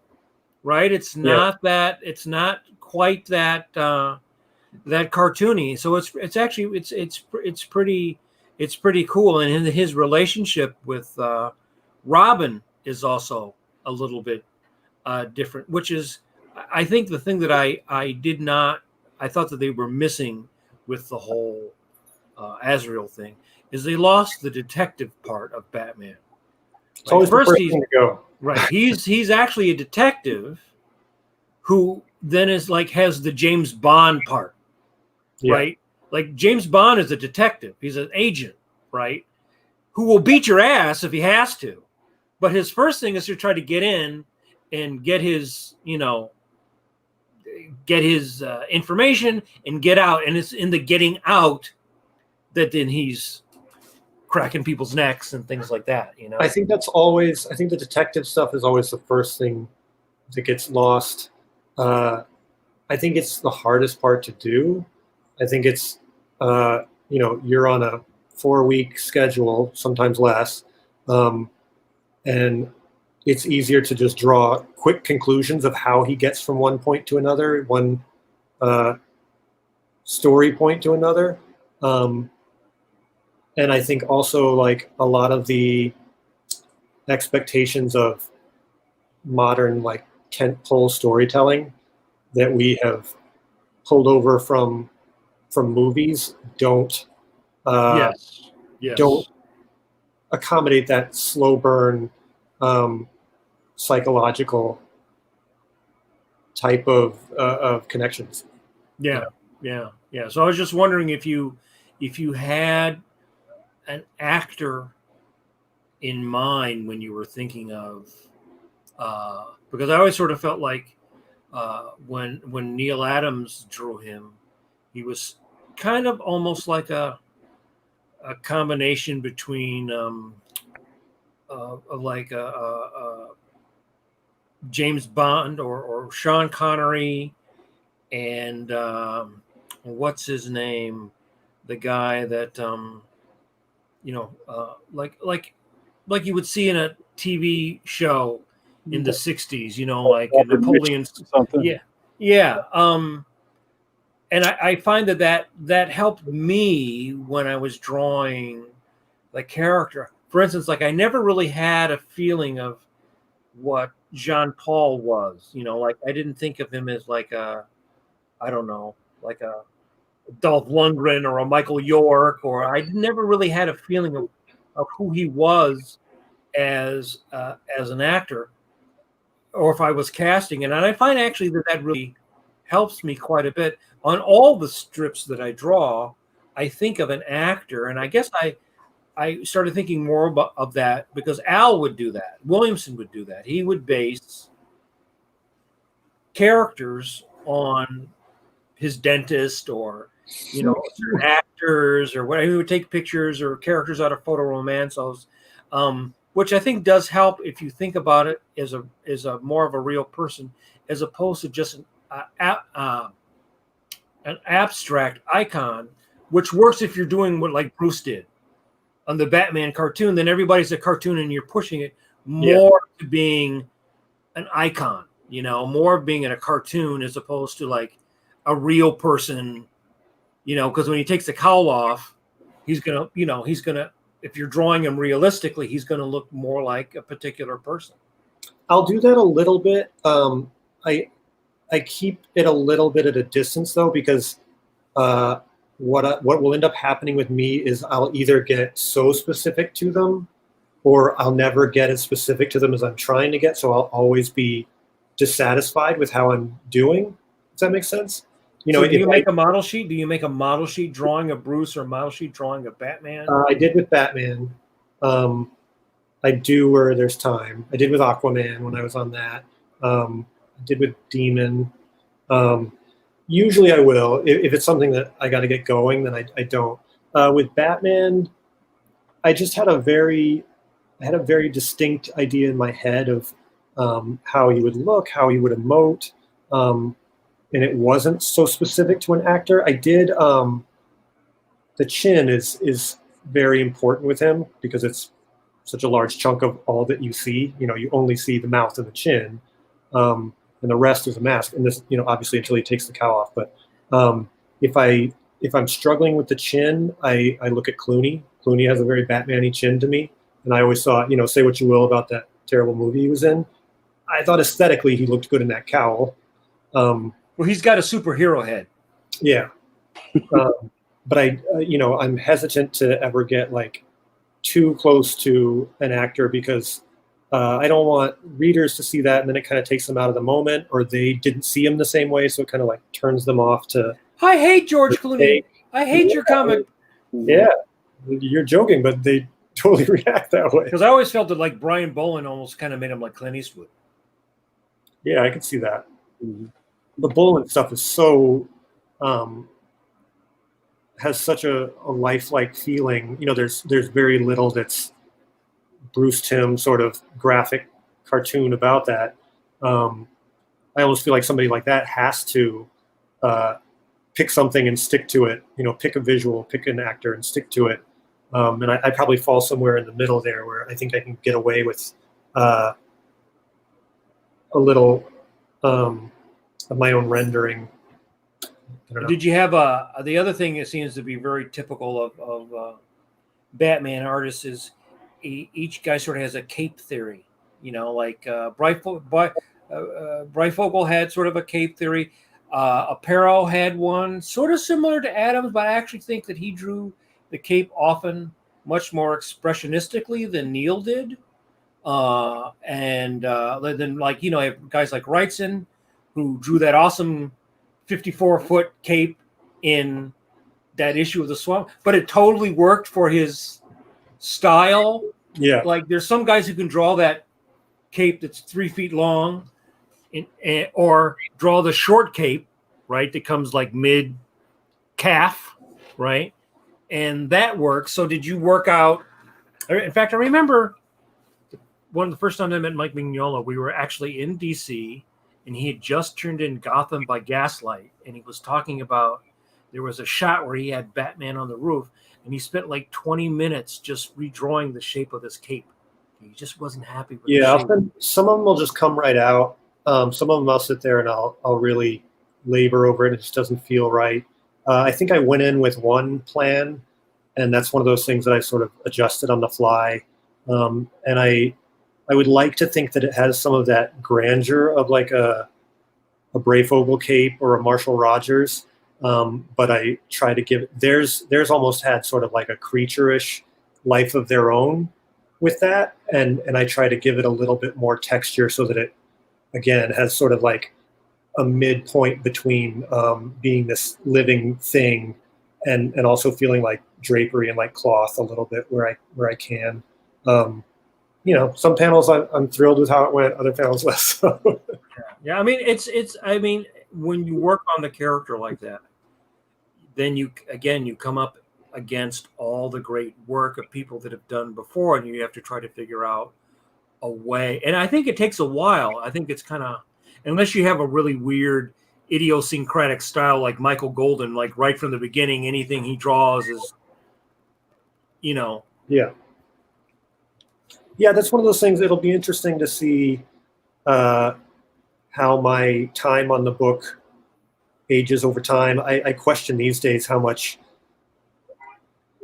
Speaker 2: right? It's not that. It's not quite that that cartoony. So it's actually it's pretty cool. And his relationship with Robin is also a little bit different, which is, I think, the thing that I thought that they were missing with the whole Azrael thing is they lost the detective part of Batman.
Speaker 3: It's always the first thing to go.
Speaker 2: Right. He's actually a detective who then has the James Bond part, right? Like James Bond is a detective. He's an agent, right? Who will beat your ass if he has to. But his first thing is to try to get in and get his, information and get out. And it's in the getting out that then he's cracking people's necks and things like that.
Speaker 3: I think the detective stuff is always the first thing that gets lost. I think it's the hardest part to do. I think it's, you're on a 4-week schedule, sometimes less. And it's easier to just draw quick conclusions of how he gets from one point to another, one story point to another. And I think also like a lot of the expectations of modern like tentpole storytelling that we have pulled over from movies don't accommodate that slow burn psychological type of connections.
Speaker 2: Yeah. So I was just wondering if you had an actor in mind when you were thinking of, because I always sort of felt like when Neil Adams drew him, he was kind of almost like a combination between James Bond or Sean Connery and what's his name, the guy that like you would see in a TV show in the 60s, like Napoleon. Yeah. And I find that helped me when I was drawing the character. For instance, like I never really had a feeling of what Jean Paul was, like I didn't think of him as like a Dolph Lundgren or a Michael York, or I never really had a feeling of who he was as an actor, or if I was casting it. And I find actually that really helps me quite a bit. On all the strips that I draw, I think of an actor, and I guess I started thinking more of that because Al would do that. Williamson would do that. He would base characters on his dentist or, certain actors or whatever. He would take pictures or characters out of photo romances, which I think does help if you think about it as a more of a real person, as opposed to just an abstract icon, which works if you're doing what like Bruce did on the Batman cartoon. Then everybody's a cartoon and you're pushing it more to being an icon, more of being in a cartoon as opposed to like a real person, because when he takes the cowl off, he's gonna, if you're drawing him realistically, he's gonna look more like a particular person.
Speaker 3: I'll do that a little bit. I keep it a little bit at a distance though, because what will end up happening with me is I'll either get so specific to them, or I'll never get as specific to them as I'm trying to get. So I'll always be dissatisfied with how I'm doing. Does that make sense?
Speaker 2: So do you make a model sheet? Do you make a model sheet drawing of Bruce or a model sheet drawing of Batman?
Speaker 3: I did with Batman. I do where there's time. I did with Aquaman when I was on that. I did with Demon. Usually I will. If it's something that I got to get going, then I don't. With Batman, I just had a very distinct idea in my head of how he would look, how he would emote, and it wasn't so specific to an actor. I did. The chin is very important with him because it's such a large chunk of all that you see. You only see the mouth and the chin, and the rest is a mask. And this, obviously until he takes the cowl off. But if I'm struggling with the chin, I look at Clooney. Clooney has a very Batman-y chin to me, and I always thought, say what you will about that terrible movie he was in, I thought aesthetically he looked good in that cowl.
Speaker 2: Well, he's got a superhero head.
Speaker 3: Yeah. But I'm hesitant to ever get like too close to an actor because I don't want readers to see that and then it kind of takes them out of the moment, or they didn't see him the same way, so it kind of like turns them off to.
Speaker 2: I hate George Clooney. I hate your comic.
Speaker 3: Yeah, you're joking, but they totally react that way.
Speaker 2: Because I always felt that like Brian Bolland almost kind of made him like Clint Eastwood.
Speaker 3: Yeah, I could see that. The Bolland stuff is so has such a lifelike feeling. There's very little that's Bruce Timm sort of graphic cartoon about that. I almost feel like somebody like that has to pick something and stick to it. Pick a visual, pick an actor and stick to it. And I probably fall somewhere in the middle there where I think I can get away with a little of my own rendering.
Speaker 2: Did you have the other thing that seems to be very typical of Batman artists is each guy sort of has a cape theory, like Breyfogle had sort of a cape theory. Aparo had one sort of similar to Adams, but I actually think that he drew the cape often much more expressionistically than Neil did. And then like, you have guys like Wrightson who drew that awesome 54-foot cape in that issue of the Swamp, but it totally worked for his style.
Speaker 3: Yeah.
Speaker 2: Like there's some guys who can draw that cape that's 3 feet long or draw the short cape, right? That comes like mid calf, right? And that works. So did you work out? In fact, I remember one of the first times I met Mike Mignola, we were actually in DC and he had just turned in Gotham by Gaslight. And he was talking about, there was a shot where he had Batman on the roof and he spent like 20 minutes just redrawing the shape of this cape. He just wasn't happy with
Speaker 3: the
Speaker 2: shape.
Speaker 3: Some of them will just come right out. Some of them I'll sit there and I'll really labor over it. It just doesn't feel right. I think I went in with one plan, and that's one of those things that I sort of adjusted on the fly. And I would like to think that it has some of that grandeur of like a Breyfogle cape or a Marshall Rogers. But I try to give theirs almost had sort of like a creature-ish life of their own with that. And I try to give it a little bit more texture so that it, again, has sort of like a midpoint between being this living thing and also feeling like drapery and like cloth a little bit where I can. Some panels I'm thrilled with how it went, other panels less so.
Speaker 2: Yeah, I mean, when you work on the character like that, then you come up against all the great work of people that have done before, and you have to try to figure out a way. And I think it takes a while. I think it's kind of, unless you have a really weird idiosyncratic style like Michael Golden, like right from the beginning, anything he draws is,
Speaker 3: Yeah, that's one of those things. It'll be interesting to see how my time on the book ages over time. I question these days how much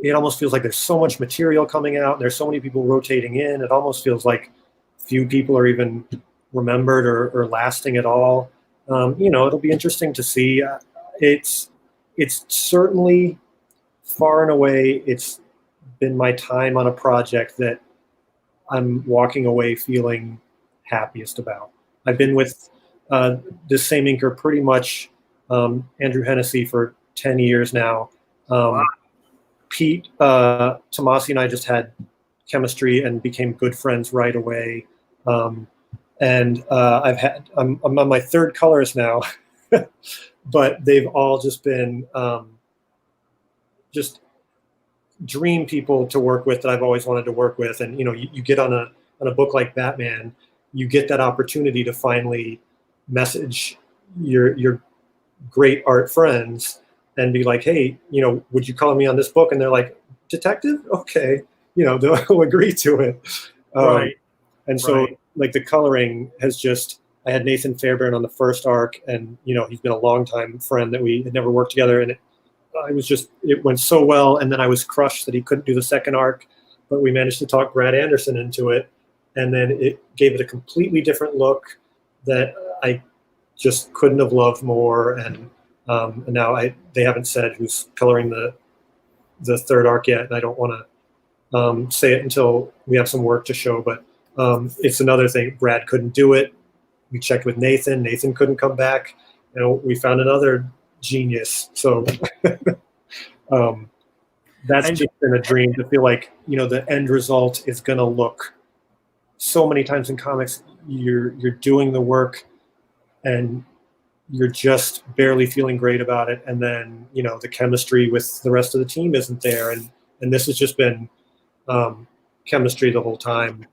Speaker 3: it almost feels like there's so much material coming out. And there's so many people rotating in. It almost feels like few people are even remembered or lasting at all. It'll be interesting to see. It's certainly far and away, it's been my time on a project that I'm walking away feeling happiest about. I've been with this same inker pretty much, Andrew Hennessy, for 10 years now.
Speaker 2: Wow.
Speaker 3: Pete Tomasi and I just had chemistry and became good friends right away. I'm on my third colorist now, but they've all just been just dream people to work with that I've always wanted to work with. And you get on a book like Batman, you get that opportunity to finally message your great art friends and be like, hey, would you call me on this book? And they're like, detective? Okay. They'll agree to it.
Speaker 2: Right.
Speaker 3: And so like the coloring has I had Nathan Fairbairn on the first arc, and he's been a longtime friend that we had never worked together, and it went so well. And then I was crushed that he couldn't do the second arc, but we managed to talk Brad Anderson into it, and then it gave it a completely different look that I just couldn't have loved more. And now they haven't said who's coloring the third arc yet, and I don't want to say it until we have some work to show. But it's another thing. Brad couldn't do it. We checked with Nathan. Nathan couldn't come back. We found another genius. So that's just been a dream to feel like the end result is going to look. So many times in comics, you're doing the work and you're just barely feeling great about it, and then the chemistry with the rest of the team isn't there, and this has just been chemistry the whole time.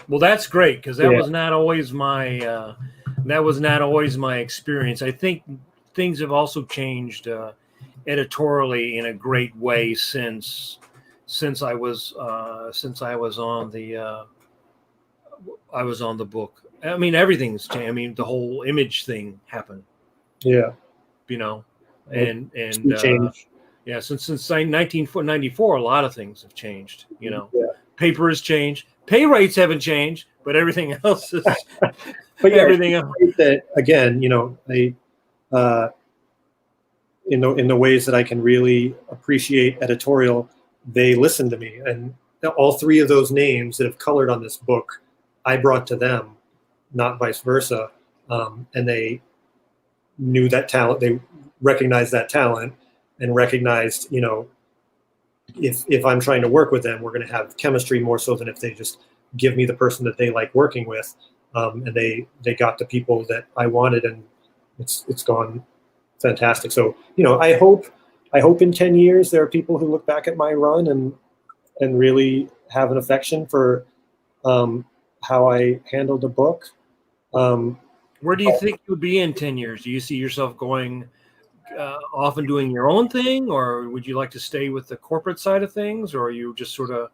Speaker 2: Well, that's great, because that was not always my experience. I think things have also changed editorially in a great way since I was on the book. I mean, everything's changed. I mean, the whole Image thing happened.
Speaker 3: Yeah.
Speaker 2: And
Speaker 3: change.
Speaker 2: Yeah, since 1994, a lot of things have changed. Paper has changed. Pay rates haven't changed, but everything else is.
Speaker 3: But
Speaker 2: everything else.
Speaker 3: That again, they in the ways that I can really appreciate editorial, they listen to me, and all three of those names that have colored on this book, I brought to them, not vice versa, and they knew that talent. They recognized that talent and recognized, if I'm trying to work with them, we're going to have chemistry more so than if they just give me the person that they like working with. And they got the people that I wanted, and it's gone fantastic. So, I hope in 10 years there are people who look back at my run and really have an affection for how I handled the book.
Speaker 2: Where do you think you'll be in 10 years? Do you see yourself going off and doing your own thing, or would you like to stay with the corporate side of things, or are you just sort of?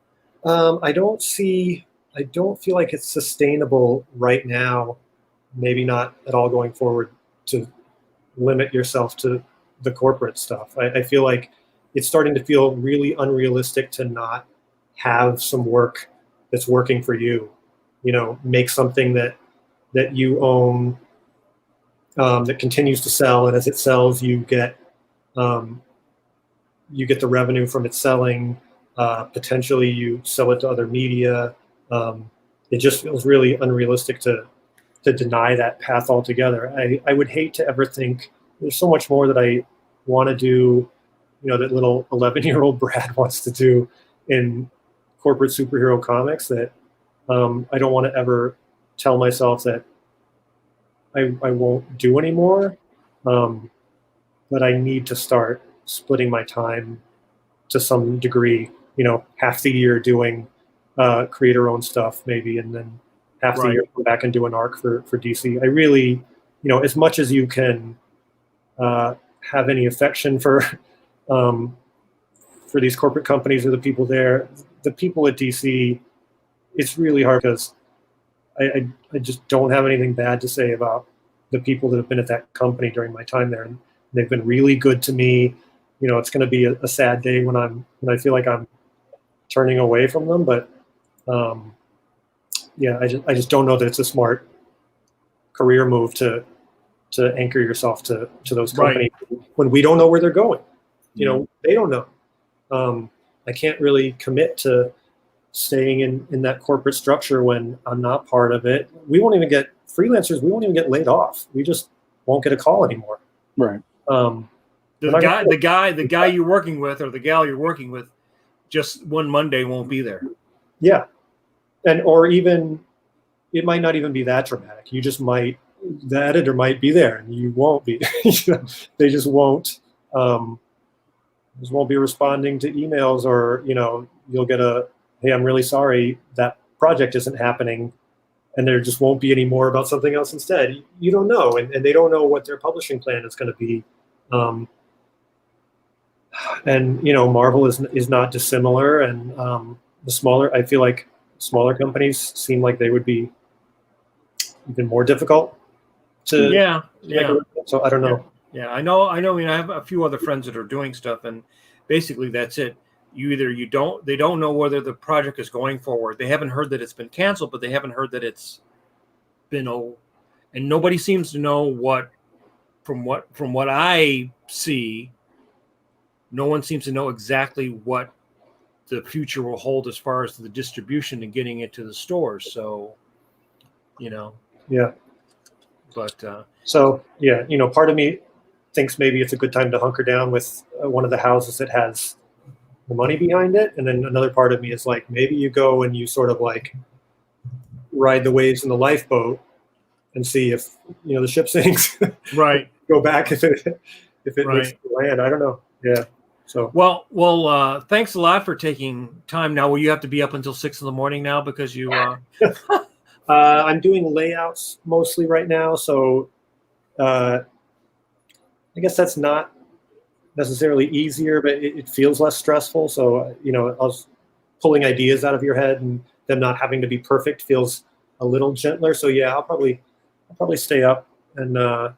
Speaker 3: I don't feel like it's sustainable right now. Maybe not at all going forward, to limit yourself to the corporate stuff. I feel like it's starting to feel really unrealistic to not have some work that's working for you. Make something that you own, that continues to sell, and as it sells, you get the revenue from it selling. Potentially, you sell it to other media. It just feels really unrealistic to deny that path altogether. I would hate to ever think there's so much more that I want to do, that little 11-year-old Brad wants to do in corporate superhero comics, that I don't want to ever tell myself that I won't do anymore. But I need to start splitting my time to some degree, half the year doing creator-owned stuff maybe, and then half the year come back and do an arc for DC. I really, as much as you can have any affection for these corporate companies or the people there, the people at DC, it's really hard, because I just don't have anything bad to say about the people that have been at that company during my time there, and they've been really good to me. You know, it's going to be a sad day when I feel like I'm turning away from them, but yeah, I just don't know that it's a smart career move to anchor yourself to those companies when we don't know where they're going. You know, they don't know. I can't really commit to staying in that corporate structure when I'm not part of it. We won't even get freelancers. We won't even get laid off. We just won't get a call anymore.
Speaker 1: Right.
Speaker 2: The guy you're working with or the gal you're working with, just one Monday won't be there.
Speaker 3: Yeah, or even it might not even be that dramatic. You just might, the editor might be there and you won't be. They just won't. Just won't be responding to emails, or you'll get a, hey, I'm really sorry, that project isn't happening, and there just won't be any more about something else instead. You don't know, and they don't know what their publishing plan is going to be. And Marvel is not dissimilar, and I feel like smaller companies seem like they would be even more difficult to make a, so I don't know.
Speaker 2: Yeah, I know. I mean, I have a few other friends that are doing stuff, and basically that's it. They don't know whether the project is going forward. They haven't heard that it's been canceled, but they haven't heard that it's been and nobody seems to know from what I see, no one seems to know exactly what the future will hold as far as the distribution and getting it to the stores. So,
Speaker 3: Yeah.
Speaker 2: But
Speaker 3: so yeah, part of me thinks maybe it's a good time to hunker down with one of the houses that has the money behind it, and then another part of me is like, maybe you go and you sort of like ride the waves in the lifeboat and see if the ship sinks.
Speaker 2: Right.
Speaker 3: Go back if it
Speaker 2: right.
Speaker 3: makes the land. I don't know. Yeah. So
Speaker 2: well, thanks a lot for taking time. Now, will you have to be up until 6 a.m. now because you?
Speaker 3: I'm doing layouts mostly right now, so I guess that's not necessarily easier, but it feels less stressful. So I was pulling ideas out of your head, and them not having to be perfect feels a little gentler. So yeah, I'll probably stay up and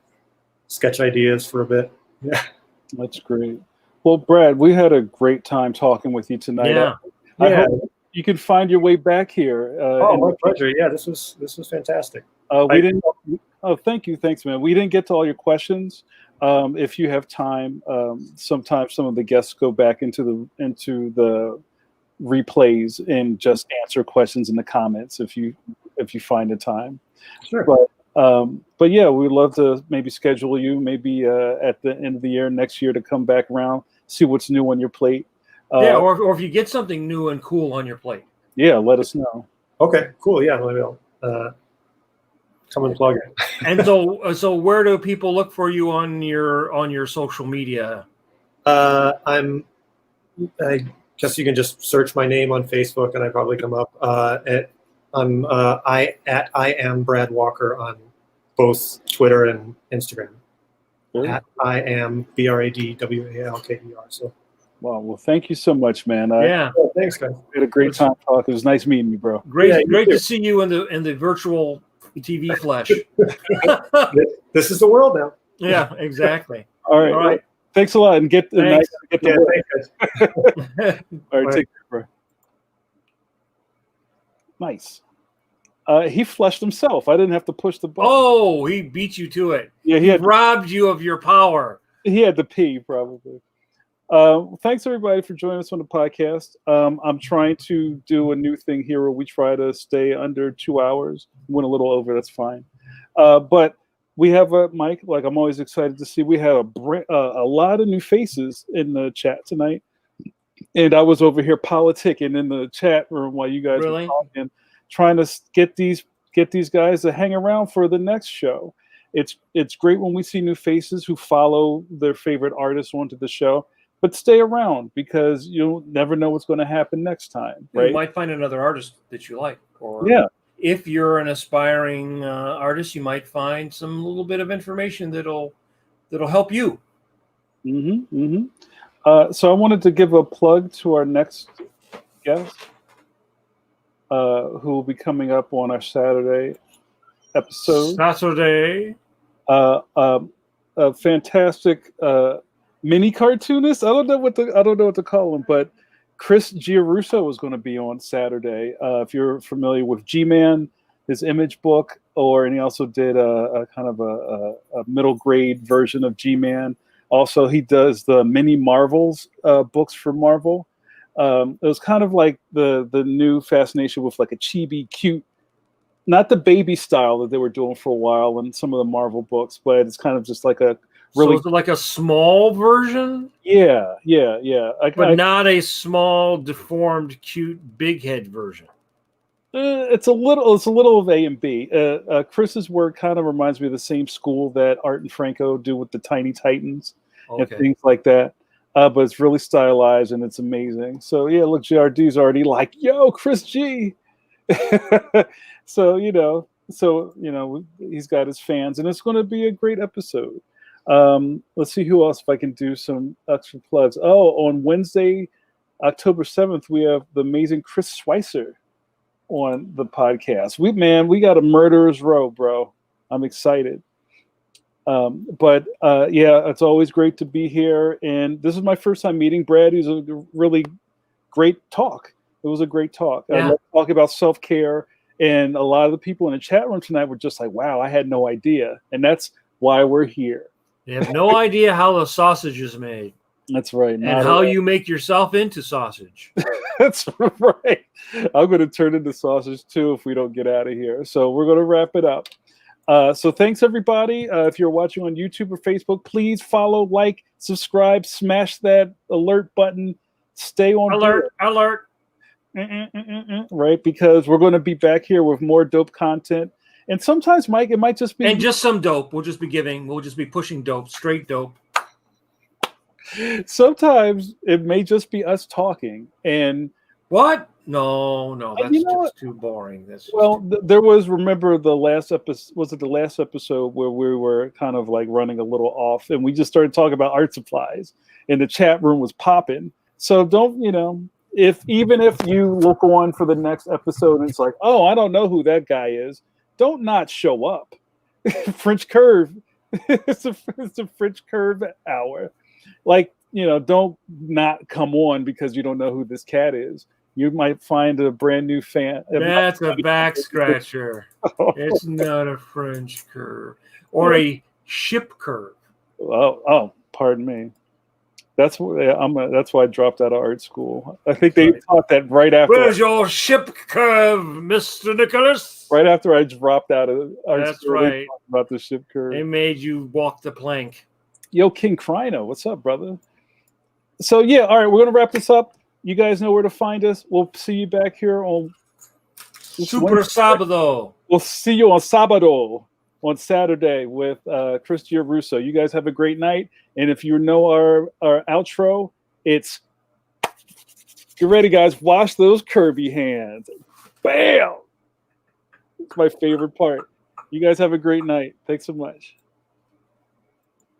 Speaker 3: sketch ideas for a bit. Yeah,
Speaker 1: that's great. Well, Brad, we had a great time talking with you tonight.
Speaker 2: Yeah.
Speaker 1: I hope you can find your way back here.
Speaker 3: My pleasure. Yeah, this was fantastic.
Speaker 1: We didn't. Oh, thank you. Thanks, man. We didn't get to all your questions. If you have time, sometimes some of the guests go back into the replays and just answer questions in the comments if you find the time.
Speaker 3: Sure.
Speaker 1: But yeah, we'd love to maybe schedule you maybe at the end of the year next year to come back around, see what's new on your plate.
Speaker 2: Or if you get something new and cool on your plate.
Speaker 1: Yeah, let us know.
Speaker 3: Okay, cool. Yeah, maybe I'll come and plug it.
Speaker 2: And so where do people look for you on your social media?
Speaker 3: I guess you can just search my name on Facebook and I probably come up. I am Brad Walker on both Twitter and Instagram. At I am BRADWALKER. So.
Speaker 1: Wow. Well, thank you so much, man.
Speaker 3: Thanks, guys.
Speaker 1: We had a great time talking. It was nice meeting you, bro.
Speaker 2: Great to see you in the virtual TV flesh.
Speaker 3: This is the world now.
Speaker 2: Yeah, exactly.
Speaker 1: All right. Well, thanks a lot, and get the night. All right, take care, bro. Nice. He flushed himself. I didn't have to push the button.
Speaker 2: Oh, he beat you to it.
Speaker 1: Yeah,
Speaker 2: he robbed you of your power.
Speaker 1: He had to pee, probably. Thanks everybody for joining us on the podcast. I'm trying to do a new thing here where we try to stay under 2 hours. Went a little over, that's fine. But we have Mike. Like, I'm always excited to see. We had a lot of new faces in the chat tonight, and I was over here politicking in the chat room while you guys were talking, trying to get these guys to hang around for the next show. It's great when we see new faces who follow their favorite artists onto the show. But stay around because you'll never know what's going to happen next time. Right?
Speaker 2: You might find another artist that you like. Or if you're an aspiring artist, you might find some little bit of information that'll help you.
Speaker 1: So I wanted to give a plug to our next guest. who will be coming up on our Saturday episode.
Speaker 2: Saturday.
Speaker 1: A fantastic mini cartoonist. I don't know what to call him, but Chris Giarrusso is going to be on Saturday. If you're familiar with G-Man, his image book, and he also did a kind of a middle grade version of G-Man. Also, he does the mini Marvels books for Marvel. It was kind of like the new fascination with like a chibi, cute, not the baby style that they were doing for a while in some of the Marvel books, but it's kind of just like a really... So
Speaker 2: is it like a small version?
Speaker 1: Yeah.
Speaker 2: But not a small, deformed, cute, big head version.
Speaker 1: It's a little of A and B. Chris's work kind of reminds me of the same school that Art and Franco do with the Tiny Titans and things like that. But it's really stylized and it's amazing. So yeah, look, JRD's already like, yo, Chris G. So he's got his fans, and it's going to be a great episode. Let's see who else, if I can do some extra plugs. Oh, on Wednesday, October 7th, we have the amazing Chris Schweitzer on the podcast. We got a murderer's row, bro. I'm excited. But it's always great to be here. And this is my first time meeting Brad. He's a really great talk. It was a great talk.
Speaker 2: Yeah.
Speaker 1: I love talking about self-care. And a lot of the people in the chat room tonight were just like, wow, I had no idea. And that's why we're here.
Speaker 2: They have no idea how the sausage is made.
Speaker 1: That's right.
Speaker 2: And how you make yourself into sausage.
Speaker 1: That's right. I'm going to turn into sausage too if we don't get out of here. So we're going to wrap it up. So thanks, everybody. If you're watching on YouTube or Facebook, please follow, like, subscribe, smash that alert button. Stay on
Speaker 2: alert.
Speaker 1: Right, because we're going to be back here with more dope content. And sometimes, Mike, it might just be...
Speaker 2: And just some dope. We'll just be pushing dope, straight dope.
Speaker 1: Sometimes it may just be us talking. And
Speaker 2: what? No, that's just too boring.
Speaker 1: There was, remember the last episode, was it the last episode where we were kind of like running a little off and we just started talking about art supplies and the chat room was popping. So don't, even if you look on for the next episode and it's like, oh, I don't know who that guy is, don't not show up. French Curve. it's a French Curve hour. Like, don't not come on because you don't know who this cat is. You might find a brand new fan.
Speaker 2: That's a back scratcher. It's not a French curve or a ship curve.
Speaker 1: Oh, pardon me. That's why I dropped out of art school. I think they taught that right after.
Speaker 2: Where's your ship curve, Mr. Nicholas?
Speaker 1: Right after I dropped out of art
Speaker 2: That's
Speaker 1: school.
Speaker 2: right.
Speaker 1: About the ship curve.
Speaker 2: They made you walk the plank.
Speaker 1: Yo, King Crino, what's up, brother? So yeah, all right, we're gonna wrap this up. You guys know where to find us. We'll see you back here on
Speaker 2: Super Sabado.
Speaker 1: We'll see you on Sabado on Saturday with Chris Giarrusso. You guys have a great night. And if you know our outro, it's get ready, guys. Wash those Kirby hands. Bam! It's my favorite part. You guys have a great night. Thanks so much.